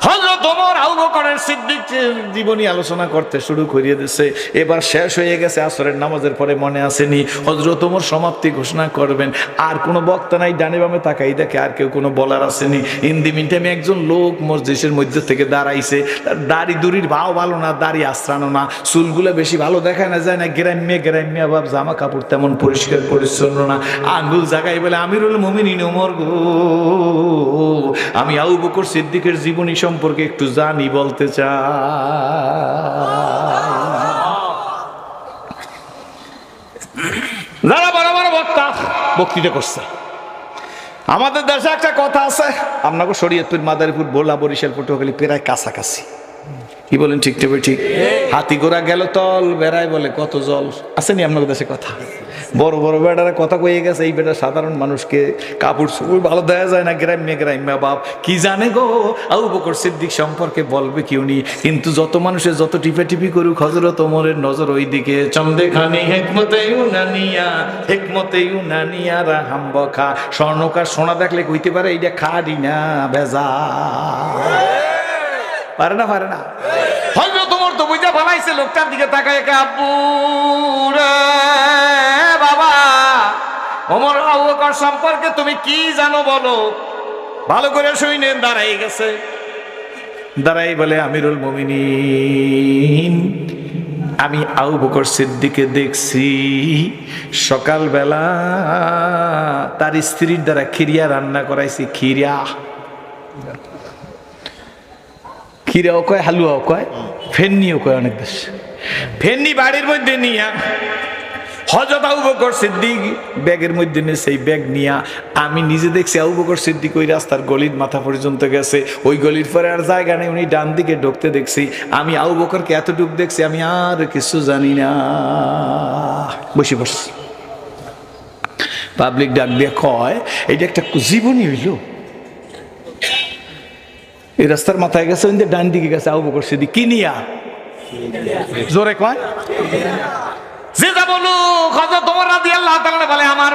S1: হযরত ওমর আবু বকরের সিদ্দিকের জীবনী আলোচনা করতে শুরু করিয়ে দিয়েছে। এবার শেষ হয়ে গেছে আসরের নামাজের পরে, মনে আসেনি হযরত ওমর সমাপ্তি ঘোষণা করবেন। আর কোনো বক্তা নাই, ডানে বামে তাকাই দেখে আর কেউ কোনো বলার আসেনি। ইন দি মিন টাইমে একজন লোক মসজিদের মধ্যে থেকে দাঁড়াইছে। তার দাড়ি দুড়ির ভাও ভালো না, দাড়ি আশ্রানো না, চুলগুলো বেশি ভালো দেখায় না যায় না, গ্রাম্য ভাব, জামা কাপড় তেমন পরিষ্কার পরিচ্ছন্ন না। আঙ্গুল জাগাই বলে, আমিরুল মুমিনিন ওমর গো, আমি আবু বকর সিদ্দিকের জীবনী সম্পর্কে একটু জানি, বলতে চাই। যারা বড় বড় বক্তা বক্তৃতা করছে, আমাদের দেশে একটা কথা আছে, আপনাকে শরীয়তপুর, মাদারীপুর, ভোলা, বরিশাল, পটুয়াখালী প্রায় কাছাকাছি। কি বলেন? ঠিক তবে ঠিক। হাতি ঘোড়া গেল তল বেড়ায় বলে কত জল, আসেনি আপনাদের দেশে কথা? বড় বড় বেড়ারা কথা কয়ে গেছে, এই বেটা সাধারণ মানুষকে কাপড় চোপড় ভালো দেওয়া যায় না, গ্রাম্য বাপ কি জানে গো আবু বকর সিদ্দিক সম্পর্কে বলবে কি উনি? কিন্তু যত মানুষের যত টিপি করুক, হযরত ওমরের নজর ওই দিকে। চন্দেখানি হেকমতে ইউনানিয়া রাহাম বখা। স্বর্ণকার সোনা দেখলে কইতে পারে এইটা খাড়ি না ভেজা, পারে না? হযরত ওমর তো বুঝা বানাইছে, লোকটার দিকে তাকায়, আব্বু রে বাবা, ওমর আবু বকর সম্পর্কে তুমি কি জানো বলো? ভালো করে শুনেন। দাঁড়াই গেছে, দাঁড়াই বলে, আমিরুল মুমিনিন, আমি আবু বকর সিদ্দিককে দেখছি সকালবেলা তার স্ত্রীর দ্বারা খিরিয়া রান্না করাইছি। খিরাও কয়, হালুয়াও কয়, ফেন্নিও কয়, অনেক দেশ ফেন্নি বাড়ির মধ্যে নিয়া হযরত আবু বকর সিদ্দিক ব্যাগের মধ্যে নিয়ে, সেই ব্যাগ নিয়া আমি নিজে দেখছি আবু বকর সিদ্দিক ওই রাস্তার গলির মাথা পর্যন্ত গেছে। ওই গলির পরে আর জায়গা নেই, উনি ডান দিকে ঢুকতে দেখছি। আমি আবু বকরকে এতটুক দেখছি, আমি আর কিছু জানি না। বসে বসছি, পাবলিক ডাক দিয়ে কয়, এইটা একটা জীবনী হইল। এই রাস্তার মাথায় গেছে, ডান দিকে গেছে আবু বকর সিদ্দিক কি নিয়া? জোরে কয়, যে যা বলুক, হযরত ওমর রাদিয়াল্লাহু তাআলা বলে, আমার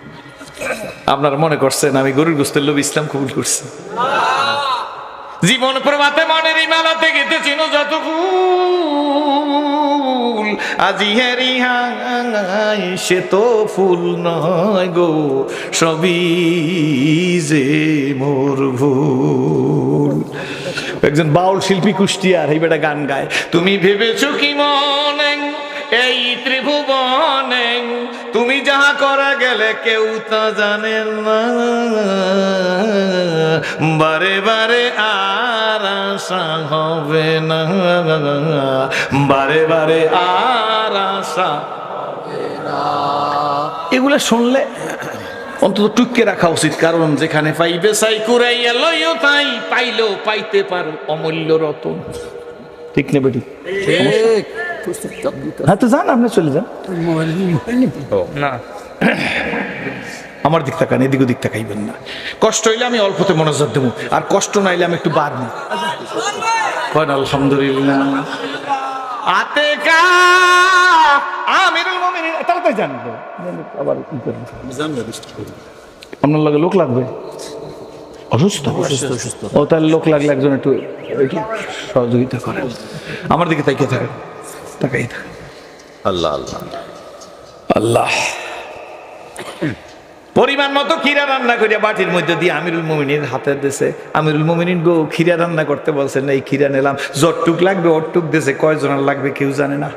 S1: আপনারা মনে করছেন আমি গরুর গোস্তের লোভ ইসলাম কবুল করছি? জীবন প্রভাতে মনের ইমালাতে গেতেছিল যত ফুল, আজি হেরি হাই সে তো ফুল নয় গো, সবই যে মোর ভুল। একজন বাউল শিল্পী কুষ্টিয়ার এই বেটা গান গায়, তুমি ভেবেছো কি মনে এই ত্রিভুবনে তুমি যাহা করা গেলে কেউ তা জানে না, বারে বারে আর আশা হবে না, বারে বারে আর আশা হবে না। এগুলা শুনলে অন্তত টুককে রাখা উচিত, কারণ যেখানে পাইবে সাই কুরাইয়া লইও তাই, পাইলেও পাইতে পারো অমূল্য রতন। ঠিক না বেটি? হ্যাঁ তো যান, আপনি চলে যান না, আমার দিক তাকান, এদিক ওদিক তাকাইবেন না। কষ্ট হইলে আমি অল্পতে মনোযোগ দেবো, আর কষ্ট না হইলে আমি একটু বাদ নিই। আলহামদুলিল্লাহ আতে কা আমিরুল মুমিনিন তাড়াতাড়ি জানবো, আবার আপনার লাগে লোক লাগবে, অসুস্থ ও তাহলে লোক লাগলে একজন একটু সহযোগিতা করেন। আমার দিকে তাকিয়ে থাকেন, তাকাই থাকেন। আল্লাহ আল্লাহ আল্লাহ। পরিমাণ মতো খিরা রান্না করিয়া বাটির মধ্যে দিয়ে আমিরুল মুমিনিন হাতে দিয়েছে। আমিরুল মুমিনিন গো খিরা রান্না করতে বলছেন, এই খিরা নিলাম, যতটুক লাগবে অতটুক দিয়েছে, কয়জনের লাগবে কেউ জানে না।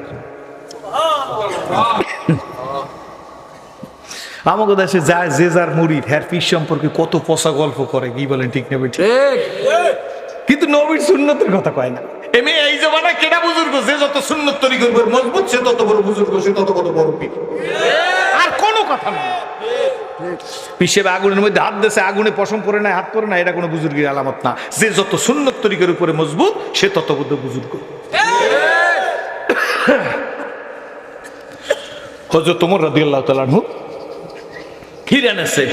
S1: আমাদের দেশে যায় যে যার মুরিদ হ্যার পীর সম্পর্কে কত পচা গল্প করে, কি বলেন ঠিক না বেঠিক? কিন্তু নবীর সুন্নতের কথা কয় না। এমনি এই জমানা কেডা বুজুর্গ যে যত সুন্নত তৈরি করবে মজবুত, সে তত বড় বুজুর্গ, সে তত কত বড় পীর, আর কোনো কথা নাই। পিসেবে আগুনের মধ্যে হাত দিয়েছে, আগুনে পশম পরে নাই, হাত পরে নাই, এটা কোনো বুজুর্গের আলামত না। যে যত সুন্নত তরিকার উপরে মজবুত, সে তত বড় বুজুর্গ। হযরত ওমর রাদিয়াল্লাহু তাআলা আনহু খিরা নেছে,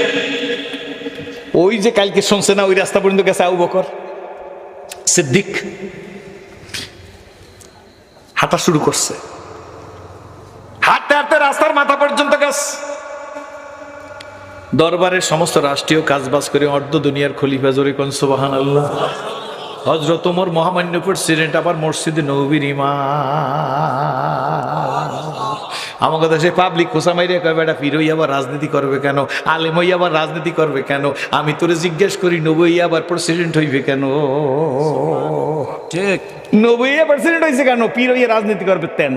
S1: ওই যে কালকে শুনছে না, ওই রাস্তা পর্যন্ত গেছে আবু বকর সিদ্দিক, হাঁটা শুরু করছে, হাঁটতে হাঁটতে রাস্তার মাথা পর্যন্ত গেছে। দরবারের সমস্ত রাষ্ট্রীয় কাজবাজ করে অর্ধ দুনিয়ার খলিফা, জোরে কোন সুবহানাল্লাহ, হযরত ওমর মহামান্য প্রেসিডেন্ট, আবার মসজিদে নববীর ইমাম। আমাদের দেশে পাবলিক খোসা মাইরে কয় বেটা পীর হইয়া আবার রাজনীতি করবে কেন, আলেম হইয়া আবার রাজনীতি করবে কেন? আমি তোরে জিজ্ঞেস করি, নবী হইয়া আবার প্রেসিডেন্ট হইবে কেন? ঠিক, নবী হইয়া প্রেসিডেন্ট হইছে কেন? পীর হইয়া রাজনীতি করবে কেন?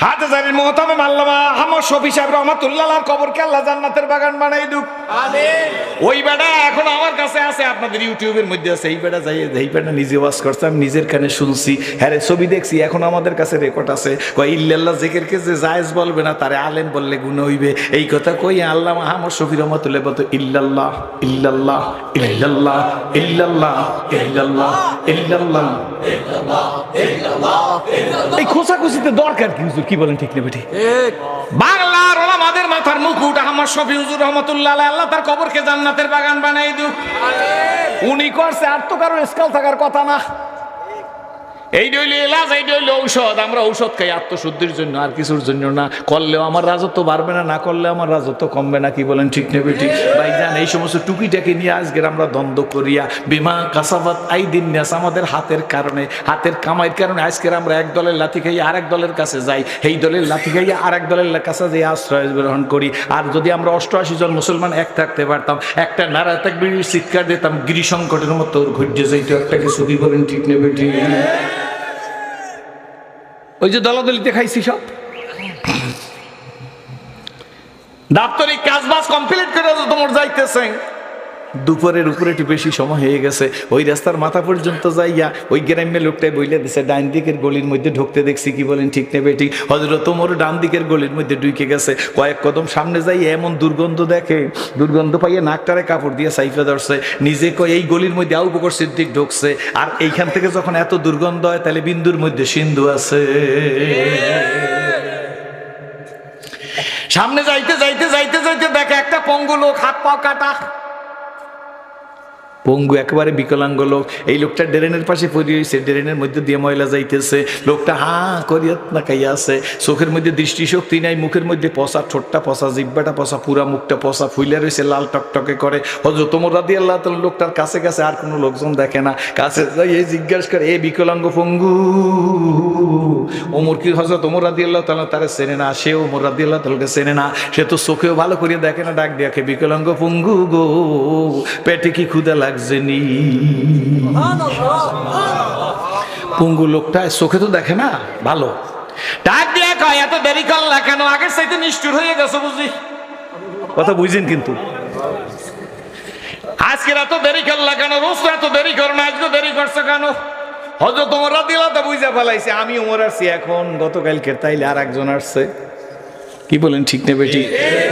S1: হাজারের মোহতামে আল্লামা আহমদ শফি সাহেব রহমাতুল্লাহর কবরকে আল্লাহ জান্নাতের বাগান বানাই দুক। আমিন। ওই বেটা এখন আমার কাছে আছে, আপনাদের ইউটিউবের মধ্যে আছে। এই বেটা যাই, এই বেটা নিজে ওয়াজ করছে, আমি নিজের কানে শুনছি, হ্যাঁ ছবি দেখছি, এখন আমাদের কাছে রেকর্ড আছে। কয় ইল্লাল্লাহ জিকিরকে যে জায়েজ বলবে না, তারে আলেম বললে গুনাহ হইবে। এই কথা কই আল্লামা আহমদ শফি রহমাতুল্লাহ বলতো, ইল্লাল্লাহ ইল্লাল্লাহ ইল্লাল্লাহ ইল্লাল্লাহ ইল্লাল্লাহ ইল্লাল্লাহ ইল্লাল্লাহ। এই খোসাখুচিতে দরকার কি হুজুর, কি বলেন ঠিক না বেটি? বাংলার ওলামাদের মাথার মুকুট আহমদ শফি হুজুর রহমাতুল্লাহ আলাইহি, আল্লাহ তার কবরকে জান্নাতের বাগান বানাই দিক। উনি করছে, আর তো কারো স্কাল থাকার কথা না। এই হইল এলাজ, এই হইল ঔষধ। আমরা ঔষধ খাই আত্মশুদ্ধির জন্য, আর কিছুর জন্য না। করলেও আমার রাজত্ব বাড়বে না, না করলে আমার রাজত্ব কমবে না, কি বলেন ঠিক না বেটি? ভাইজান এই সমস্ত টুকিটাকে নিয়ে আজকের আমরা দ্বন্দ্ব করিয়া, বিমা কাসাবাত আইদিন নাস, আমাদের হাতের কারণে, হাতের কামাইয়ের কারণে আজকের আমরা এক দলের লাথি খাইয়া আরেক দলের কাছে যাই, এই দলের লাথি খাইয়া আরেক দলের কাছে যাই আশ্রয় গ্রহণ করি। আর যদি আমরা 88 জন মুসলমান এক থাকতে পারতাম, একটা নারা তাকবীরের চিৎকার দিতাম, গিরি সংকটের মতো ঘুরতে যাইতো একটা কিছু, কি বলেন ঠিক না বেটি? ওই যে দলাদলিতে খাইছি সব, দাপ্তরিক কাজবাজ কমপ্লিট করে তোমার যাইতেছে, দুপুরের উপরে একটু বেশি সময় হয়ে গেছে। ওই রাস্তার মাথা পর্যন্ত যাইয়া ওই গ্রাম্য লোকটাই বইলে দিছে, ডান দিকের গলির মধ্যে ঢুকতে দেখছি, কি বলেন ঠিক না বেটি? হযরত ওমর ডান দিকের গলির মধ্যে ঢুকে গেছে, কয়েক কদম সামনে যাই এমন দুর্গন্ধ দেখে, দুর্গন্ধ পাইয়ে নাকটারে কাপড় দিয়ে সাইফে ধরছে, নিজে কয় এই গলির মধ্যে আবু বকর সিদ্দিক ঢুকছে। আর এইখান থেকে যখন এত দুর্গন্ধ হয়, তাহলে বিন্দুর মধ্যে সিন্ধু আছে। সামনে যাইতে যাইতে যাইতে যাইতে দেখে একটা পঙ্গু লোক, হাত পা কাটা, পঙ্গু একেবারে বিকলাঙ্গ লোক। এই লোকটা ড্রেনের পাশে পড়ে রয়েছে, ড্রেনের মধ্যে দিয়ে ময়লা যাইতেছে। লোকটা হাঁ করিয়া তাকাইয়া আছে, চোখের মধ্যে দৃষ্টিশক্তি নাই, মুখের মধ্যে পচা, ঠোঁটটা পচা, জিব্বাটা পচা, পুরা মুখটা পচা, ফুইলা রয়েছে, লাল টকটকে করে। হযরত ওমর রাদিয়াল্লাহু তাআলা লোকটার কাছে কাছে, আর কোনো লোকজন দেখে না, কাছে যাই জিজ্ঞাসা করে, এ বিকলাঙ্গ পঙ্গু। ওমর কি হযরত ওমর রাদিয়াল্লাহু তাআলা তারে চেনে না, সে ওমর রাদিয়াল্লাহু তাআলাকে চেনে না, সে তো চোখেও ভালো করে দেখে না। ডাক দেখে, বিকলাঙ্গ পঙ্গু গো, পেটে কি ক্ষুধা লাগছে নি? পঙ্গু লোকটা চোখে তো দেখে না ভালো, ডাক দিয়া কয়, এত দেরি করলা কেন? আগের চাইতে নিষ্ঠুর হয়ে গেছো বুঝি। কথা বুঝছেন কিন্তু? আজকে এত দেরি করলা কেন? রোজ তো এত দেরি করো না, আজকে দেরি করছো কেন? হযরত ওমর রাদিয়াল্লাহু তাআলা বুঝা ফেলাইছে, আমি ওমর আসছি এখন, গতকালকে তাইলে আর একজন আসছে। কি বলেন, ঠিক নেবে? ঠিক।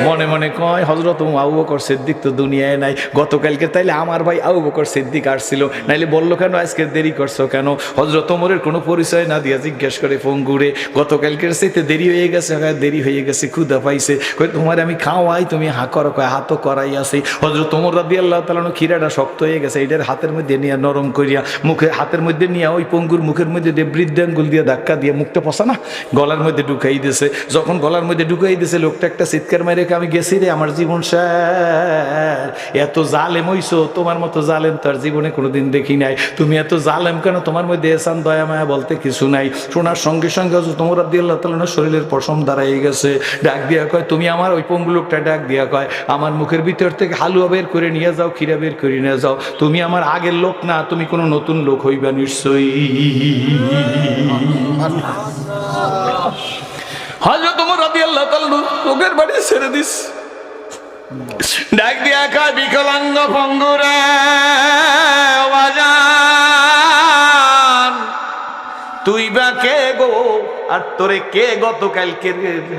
S1: মনে মনে কয়, হযরত আবু বকর সিদ্দিক তো দুনিয়ায় নাই, গতকালকে তাইলে আমার ভাই আবু বকর সিদ্দিক আসছিল, নাইলে বললো কেন আজকে দেরি করছো কেন? হযরত ওমরের কোনো পরিচয় না দিয়া জিজ্ঞেস করে পঙ্গুরে, গতকালকের চাইতে দেরি হয়ে গেছে? দেরি হয়ে গেছে, ক্ষুধা পাইছে। কই তোমার আমি খাওয়াই, তুমি হা করো? কয় হাতও করাই আছে। হযরত ওমর রাদিয়াল্লাহু তাআলা ক্ষীরাটা শক্ত হয়ে গেছে, এটার হাতের মধ্যে নিয়ে নরম করিয়া, মুখে হাতের মধ্যে নিয়ে ওই পঙ্গুর মুখের মধ্যে দিয়ে বৃদ্ধাঙ্গুল দিয়ে ধাক্কা দিয়ে, মুখটা পচা না, গলার মধ্যে ঢুকাই দিয়েছে। যখন গলার মধ্যে ঢুকাই দিয়েছে, লোকটা একটা চিৎকার মেরে, আমি গেছি রে, আমার জীবন শেষ। এত জালেম হইছো, তোমার মতো জালেম তার জীবনে কোনোদিন দেখি নাই। তুমি এত জালেম কেন? তোমার মধ্যে এহসান দয়া মায়া বলতে কিছু নাই। শোনার সঙ্গে সঙ্গে ওমর রাদিয়াল্লাহু তাআলা শরীরের পশম দাঁড়াই গেছে। ডাক দিয়া কয়, তুমি আমার, ওই পঙ্গু লোকটা ডাক দিয়া কয়, আমার মুখের ভিতর থেকে হালুয়া বের করে নিয়ে যাও, ক্ষীরা বের করে নিয়ে যাও। তুমি আমার আগের লোক না, তুমি কোনো নতুন লোক হইবা নিশ্চয়ই। হযরত ওমর রাদিয়াল্লাহু তাআলা লোকের বাড়ি ছেড়ে দিস, ডাক দিয়া কয়, বিকলাঙ্গ পঙ্গুরা বাজান, তুই বা কে গো? আর তোরে কে গতকালকে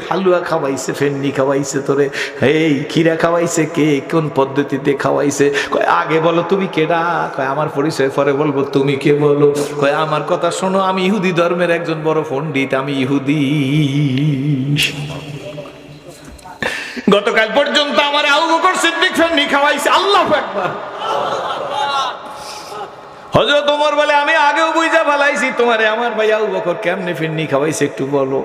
S1: হালুয়া খাওয়াইছে, ফেন্নি খাওয়াইছে, তোরে এই ক্ষীরা খাওয়াইছে কে? কোন পদ্ধতিতে খাওয়াইছে? কয় আগে বলো তুমি কেডা? কয় আমার পরিচয় পরে বলবো, তুমি কে বলো? কয় আমার কথা শোনো, আমি ইহুদি ধর্মের একজন বড় পণ্ডিত, আমি ইহুদি। গতকাল পর্যন্ত আমার আবু বকর সিদ্দিক ফেন্নি খাওয়াইছে। আল্লাহু আকবার। হযরত ওমর বলে, আমি আগেও বুঝা ফেলাইছি তোমারে, আমার ভাই আবু বকর কেমনে ফেন্নি খাওয়াইছে একটু বলো।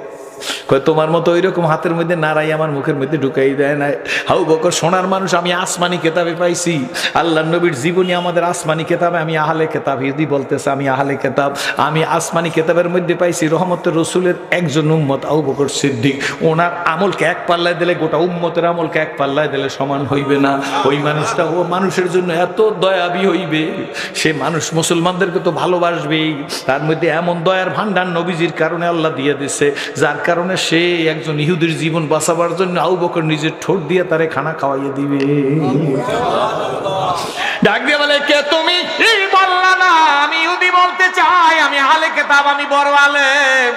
S1: কয় তোমার মতো ওইরকম হাতের মধ্যে নাড়াই আমার মুখের মধ্যে ঢুকাই দেয় না। আবু বকর সোনার মানুষ, আমি আসমানি কেতাবে পাইছি, আল্লাহর নবীর জীবনী আমাদের আসমানি কেতাবে, আমি আহলে কেতাব, ইহুদি বলতেছে আমি আহলে কেতাব, আমি আসমানি কেতাবের মধ্যে পাইছি রহমতের রসুলের একজন উম্মত আবু বকর সিদ্দিক। ওনার আমলকে এক পাল্লায় দিলে গোটা উম্মতের আমলকে এক পাল্লায় দিলে সমান হইবে না। ওই মানুষটা ও মানুষের জন্য এত দয়াবি হইবে, সে মানুষ মুসলমানদেরকে তো ভালোবাসবেই, তার মধ্যে এমন দয়ার ভান্ডার নবীজির কারণে আল্লাহ দিয়ে দিছে, যার কারণে সে একজন ইহুদির জীবন বাঁচাবার জন্য আবু বকর নিজের ঠোঁট দিয়ে তারে খানা খাওয়াইয়ে দিবে। ডাক দিয়ে বলে, কে তুমি? বললা না আমি ইহুদি বলতে চাই, আমি আহলে কিতাব, আমি বড় আলেম।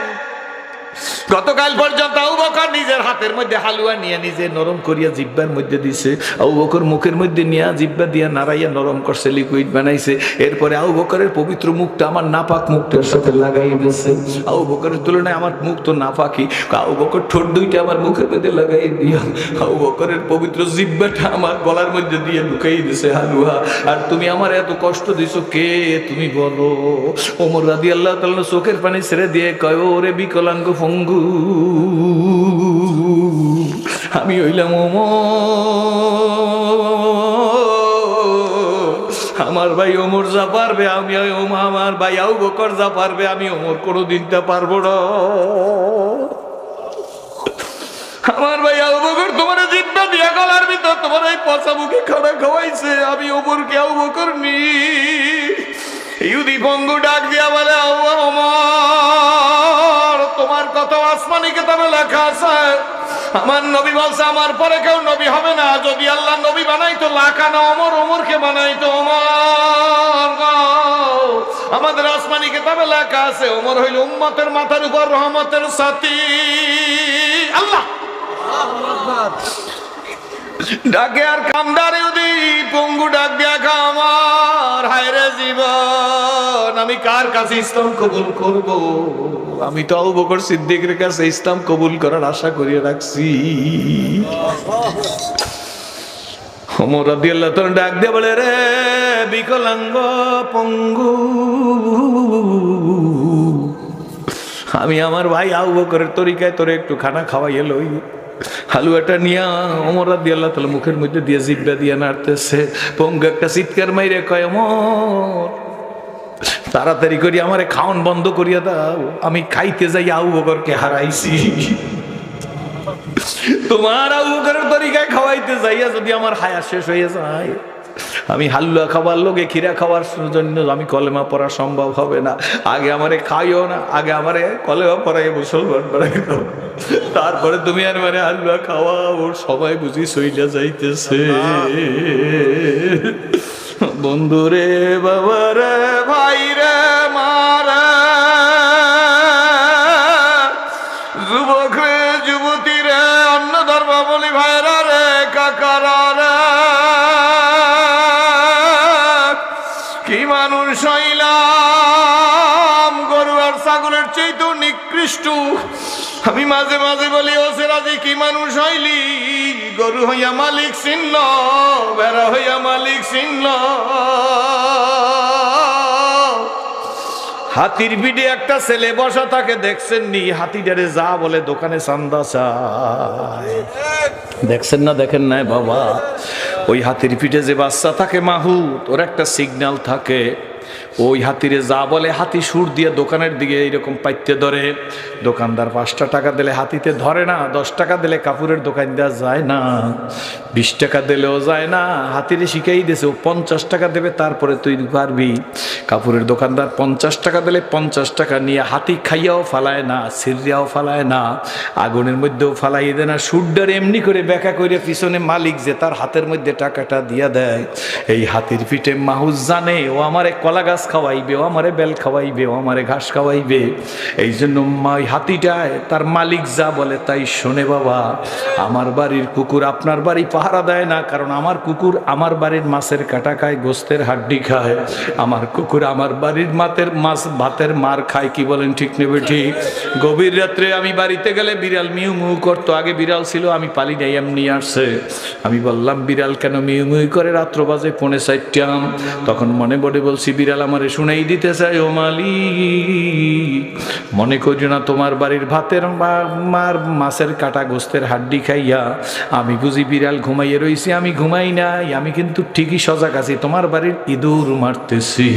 S1: গতকাল পর্যন্ত আবু বকর নিজের হাতের মধ্যে হালুয়া নিয়ে নিজে নরম করিয়া জিব্বার মধ্যে দিছে। আবু বকর মুখের মধ্যে নিয়ে জিব্বা দিয়া নাড়াইয়া নরম করছে, লিকুইড বানাইছে। এরপরে আবু বকরের পবিত্র মুখটা আমার নাপাক মুখটার সাথে লাগাই দিয়েছে। আবু বকরের তুলনায় আমার মুখ তো নাপাকি। আবু বকর ঠোঁট দুইটা আমার মুখের মধ্যে লাগাই দিয়া আবু বকরের পবিত্র জিব্বাটা আমার গলার মধ্যে দিয়ে ঢুকাই দিছে হালুয়া। আর তুমি আমার এত কষ্ট দিছো, কে তুমি বলো? ওমর রাদিয়াল্লাহু তাআলা চোখের পানি ছেড়ে দিয়ে কয়, ওরে বিকলাঙ্গ পঙ্গু, আমি হইলাম ওমর, আমার ভাই ওমর যা পারবে, আমি আমার ভাই আবু বকর যা পারবে, আমি ওমর কোনোদিন তা পারবো না। আমার ভাই আবু বকর তোমার জিব্বা দিয়া গলার ভিতর তোমার এই পচা মুখে খানা খাওয়াইছে, আমি ওমরকে আবু বকর নি। ইহুদি পঙ্গু ডাক দিয়া বলে, ওমর তোমার কত আসমানি কিতাবে লেখা আছে, আমার নবী বলছে আমার পরে কেউ নবী হবে না, যদি আল্লাহ নবী বানাইতো লাখানা ওমর, ওমরকে বানাইতো ওমর। আমাদের আসমানি কিতাবে লেখা আছে ওমর হইল উম্মতের মাথার উপর রহমতের সাথী। আল্লাহ ডাকে আর কান্দারে উদি পঙ্গু ডাক দিয়া আমার হায়রে জীবন, আমি কার কাছে ইসলাম কবুল করব? আমি তো আবু বকর সিদ্দিকের কাছে ইসলাম কবুল করার আশা করিয়ে রাখছি। ওমর রাদিয়াল্লাহু তাআলা ডাক দিয়ে বলে, রে বিকলাঙ্গ পঙ্গু, আমি আমার ভাই আবু বকরের তরিকায় তোরে একটু খানা খাওয়াইয়ে লই। হালুয়াটা নিয়া ওমর রাদিয়াল্লাহু তাআলা মুখের মধ্যে দিয়ে জিহ্বা দিয়ে নাড়তেছে। পঙ্গু একটা চিৎকার মাইরে কয়, ওমর তাড়াতাড়ি করি আমারে খাওয়ান বন্ধ করিয়া দাও, আমি খাইতে যাই আবু বকরকে হারাইছি। তোমার আবু বকরের তরিকায় খাওয়াইতে যাইয়া যদি আমার হায়াত শেষ হয়ে যায়, আমি হালুয়া খাবার লোকে খিরা খাওয়ার জন্য আমি কলেমা পড়া সম্ভব হবে না। আগে আমারে খাইও না, আগে আমারে কলেমা পড়াই মুসলমান বানাই দাও, তারপরে তুমি আর মানে হালুয়া খাওয়া। ওর সবাই বুঝি সইলা যাইতেছে। বন্ধুরে, বাবারে, ভাইরে, মারা, যুবক রে, যুবতী রে, অন্য ধর্মাবলী ভাইরা রে, কাকারা রে, কি মানুষ হইলাম গরু আর ছাগলের চাইতেও নিকৃষ্ট। আমি মাঝে মাঝে বলি, ও সেরাজি কি মানুষ হইলি, গরু হইয়া মালিক চিহ্ন, বেড়া হইয়া মালিক চিহ্ন। হাতির পিঠে একটা ছেলে বসা থাকে, দেখছেন নি? হাতিটারে যা বলে দোকানে চান্দা চায়, দেখছেন না? দেখেন নাই বাবা? ওই হাতির পিঠে যে বাচ্চা থাকে মাহুত, ওর একটা সিগন্যাল থাকে। ওই হাতিরে যা বলে হাতি সুর দিয়ে দোকানের দিকে এইরকম পাইতে ধরে। দোকানদার 5 টাকা দিলে হাতিতে ধরে না, 10 টাকা দিলে কাপড়ের দোকান দেওয়া যায় না, 20 টাকা দিলেও যায় না। হাতিরে শিখাই দিয়েছে ও 50 টাকা দেবে, তারপরে তুই পারবি। কাপড়ের দোকানদার 50 টাকা দিলে 50 টাকা নিয়ে হাতি খাইয়াও ফালায় না, সিরিয়াও ফালায় না, আগুনের মধ্যেও ফালাই দেয় না। সুরডার এমনি করে ব্যাখ্যা করে পিছনে মালিক যে তার হাতের মধ্যে টাকাটা দিয়া দেয়। এই হাতির পিঠে মাহুজ জানে ও আমারে কলা গাছ খাওয়াইবে, ও আমারে বেল খাওয়াইবে, ও আমারে ঘাস খাওয়াইবে। এই জন্য ওই হাতিটায় তার মালিক যা বলে তাই শোনে। বাবা, আমার বাড়ির কুকুর আপনার বাড়ি পাহারা দেয় না, কারণ আমার কুকুর আমার বাড়ির মাছের কাটা খায়, গোস্তের হাড্ডি খায়। আমার কুকুর আমার বাড়ির মাছ ভাতের মার খায়। কি বলেন, ঠিক নেবে? ঠিক। গভীর রাত্রে আমি বাড়িতে গেলে বিড়াল মিউ মিউ করতো। আগে বিড়াল ছিল, আমি পালি নাই, এমনি আসছে। আমি বললাম, বিড়াল কেন মিউ মিউ করে? রাত্র বাজে 3:45। তখন মনে পড়ে বলছি, বিড়াল আমারে শুনেই দিতে চাই, ও মালিক মনে করি না তোমার বাড়ির ভাতের মাছের কাটা গোস্তের হাড্ডি খাইয়া আমি বুঝি বিড়াল ঘুমাইয়ে রইছি? আমি ঘুমাই নাই, আমি কিন্তু ঠিকই সজাগ আছি, তোমার বাড়ির ইঁদুর মারতেছি।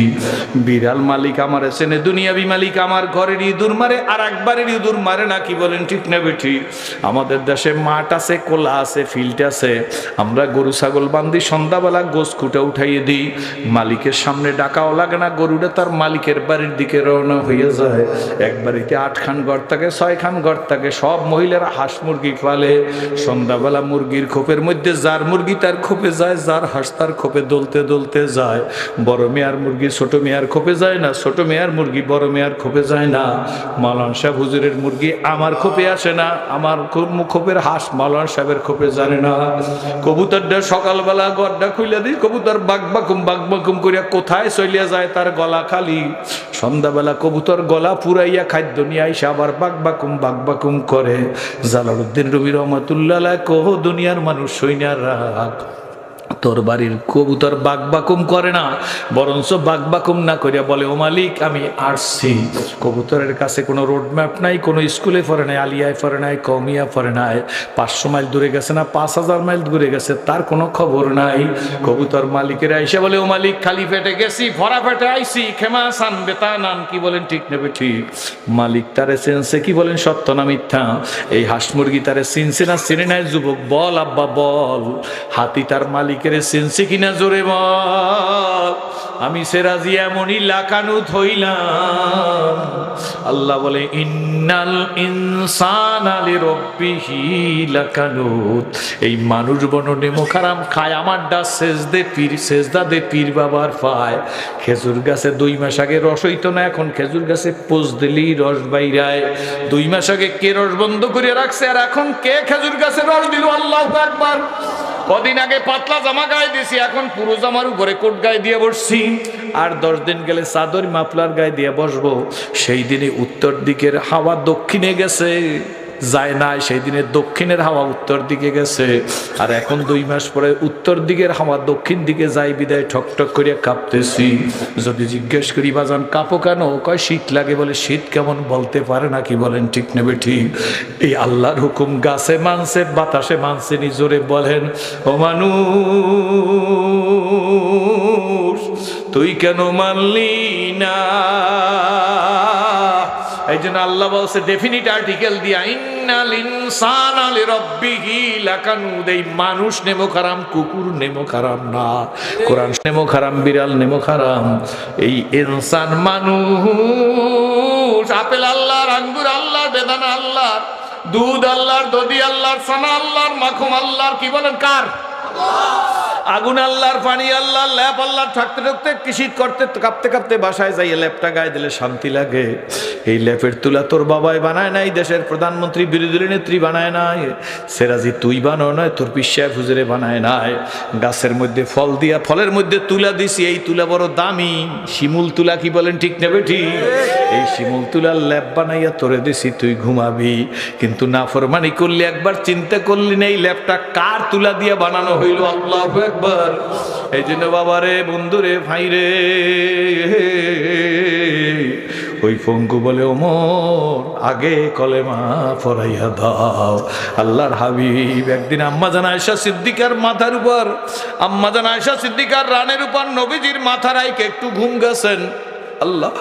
S1: বিড়াল মালিক আমার চেনে, দুনিয়াবি মালিক আমার ঘরের ইঁদুর মারে, আর একবারের ইঁদুর মারে না। কি বলেন, ঠিক না বেঠি? আমাদের দেশে মাঠ আছে, কোলা আছে, ফিল্ড আছে, আমরা গরু ছাগল বান্ধি, সন্ধ্যাবেলা গোস খুঁটা উঠাইয়ে দিই, মালিকের সামনে ডাকাও লাগে না, গরুটা তার মালিকের বাড়ির দিকে রওনা হয়ে যায়। এক বাড়িতে 8 খান ঘর থাকে, 6 খান ঘর থাকে, সব মহিলারা হাঁস মুরগি পালে। সন্ধ্যাবেলা মুরগির খোপের মধ্যে যার মুরগি তার খোপে যায়, যার হাঁস তার খোপে দলতে দলতে যায়। বড় মেয়ার মুরগি ছোট মেয়ার খোপে যায় না, ছোট মেয়ার মুরগি বড় মেয়ার খোপে যায় না। মাওলানা সাহেব হুজুরের মুরগি আমার খোপে আসে না, আমার খোপের হাঁস মাওলানা সাহেবের খোপে জানে না। কবুতরটা সকালবেলা গড়টা খুলে দিই, কবুতর বাকবাকুম করিয়া কোথায় চলিয়া যায়, তার গলা খালি। সন্ধ্যাবেলা কবুতর গলা পুরাইয়া খাদ্য নিয়ে আইসা আবার বাকবাকুম করে। জালালউদ্দিন রুমি রহমাতুল্লাহ কহ, দুনিয়ার মানুষ সৈন্যার রাগ, তোর বাড়ির কবুতর বাকবাকুম করে না, বরঞ্চ বাকবাকুম না করিয়া বলে, ও মালিক আমি আসছি। কবুতরের কাছে কোনো রোড ম্যাপ নাই, কোনো স্কুলে পড়ে নাই, আলিয়ায় পড়ে নাই, কৌমিয়া পড়ে নাই, 500 মাইল দূরে গেছে না 5000 মাইল দূরে গেছে, তার কোনো খবর নাই। কবুতর মালিকের আইসা বলে, ও মালিক খালি পেটে গেছি, ভরা পেটে আইসি, ক্ষমা সান বেতা নান। কি বলেন, ঠিক নেবে? ঠিক। মালিক তারে চিনছে। কি বলেন, সত্য না মিথ্যা? এই হাঁস মুরগি তারে চিনছে না চিনে নাই? যুবক বল, আব্বা বল। হাতি তার মালিকের চিনছে কিনা জোরে বল। আমি সেরাজি এমনই লাকানুত হইলাম। আল্লাহ বলে, ইন্নাল ইনসানা লিরাব্বিহি লাকানুত। এই মানুষ বননে মুখারাম খায়, আমার ডাস সেজদা দে পীর বাবার পায়। খেজুর গাছে 2 মাস আগে রস হইতো না, এখন খেজুর গাছে পোষ দিলেই রস বাইরায়। 2 মাস আগে কে রস বন্ধ করে রাখছে, আর এখন কে খেজুর গাছে রস দিল? আল্লাহু আকবার। কদিন আগে পাতলা জামা গায়ে দিছি, এখন পুরো জামার উপরে কোট গায়ে দিয়ে বসছি। আর 10 দিন গেলে চাদর মাফলার গায়ে দিয়ে বসবো। সেই দিনে উত্তর দিকের হাওয়া দক্ষিণে গেছে,
S2: যায় না, সেই দিনে দক্ষিণের হাওয়া উত্তর দিকে গেছে, আর এখন 2 মাস পরে উত্তর দিকের হাওয়া দক্ষিণ দিকে যায় বিদায় ঠকঠক করে কাঁপতেছি। যদি জিজ্ঞেস করি বাজান কাঁপো কেন, কয় শীত লাগে। বলে শীত কেমন বলতে পারে না, কি বলেন ঠিক নেবে ঠিক? এই আল্লাহর হুকুম গাছে মানছে, বাতাসে মানছে, নিজরে বলেন ও মানুষ তুই কেন মানলি না? এই জন্য আল্লাহ বলছে ডেফিনিট আর্টিকেল দিয়া, ইন্নাল ইনসানা লিরাব্বিহি লাকানুদ। এই মানুষ নেমো খারাম, কুকুর নেমো খারাম না, কোরআন নেমো খারাম, বিড়াল নেমো খারাম। এই ইনসান মানুষ, আপেল আল্লাহর, আঙ্গুর আল্লাহর, বেদানা আল্লাহর, দুধ আল্লাহর, দধি আল্লাহর, ছানা আল্লাহর, মাখন আল্লাহর। কি বলেন কার? আগুন আল্লাহর, পানি আল্লাহর, ল্যাপ আল্লাহর। থাকতে থাকতে কৃষিত করতে কাঁপতে কাঁপতে বাসায় যাইয়ে ল্যাপটা গায়ে দিলে শান্তি লাগে। এই ল্যাপের তুলা তোর বাবাই বানায় নাই, দেশের প্রধানমন্ত্রী, বিরোধী নেত্রী বানায় নাই, সেরাজি তুই বানাও নয়, তোর পিসায় ফুজরে বানায় নাই। গাছের মধ্যে ফল দিয়া, ফলের মধ্যে তুলা দিছি, এই তুলা বড় দামি, শিমুল তুলা। কি বলেন ঠিক নেবে ঠিক? এই শিমুল তুলার ল্যাপ বানাইয়া তোরে দিছি, তুই ঘুমাবি। কিন্তু নাফরমানি করলি, একবার চিন্তা করলি না এই ল্যাপটা কার তুলা দিয়া বানানো হইল? আল্লাহু আকবার। এই জন্য বাবারে, বন্ধুরে, ভাইরে, ওই পঙ্গু বলে ওমর আগে কলেমা পড়াইয়া দাও। আল্লাহর হাবিব একদিন আম্মাজান আয়েশা সিদ্দিকার মাথার উপর, আম্মাজান আয়েশা সিদ্দিকার রানের উপর নবীজির মাথা রাইকে একটু ঘুম গেছেন। আল্লাহ,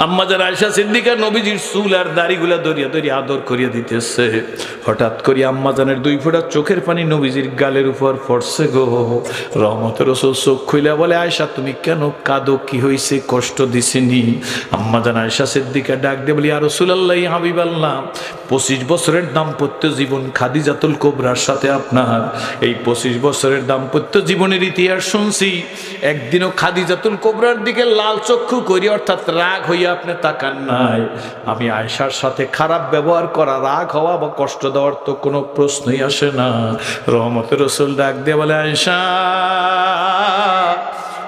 S2: আম্মাজান আয়েশা সিদ্দিকা নবীজির চুল আর দাড়িগুলা দরিয়া দরিয়া আদর করিয়া দিতেছে। হঠাৎ করে আম্মাজানের 2 ফোঁটা চোখের পানি নবীজির গালের উপর পড়ছে গো। রহমতের রাসূল চোখ খুইলা বলে আয়েশা তুমি কেন কাঁদো, কি হইছে, কষ্ট দিছিনি? আম্মাজান আয়েশা সিদ্দিকা ডাক দিয়ে বলি ইয়া রাসূলুল্লাহ, ইয়া হাবিবাল্লাহ, 25 বছরের দাম্পত্য জীবন খাদিজাতুল কুবরার সাথে আপনার, এই 25 বছরের দাম্পত্য জীবনের ইতিহাস শুনছি, একদিনও খাদিজাতুল কুবরার দিকে লাল চক্ষু করি অর্থাৎ রাগ হইয়া আপনি তাকান নাই। আমি আয়েশার সাথে খারাপ ব্যবহার করা, রাগ হওয়া বা কষ্ট দেওয়ার তো কোনো প্রশ্নই আসে না। রহমতের রাসূল ডাক দিয়ে বলে আয়েশা,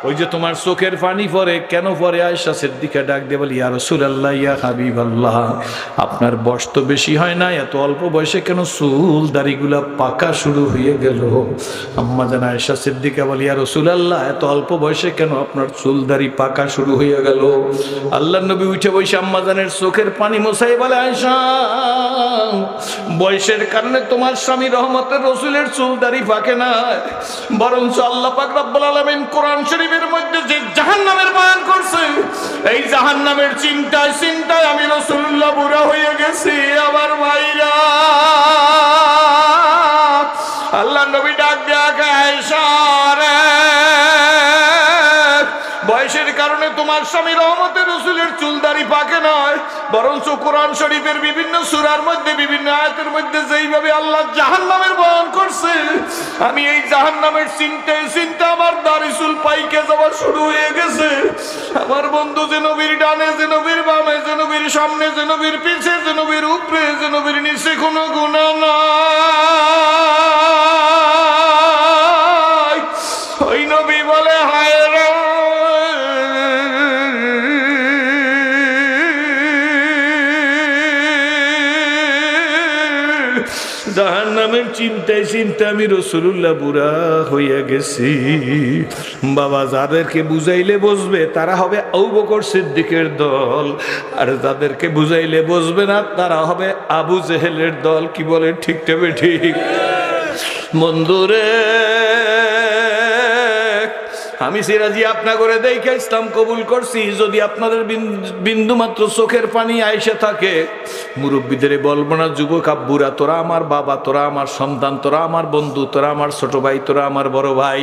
S2: ওই যে তোমার চোখের পানি পড়ে কেন পড়ে? আয়েশা সিদ্দিকা ডাক দিয়ে বলি ইয়া রাসূলুল্লাহ, ইয়া হাবিবাল্লাহ, আপনার বয়স তো বেশি হয় না, এত অল্প বয়সে কেন চুল দাড়িগুলা পাকা শুরু হয়ে গেল? আম্মা জান আয়েশা সিদ্দিকা বলি ইয়া রাসূলুল্লাহ, এত অল্প বয়সে কেন আপনার চুল দাড়ি পাকা শুরু হয়ে গেল? আল্লাহর নবী উঠে বসে আম্মা জানের চোখের পানি মোছাই বলে আয়েশা, বয়সের কারণে তোমার স্বামী রহমতের রাসূলের চুল দাড়ি পাকে না, বরঞ্চ আল্লাহ পাক রব্বুল আলামিন কোরআন শরীফের মধ্যে যে জাহান্নামের বয়ান করছে, এই জাহান্নামের চিন্তায় চিন্তায় আমি রাসূলুল্লাহ বুড়া হয়ে গেছি। আমার ভাইরা, আল্লাহ নবী ডাক দেয়া আয়েশা রে, বয়সের কারণে তোমার স্বামী রহমতের রাসূলের চুল দাড়ি পাকে নয়, বরঞ্চ কোরআন শরীফের বিভিন্ন সূরার মধ্যে, বিভিন্ন আয়াতের মধ্যে যেইভাবে আল্লাহ জাহান্নামের বয়ান করছে, আমি এই জাহান্নামের চিন্তায় চিন্তা আমার দাড়ি চুল পাইকে যাওয়া শুরু হয়ে গেছে। আমার বন্ধু যে নবীর ডানে, যে নবীর বামে, যে নবীর সামনে, যে নবীর পিছে, যে নবীর উপরে, যে নবীর নিচে কোনো গুনাহ নাই, ওই নবী বলে হায় রে, জাহান্নামের চিন্তায় চিন্তা আমি রাসূলুল্লাহ বুড়া হইয়া গেছি। বাবা, যাদেরকে বুঝাইলে বসবে তারা হবে আবু বকর সিদ্দিকের দল, আর যাদেরকে বুঝাইলে বসবে না তারা হবে আবু জেহেলের দল। কি বলে ঠিক তবে ঠিক? বন্ধুরে, আমি সিরাজি আপনা করে দেখে ইসলাম কবুল করছি। যদি আপনাদের বিন্দু মাত্র চোখের পানি আইসে থাকে, মুরব্বীদের বলবো না যুবক আব্বুরা, তোরা আমার বাবা, তোরা আমার সন্তান, তোরা আমার বন্ধু, তোরা আমার ছোট ভাই, তোরা আমার বড় ভাই,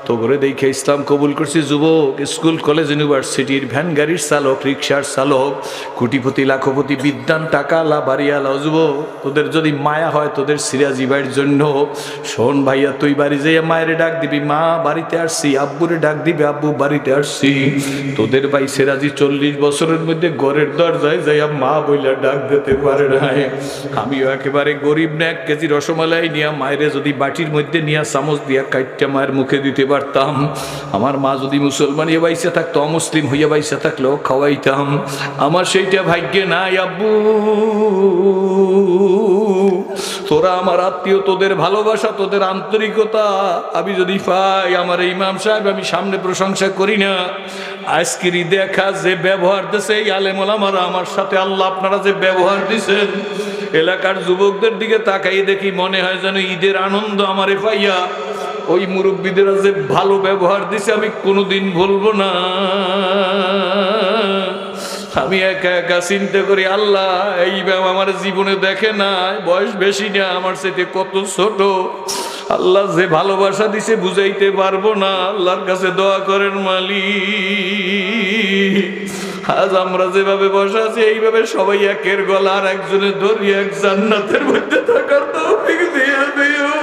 S2: তো করে দেখে ইসলাম কবুল করছি। যুবক, স্কুল কলেজ ইউনিভার্সিটির ভ্যান গাড়ির চালক, রিক্সার চালক, কোটিপতি লাখপতি, বিদ্যান টাকা লা বাড়িয়ালা, যুবক, তোদের যদি মায়া হয় তোদের সিরাজি ভাইয়ের জন্য, শোন ভাইয়া, তুই বাড়ি যেয়ে মায়ের ডাক দিবি, মা বাড়িতে আসছি, আব্বুর আব্বুরে ডাক দিবে, আব্বু বাড়িতে আসছি। তোদের ভাই সেরাজি 40 বছরের মধ্যে ঘরের দরজায় যাইয়া মা বইলা ডাক দিতে পারে নাই। আমিও একেবারে গরিব না, 1 কেজি রসমালাই নিয়া মায়েরে যদি বাটির মধ্যে নিয়া চামচ দিয়া কাইটটা মায়ের মুখে দিতে পারতাম। আমার মা যদি মুসলমান হইয়া বাইসা থাকতো, অমুসলিম হইয়া বাইসা থাকলেও খাওয়াইতাম। আমার সেইটা ভাগ্যে নাই আব্বু। তোরা আমার আত্মীয়, তোদের ভালোবাসা, তোদের আন্তরিকতা আমি যদি পাই, আমার ইমাম সাহেব আমি সামনে প্রশংসা করি না, আজকের দেখা যে ব্যবহার দিছে এই আলেম ওলামারা আমার সাথে, আল্লাহ আপনারা যে ব্যবহার দিছেন, এলাকার যুবকদের দিকে তাকাই দেখি মনে হয় যেন ঈদের আনন্দ আমারে পাইয়া। ওই মুরব্বীদেরা যে ভালো ব্যবহার দিছে আমি কোনোদিন ভুলবো না। আমি একা একা চিন্তা করি, আল্লাহ এই ব্যায়াম আমার জীবনে দেখে না, বয়স বেশি না, আমার সাথে কত ছোট। আল্লাহ যে ভালোবাসা দিছে বুঝাইতে পারবো না। আল্লাহর কাছে দোয়া করেন মালিক, আজ আমরা যেভাবে বসে আছি এইভাবে সবাই একের গলা আর একজনের ধরি এক জান্নাতের মধ্যে থাকার তৌফিক দিয়ে দিও।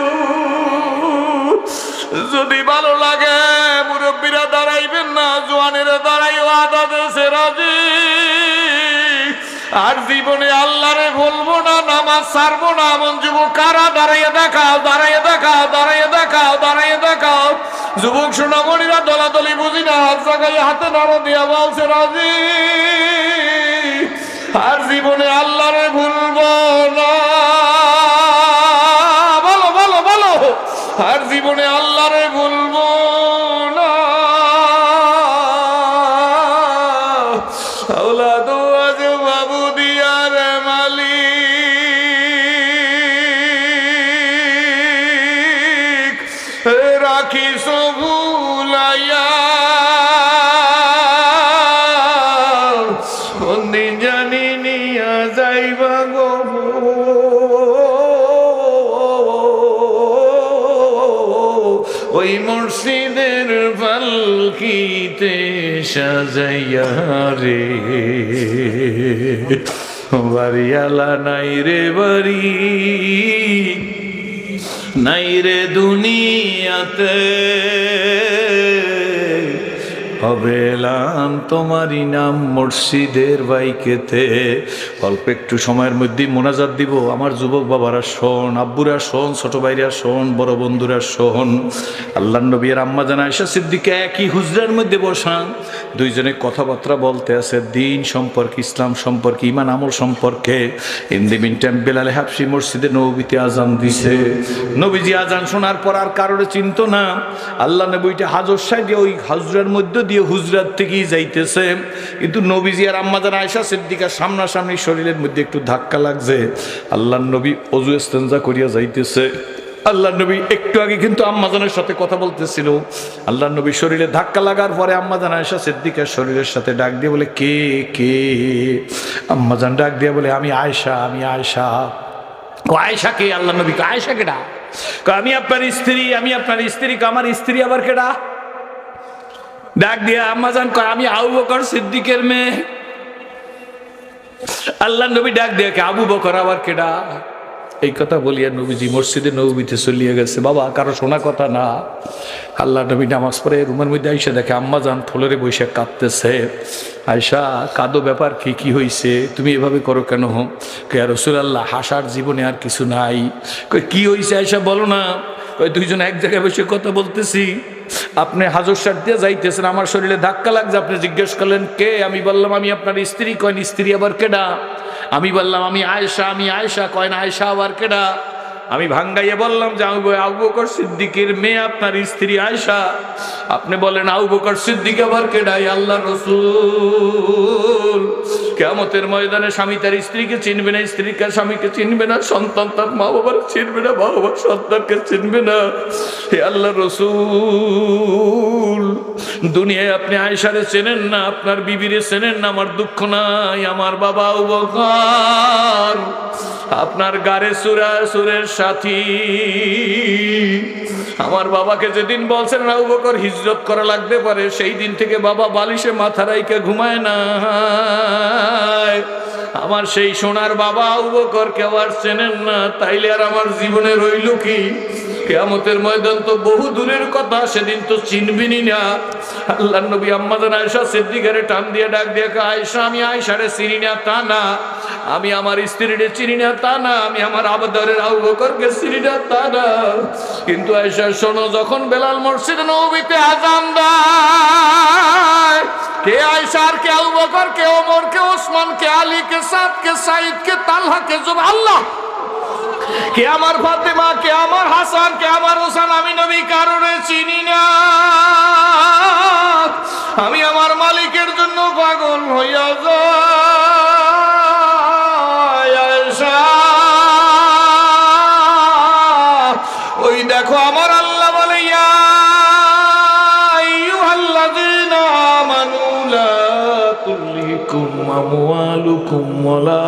S2: যদি ভালো লাগে মুরব্বীরা দাঁড়াইবেন না, জোয়ানেরা দাঁড়াইও, আদা দেশে রাজি। আর জীবনে আল্লাহরে ভুলবো না, নামাজ ছাড়বো না, এমন যুবক কারা? দাঁড়াইয়ে দেখাও, দাঁড়াইয়ে দেখাও, দাঁড়াইয়ে দেখাও, দাঁড়াইয়ে দেখাও। যুবক সোনামণিরা দলাদলি বুঝি না, হাত জাগাইয়ে হাতে নাড়া দিয়া বলছে রাজি। আর জীবনে আল্লাহরে ভুলবো না, বলো বলো বলো, আর জীবনে আল্লাহরে ভুলবো না। আওলাদ আজ বাবু দিয়ার মালিক, রাখিস ভুলাইয়া, কোনদিন জানি নিয়া যাইবা গো, ওই মুর্শিদের পালকিতে সাজাইয়া রে। বাড়িয়ালা নাই রে বাড়ি, নাই রে দুনিয়াতে, হবেলাম তোমারই নাম মুর্শিদের বাইকেতে। অল্প একটু সময়ের মধ্যেই মোনাজাত দিব। আমার যুবক বাবারা শোন, আব্বুরা শোন, ছোট ভাইরা শোন, বড় বন্ধুরা শোন। আল্লাহ নবী আর আম্মা জান আয়েশা সিদ্দিকা একই হুজরার মধ্যে বসান, দুইজনে কথাবার্তা বলতে আছে দিন সম্পর্কে, ইসলাম সম্পর্কে, ইমান আমল সম্পর্কে। ইন দি মিন টাইম বেলালে হাবশি মসজিদে নববীতে আজান দিছে। নবীজি আজান শোনার পর আর কারোর চিন্ত না, আল্লাহ নবীটা হাজর সাইডে ওই হাজরার মধ্যে দিয়ে হুজরাত থেকেই যাইতেছে। কিন্তু নবীজি আর আম্মা জান আয়েশা সিদ্দিকা সামনাসামনি, শরীরের মধ্যে একটু ধাক্কা লাগছে। আল্লাহ নবী ওযু ইস্তেনজা করিয়া যাইতেছে। আল্লাহ নবী একটু আগে কিন্তু আম্মা জানের সাথে কথা বলতেছিল। আল্লাহ নবী শরীরে ধাক্কা লাগার পরে আম্মা জান আয়েশা সিদ্দিকার শরীরের সাথে ডাক দিয়ে বলে, কে কে? আম্মা জান ডাক দিয়ে বলে, আমি আয়েশা, আমি আয়েশা। ও আয়েশা কে? আল্লাহ নবী কে? আয়েশা কেডা? আমি আপনার স্ত্রী, আমি আপনার স্ত্রী। আমার স্ত্রী আবার কেডা? ডাক দিয়ে আম্মা জান কয়, আমি আবু বকর সিদ্দিকের মেয়ে। আল্লাহ নবী ডাক দিয়ে, আবু বকর আবার কেডা? এই কথা বলিয়া নবীজি মসজিদে নববীতে চলিয়ে গেছে। বাবা কারো শোনা কথা না। আল্লাহ নবী নামাজ পড়ে রুমের মধ্যে আইসা দেখে আম্মা জান ফ্লোরে বসে কাঁদতেছে। আয়েশা কাঁদো, ব্যাপার কি? কি হয়েছে? তুমি এভাবে করো কেন? কে রাসূলুল্লাহ, হাসার জীবনে আর কিছু নাই। কই কি হয়েছে আয়েশা বলো না? ওই দুইজন এক জায়গায় বসে কথা বলতেছি, আপনি হাজর সার দিয়ে যাইতেছেন, আমার শরীরে ধাক্কা লাগছে, আপনি জিজ্ঞেস করলেন কে? আমি বললাম আমি আপনার স্ত্রী। কয়েন স্ত্রী আবার কেডা? আমি বললাম আমি আয়েশা, আমি আয়েশা। কয়েন আয়েশা আবার কেডা? আমি ভাঙ্গাইয়া বললাম যে আবু বকর সিদ্দিকের মেয়ে আপনার স্ত্রী আয়েশা। আপনি বলেন আবু বকর সিদ্দিক আবার কেডাই? আল্লাহর রাসূল। কিয়ামতের ময়দানে স্বামী তার স্ত্রীকে চিনবে না, স্ত্রী তার স্বামীকে চিনবে না, সন্তান তার মা বাবার চিনবে না, মা বাবার সন্তানকে চিনবে না। হে আল্লাহর রাসূল, দুনিয়ায় আপনি আয়েশারে চেনেন না, আপনার বিবিরে চেনেন না। আমার দুঃখ নাই, আমার বাবা আবু বকর আপনার গারে সুরের সাথী। আমার বাবাকে যেদিন বলছেন আবু বকর হিজরত করা লাগতে পারে, সেই দিন থেকে বাবা বালিশে মাথা রাইখা ঘুমায় না। আমার সেই সোনার বাবা আবু বকর কেউ আর চেনেন না, তাইলে আর আমার জীবনে রইল কি? কিয়ামতের ময়দান তো বহু দূরের কথা, সেদিন তো চিনবিনি না। আল্লাহর নবী আম্মা জান আয়েশা সিদ্দিকারে টান দিয়ে ডাক দিয়ে কয়, আয়েশা আমি আয়েশারে চিনি না তা না, আমি আমার স্ত্রীরে চিনি না তা না, আমি আমার আবদারের আবু বকরকে চিনি না তা না, কিন্তু আয়েশা শোনো, যখন বেলাল মসজিদ নববীতে আযান দেয়, কে আয়েশা আর কে আবু বকর কে ওমর কে ওসমান কে আলী কে সাদ কে সাইদ কে তালহা কে জুবাইর, আল্লাহ কে আমার ফাতেমা কে আমার হাসান কে আমার হোসেন, আমি নবী কারণে চিনি না, আমি আমার মালিকের জন্য পাগল হইয়া যাই। আয়েশা ওই দেখো আমার আল্লাহ বলে, ইয়া আইয়ুহাল্লাযীনা আমানু লা তুলহিকুম আমওয়ালুকুম ওয়ালা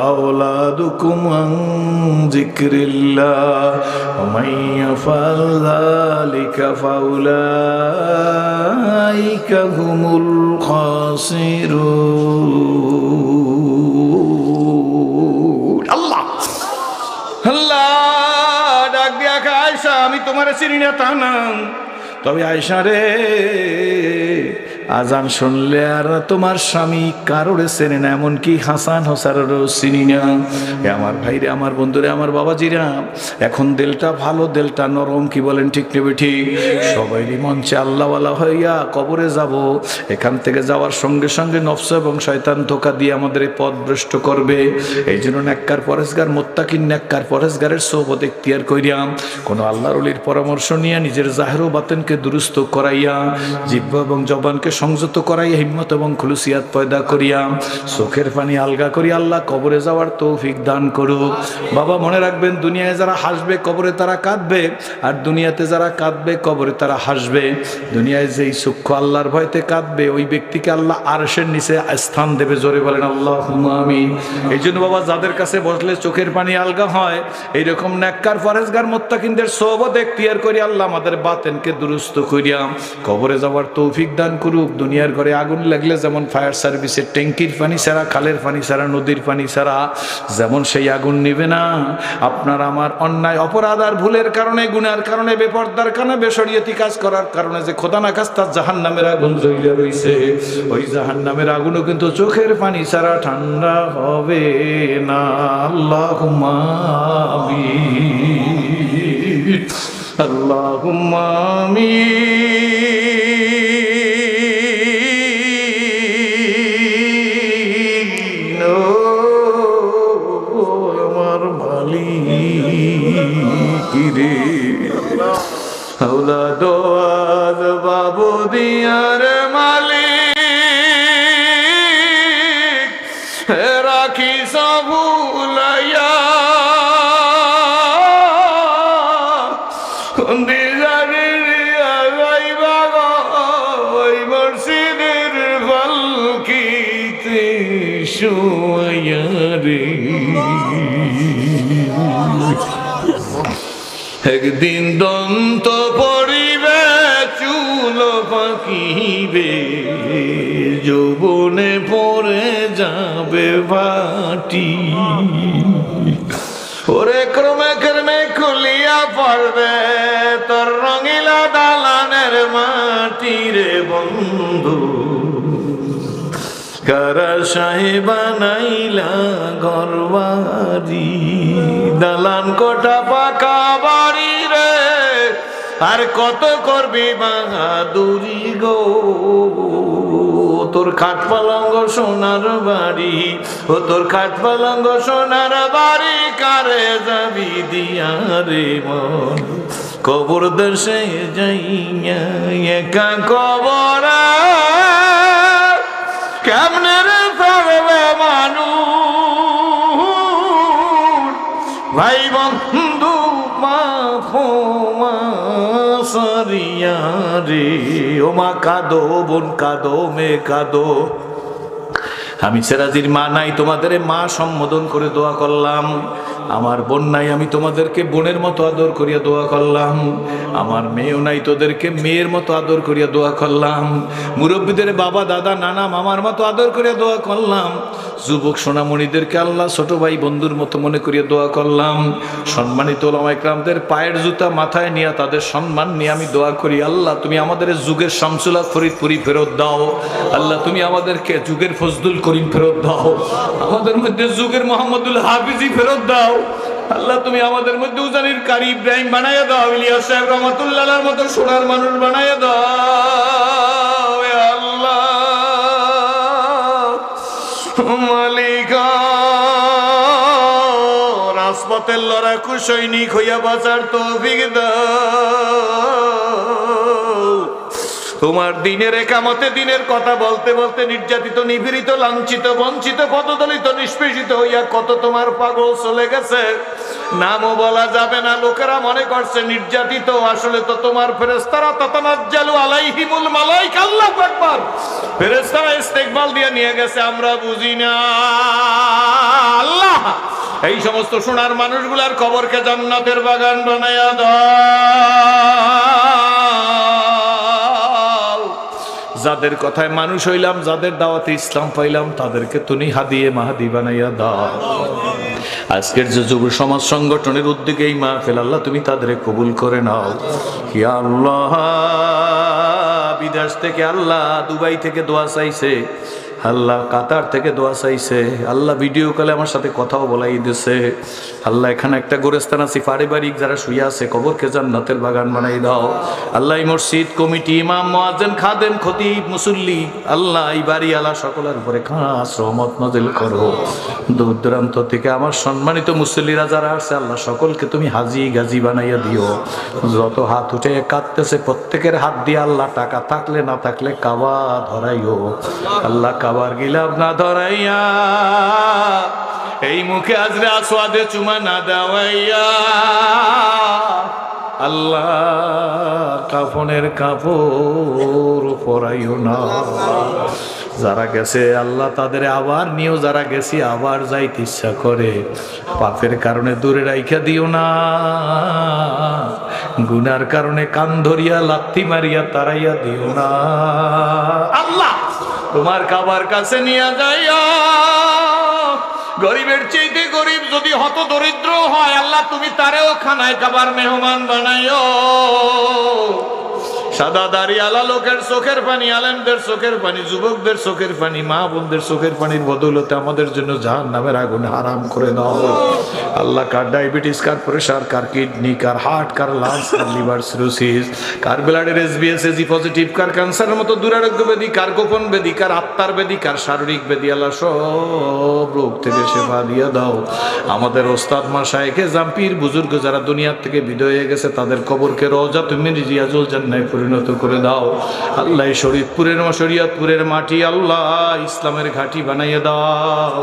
S2: আওলাদুকুম আন যিকরিল্লাহ ওয়া মান ইয়াফআল যালিকা ফাউলাইকা হুমুল খাসিরুন। আল্লাহ আল্লাহ ডাক দিয়া কয়, আয়েশা আমি তোমারে চিনি না তা না, তবে আয়েশা রে আজান শুনলে আর তোমার স্বামী কারোরে চেনে না, এমনকি হাসান হোসারেরও চিনি না। আমার ভাইরে, আমার বন্ধুরে, আমার বাবাজিরা, এখন দিলটা ভালো, দিলটা নরম, কি বলেন ঠিক নেবে ঠিক? সবাইরই মঞ্চে আল্লাহওয়ালা হইয়া কবরে যাব, এখান থেকে যাওয়ার সঙ্গে সঙ্গে নফস এবং শয়তান ধোঁকা দিয়ে আমাদের পথ ভ্রষ্ট করবে। এই জন্য নেককার পরেশগার মুত্তাকিন নেককার পরেশগারের সোহবত ইখতিয়ার কইরা, কোনো আল্লাহর ওলির পরামর্শ নিয়ে নিজের জাহির ও বাতিনকে দুরুস্ত করাইয়া, জিহ্বা এবং জবানকে সংযত করাইয়া, হিম্মত এবং খুলুসিয়াত পয়দা করিয়া, চোখের পানি আলগা করিয়া আল্লাহ কবরে যাওয়ার তৌফিক দান করুক। বাবা মনে রাখবেন, দুনিয়ায় যারা হাসবে কবরে তারা কাঁদবে, আর দুনিয়াতে যারা কাঁদবে কবরে তারা হাসবে। দুনিয়ায় যেই সূক্ষ্ম আল্লাহর ভয়তে কাঁদবে, ওই ব্যক্তিকে আল্লাহ আরশের নিচে স্থান দেবে। জোরে বলেন আল্লাহুম্মা আমিন। এই জন্য বাবা, যাদের কাছে বসলে চোখের পানি আলগা হয়, এইরকম নেককার পরেশগার মুত্তাকিনদের সোহবত ইখতিয়ার করি আল্লাহ আমাদের বাতেনকে দুরুস্ত করিয়া কবরে যাওয়ার তৌফিক দান করুক। দুনিয়ার ঘরে আগুন লাগলে যেমন ফায়ার সার্ভিসের ট্যাঙ্কির পানি ছাড়া, খালের পানি ছাড়া, নদীর পানি ছাড়া যেমন সেই আগুন নিবে না, আপনার আমার অন্যায় অপরাধ আর ভুলের কারণে, গুনার কারণে, বেপরদার কারণে, বেশরিয়তি কাজ করার কারণে যে খোদা না খাস্তা জাহান্নামের আগুন জ্বলিয়া রইছে, ওই জাহান্নামের আগুনও কিন্তু চোখের পানি ছাড়া ঠান্ডা হবে না। আল্লাহুম্মা আমিন, আল্লাহুম্মা আমিন। আমার মালিক রে, আওলাদ বাবু দিয়ার মালিক, রাখি সবুলাইয়া মসজিদের পালকিতে শুয়াইয়া রে, একদিন দন্ত পড়িবে, চুল পাকিবে, যৌবনে পড়ে যাবে ভাটি, ওরে ক্রমে ক্রমে খুলিয়া পড়বে তোর রঙিলা দালানের মাটি রে বন্ধু, কারা সাহেব বানাইলা ঘরবাড়ি, দালান কোঠা পাকা বাড়ি রে, আর কত করবি বাহাদুরি গো, তোর খাট পালঙ্গ সোনার বাড়ি, ও তোর খাট পালঙ্গ সোনার বাড়ি, কারে যাবি দিয়া রে মন, কবর দেশে যাইয়া একা কবর, কেমনে রে থাকবে মানুষ, ভাই বন্ধু মা সারিয়া রে, ও মা কাঁদো, বোন কাঁদো, মেয়ে কাঁদো। আমি সেরাজির মা নাই, তোমাদের মা সম্বোধন করে দোয়া করলাম। আমার বোন নাই, আমি তোমাদেরকে বোনের মতো আদর করিয়া দোয়া করলাম। আমার মেয়েও নাই, তোদেরকে মেয়ের মতো আদর করিয়া দোয়া করলাম। মুরব্বীদের বাবা, দাদা, নানা, মামার মতো আদর করিয়া দোয়া করলাম। যুবক সোনামণিদেরকে আল্লাহ ছোট ভাই বন্ধুর মতো মনে করিয়ে দোয়া করলাম। সম্মানিত ওলামা ইকরামদের পায়ের জুতা মাথায় নিয়ে তাদের সম্মান নিয়ে আমি দোয়া করি, আল্লাহ তুমি আমাদের যুগের শামসুল হক ফরিদপুরি ফেরত দাও। আল্লাহ তুমি আমাদেরকে যুগের ফজলুল করিম ফেরত দাও। আমাদের মধ্যে যুগের মোহাম্মদুল হাফিজি ফেরত দাও। আল্লাহ তুমি আমাদের মধ্যে উজানির কারি ইব্রাহিম বানাইয়া দাও, ইলিয়াস সাহেব রহমাতুল্লাহর মতো সোনার মানুষ বানাইয়া দাও। এ আল্লাহ মালিকা, রাজপথের লড়াকু সৈনিক হইয়া বাঁচার তৌফিক দাও। তোমার দিনের একামতে দিনের কথা বলতে বলতে নির্যাতিত, নিপীড়িত, লাঞ্ছিত, বঞ্চিত, পদদলিত, নিষ্পেষিত হইয়া কত তোমার পাগল চলে গেছে, নামও বলা যাবে না। লোকেরা মনে করছে নির্যাতিত, আসলে তো তোমার ফেরেশতারা তাতানাজ্জালু আলাইহিমুল মালাইকা, আল্লাহু আকবার, ফেরেশতারা ইস্তেকবাল দিয়ে নিয়ে গেছে, আমরা বুঝি না। আল্লাহ এই সমস্ত সোনার মানুষগুলার কবরকে জান্নাতের বাগান বানায়া দাও। যাদের কথায় মানুষ হইলাম, যাদের দাওয়াতে ইসলাম পাইলাম, তাদেরকে তুমি হাদিয়ে মাহাদি বানাইয়া দাও। আজকের যে যুব সমাজ সংগঠনের উদ্যোগে এই মাহফিল, আল্লাহ তুমি তাদের কবুল করে নাও। ইয়া আল্লাহ, বিদেশ থেকে আল্লাহ, দুবাই থেকে দোয়া চাইছে, আল্লাহ কাতার থেকে দোয়া চাইছে, আল্লাহ ভিডিও কলে আমার সাথে কথাও বলাই দিছে। আল্লাহ এখানে একটা গোরস্থান আছে, পারিবারিক যারা শুয়ে আছে, কবরকে জান্নাতের বাগান বানাই দাও। আল্লাহ এই মসজিদ কমিটি, ইমাম, মুয়াজ্জিন, খাদেম, খতিব, মুসল্লি, আল্লাহ এই বাড়ি আলা সকলের উপরে খাস রহমত নাজিল করো। দূর দূরান্ত থেকে আমার সম্মানিত মুসল্লিরা যারা আছে, আল্লাহ সকলকে তুমি হাজি গাজি বানাইয়া দিও। যত হাত উঠে কাঁদতেছে প্রত্যেকের হাত দিয়ে আল্লাহ টাকা থাকলে না থাকলে কাবা ধরাইও। আল্লাহ কাবার গিলাফ না ধরাইয়া, এই মুখে আজরে আসওয়াদে চুমা না দেওয়াইয়া, আল্লাহ কাফনের কাপড় পরাইও না। যারা গেছে আল্লাহ তাদের আবার নিও, যারা গেছি আবার যাইতে ইচ্ছা করে, পাপের কারণে দূরে রাইখা দিও না, গুনার কারণে কান ধরিয়া লাথি মারিয়া তাড়াইয়া দিও না। আল্লাহ তোমার কাবার কাছে নিয়ে যাইয়া, গরিবের চাইতে গরিব যদি হত দরিদ্র হয়, আল্লাহ তুমি তারেও খানায় কাবার মেহমান বানাইও। সাদা দাড়ি আলা লোকের চোখের পানি, আলেমদের চোখের পানি, যুবকদের চোখের পানি, মা বোনদের চোখের পানির বদৌলতে আমাদের জন্য জাহান্নামের আগুন হারাম করে দাও। আল্লাহ কার ডায়াবেটিস, কার প্রেশার, কার কিডনি, কার হার্ট, কার লাংস, কার লিভার সিরোসিস, কার ব্লাডের এসবিএস এজি পজিটিভ, কার ক্যান্সারের মতো দুরারোগ্য ব্যাধি, কার গোপন ব্যাধি, কার আত্মার ব্যাধি, কার শারীরিক ব্যাধি, আল্লাহ সব রোগ থেকে সেবা দিয়ে দাও। আমাদের ওস্তাদ মাশায়েখে জাম্পির বুজুর্গ যারা দুনিয়ার থেকে বিদায় হয়ে গেছে, তাদের কবরকে রওজা তুমি রিয়াজুল জান্নাতে পরিণত করে দাও। আল্লাহ শরীয়তপুরের শরীয়তপুরের মাটি আল্লাহ ইসলামের ঘাঁটি বানাইয়ে দাও।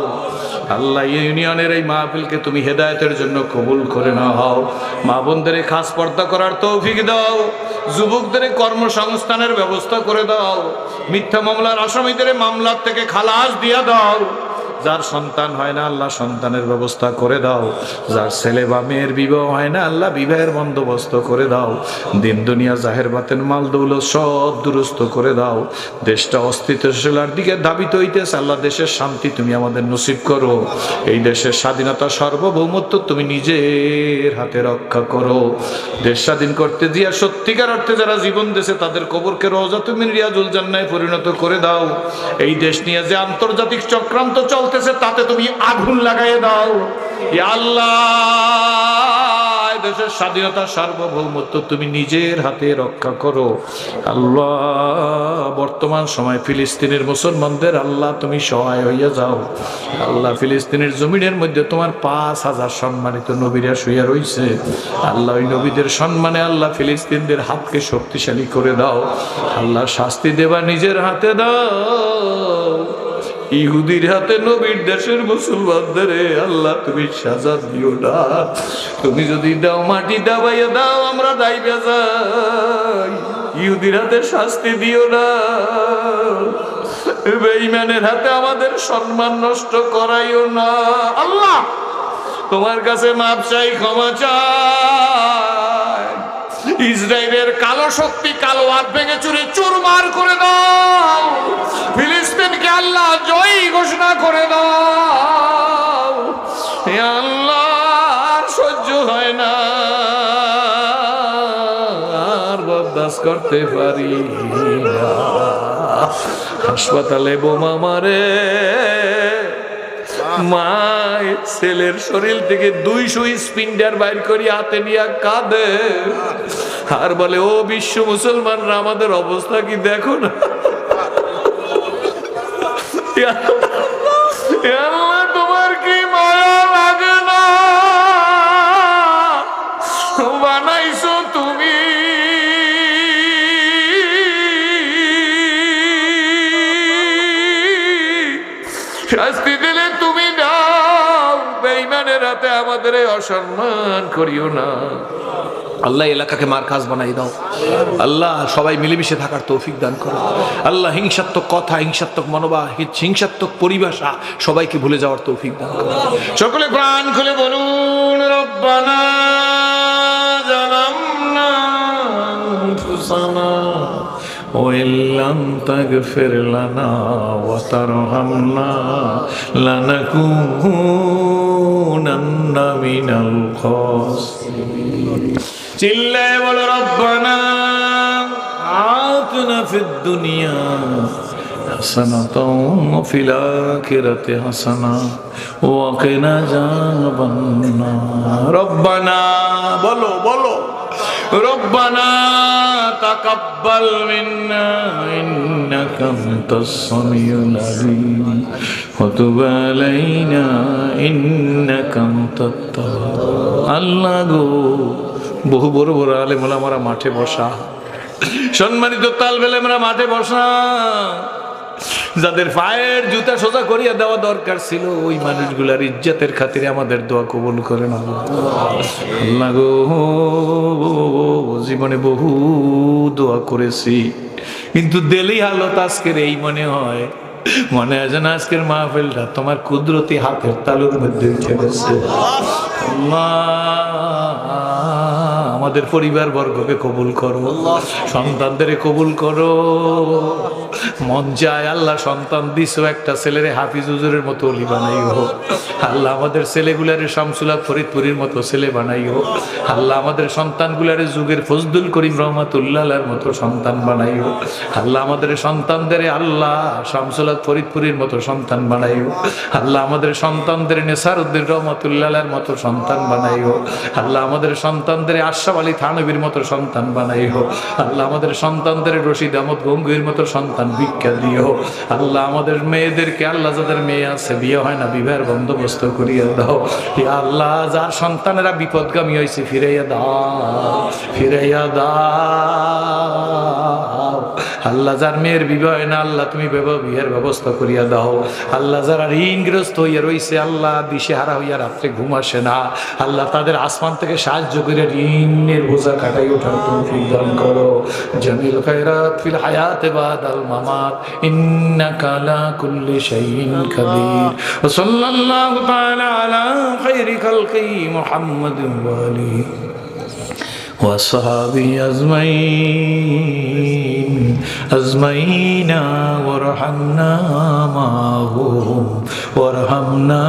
S2: আল্লাহ ইউনিয়নের এই মাহফিলকে তুমি হেদায়েতের জন্য কবুল করে নাও। মা বোনদের খাস পর্দা করার তৌফিক দাও। যুবকদের কর্মসংস্থানের ব্যবস্থা করে দাও। মিথ্যা মামলার আসামিদের মামলার থেকে খালাস দিয়ে দাও। যার সন্তান হয় না আল্লাহ সন্তানের ব্যবস্থা করে দাও। যার ছেলে বা মেয়ের বিবাহ হয় না আল্লাহ বিবাহের বন্দোবস্ত করে দাও। দিন দুনিয়া জাহের বাতেন মাল দৌলত সব দুরস্ত করে দাও। দেশটা অস্তিত্বশীলার দিকে ধাবিত হইতেছে, আল্লাহ দেশের শান্তি তুমি আমাদের নসিব করো। এই দেশের স্বাধীনতা সার্বভৌমত্ব তুমি নিজের হাতে রক্ষা করো। দেশ স্বাধীন করতে দিয়া সত্যিকার অর্থে যারা জীবন দেশে তাদের কবরকে রওজা তুমি রিয়াজুল জান্নাতে পরিণত করে দাও। এই দেশ নিয়ে যে আন্তর্জাতিক চক্রান্ত চলতেছে তাতে তুমি আগুন লাগাইয়ে দাও। ইয়া আল্লাহ দেশের স্বাধীনতা সার্বভৌমত্ব তুমি নিজের হাতে রক্ষা করো। আল্লাহ বর্তমান সময় ফিলিস্তিনের মুসলমানদের আল্লাহ তুমি সহায় হইয়া যাও। আল্লাহ ফিলিস্তিনের জমিনের মধ্যে তোমার 5000 সম্মানিত নবীরা শুয়ে রইছে। আল্লাহ ওই নবীদের সম্মানে আল্লাহ ফিলিস্তিনদের হাতকে শক্তিশালী করে দাও। আল্লাহ শাস্তি দেবা নিজের হাতে দাও। ইহুদির হাতে নবীর দেশের মুসলমানদের আল্লাহ তুমি সাজা দিও না। তুমি যদি দাও মাটি দাবাইয়া দাও আমরা দাইবে যাই। ইহুদির হাতে শাস্তি দিও না। বেঈমানের হাতে আমাদের সম্মান নষ্ট করাইও না। আল্লাহ তোমার কাছে মাপ চাই, ক্ষমা চাই। ইসরায়েলের কালো শক্তি কালো হাত ভেঙে চুরে চুরমার করে দাও। ফিলিস্তিনকে আল্লাহ জয়ী ঘোষণা করে দাও। হে আল্লাহ আর সহ্য হয় না, আর বরদাস্ত করতে পারি না। হাসপাতালে বোমা মারে, মায়ের ছেলের শরীর থেকে 200 স্পিন্ডার বাইর করি হাতে নিয়ে কাঁদে আর বলে, ও বিশ্ব মুসলমানরা আমাদের অবস্থা কি দেখো না। আল্লাহ তোমার কি মায়া লাগে না? বানাইছো তুমি, শাস্তি দিলে তুমি দাও, বেঈমানের হাতে আমাদের অসম্মান করিও না। আল্লাহ এলাকাকে মারকাজ বানাই দাও। আল্লাহ সবাই মিলেমিশে থাকার তৌফিক দান করো। আল্লাহ হিংসাত্মক কথা, হিংসাত্মক মনোভাব, হিংসাত্মক পরিভাষা সবাইকে ভুলে যাওয়ার তৌফিক দান করো। সকলে প্রাণ খুলে বলুন, রব্বানা জালামনা আনফুসানা ওয়া ইল্লাম তাগফির লানা ওয়া তারহামনা লানাকুনান্না মিনাল খাসিরিন। চিল্লায়ে বলো, রব্বানা আতিনা ফিদ দুনিয়া হাসানাতাও ওয়া ফিল আখিরাতি হাসানা ওয়া কিনা আযাবান নার। রব্বানা বলো বলো, রব্বানা তাকাব্বাল মিন্না ইন্নাকা আনতাস সামিউল আলিম ওয়া তুব আলাইনা ইন্নাকা আনতাত তাওয়াব। আল্লাহ গো, বহু বড় বড় আলেম ওলামারা মাঠে বসা, সম্মানিত তালবে আলেমরা মাঠে বসা, যাদের পায়ের জুতা সোজা করিয়া দেওয়া দরকার ছিল, ওই মানুষগুলার ইজ্জতের খাতিরে আমাদের দোয়া কবুল করেন আল্লাহ গো। জীবনে বহু দোয়া করেছি, কিন্তু দিলি হালত আজকের এই মনে হয়, মনে হয় যেন আজকের মাহফিলটা তোমার কুদরতি হাতের তালুর মধ্যে উঠে গেছে। আমাদের পরিবার বর্গকে কবুল করো, সন্তানদের কবুল করো। মন চায় আল্লাহ সন্তান দিছো, একটা ছেলেরে হাফিজ হুজুরের মতো ওলি বানাইও আল্লাহ। আমাদের ছেলেগুলারে শামসুল হক ফরিদপুরের মতো ছেলে বানাইও আল্লাহ। আমাদের সন্তানগুলারে যুগের ফজলুল করিম রহমাতুল্লাহর মতো সন্তান বানাইও আল্লাহ। আমাদের সন্তানদের আল্লাহ শামসুল হক ফরিদপুরের মতো সন্তান বানাইও আল্লাহ। আমাদের সন্তানদের নেসারউদ্দিন রহমাতুল্লাহর মতো সন্তান বানাইও আল্লাহ। আমাদের সন্তানদের আশরাফ আলী থানভীর মতো সন্তান বানাইও আল্লাহ। আমাদের সন্তানদের রশিদ আহমদ গঙ্গুহির মতো সন্তান ভিক্ষা দিও আল্লাহ। আমাদের মেয়েদেরকে আল্লাহ, যাদের মেয়ে আছে বিয়ে হয় না, বিবাহের বন্দোবস্ত করিয়া দাও ইয়া আল্লাহ। যার সন্তানেরা বিপদগামী হয়েছে ফিরাইয়া দাও, ফিরাইয়া দাও আল্লাহ। যার মেয়ের বিবাহ হয় না আল্লাহ, তুমি বিয়ের ব্যবস্থা করিয়া দাও আল্লাহ। যারা ঋণগ্রস্ত হইয়া রয়েছে আল্লাহ, দিশেহারা হইয়া রাত্রে ঘুম আসে না আল্লাহ, তাদের আসমান থেকে সাহায্য করে ঋণের বোঝা কাটাই ওঠার তৌফিক দান করো। জামিল খায়রাত ফিল হায়াত বাদাল মামাত ইন্নাকা আলা কুল্লি শাইইন কাদির। ওয়া সাল্লাল্লাহু তাআলা আলা খায়রি খালকি মুহাম্মাদিন ওয়া আলিহি ওয়া সাহবিহি আজমাইন আজমাইনা ওয়ারহামনা মাহুম ওয়ারহামনা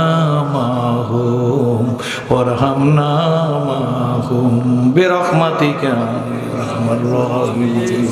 S2: মাহুম ওয়ারহামনা মাহুম বিরহমাতিকা ইয়া আরহামার রাহিমিন।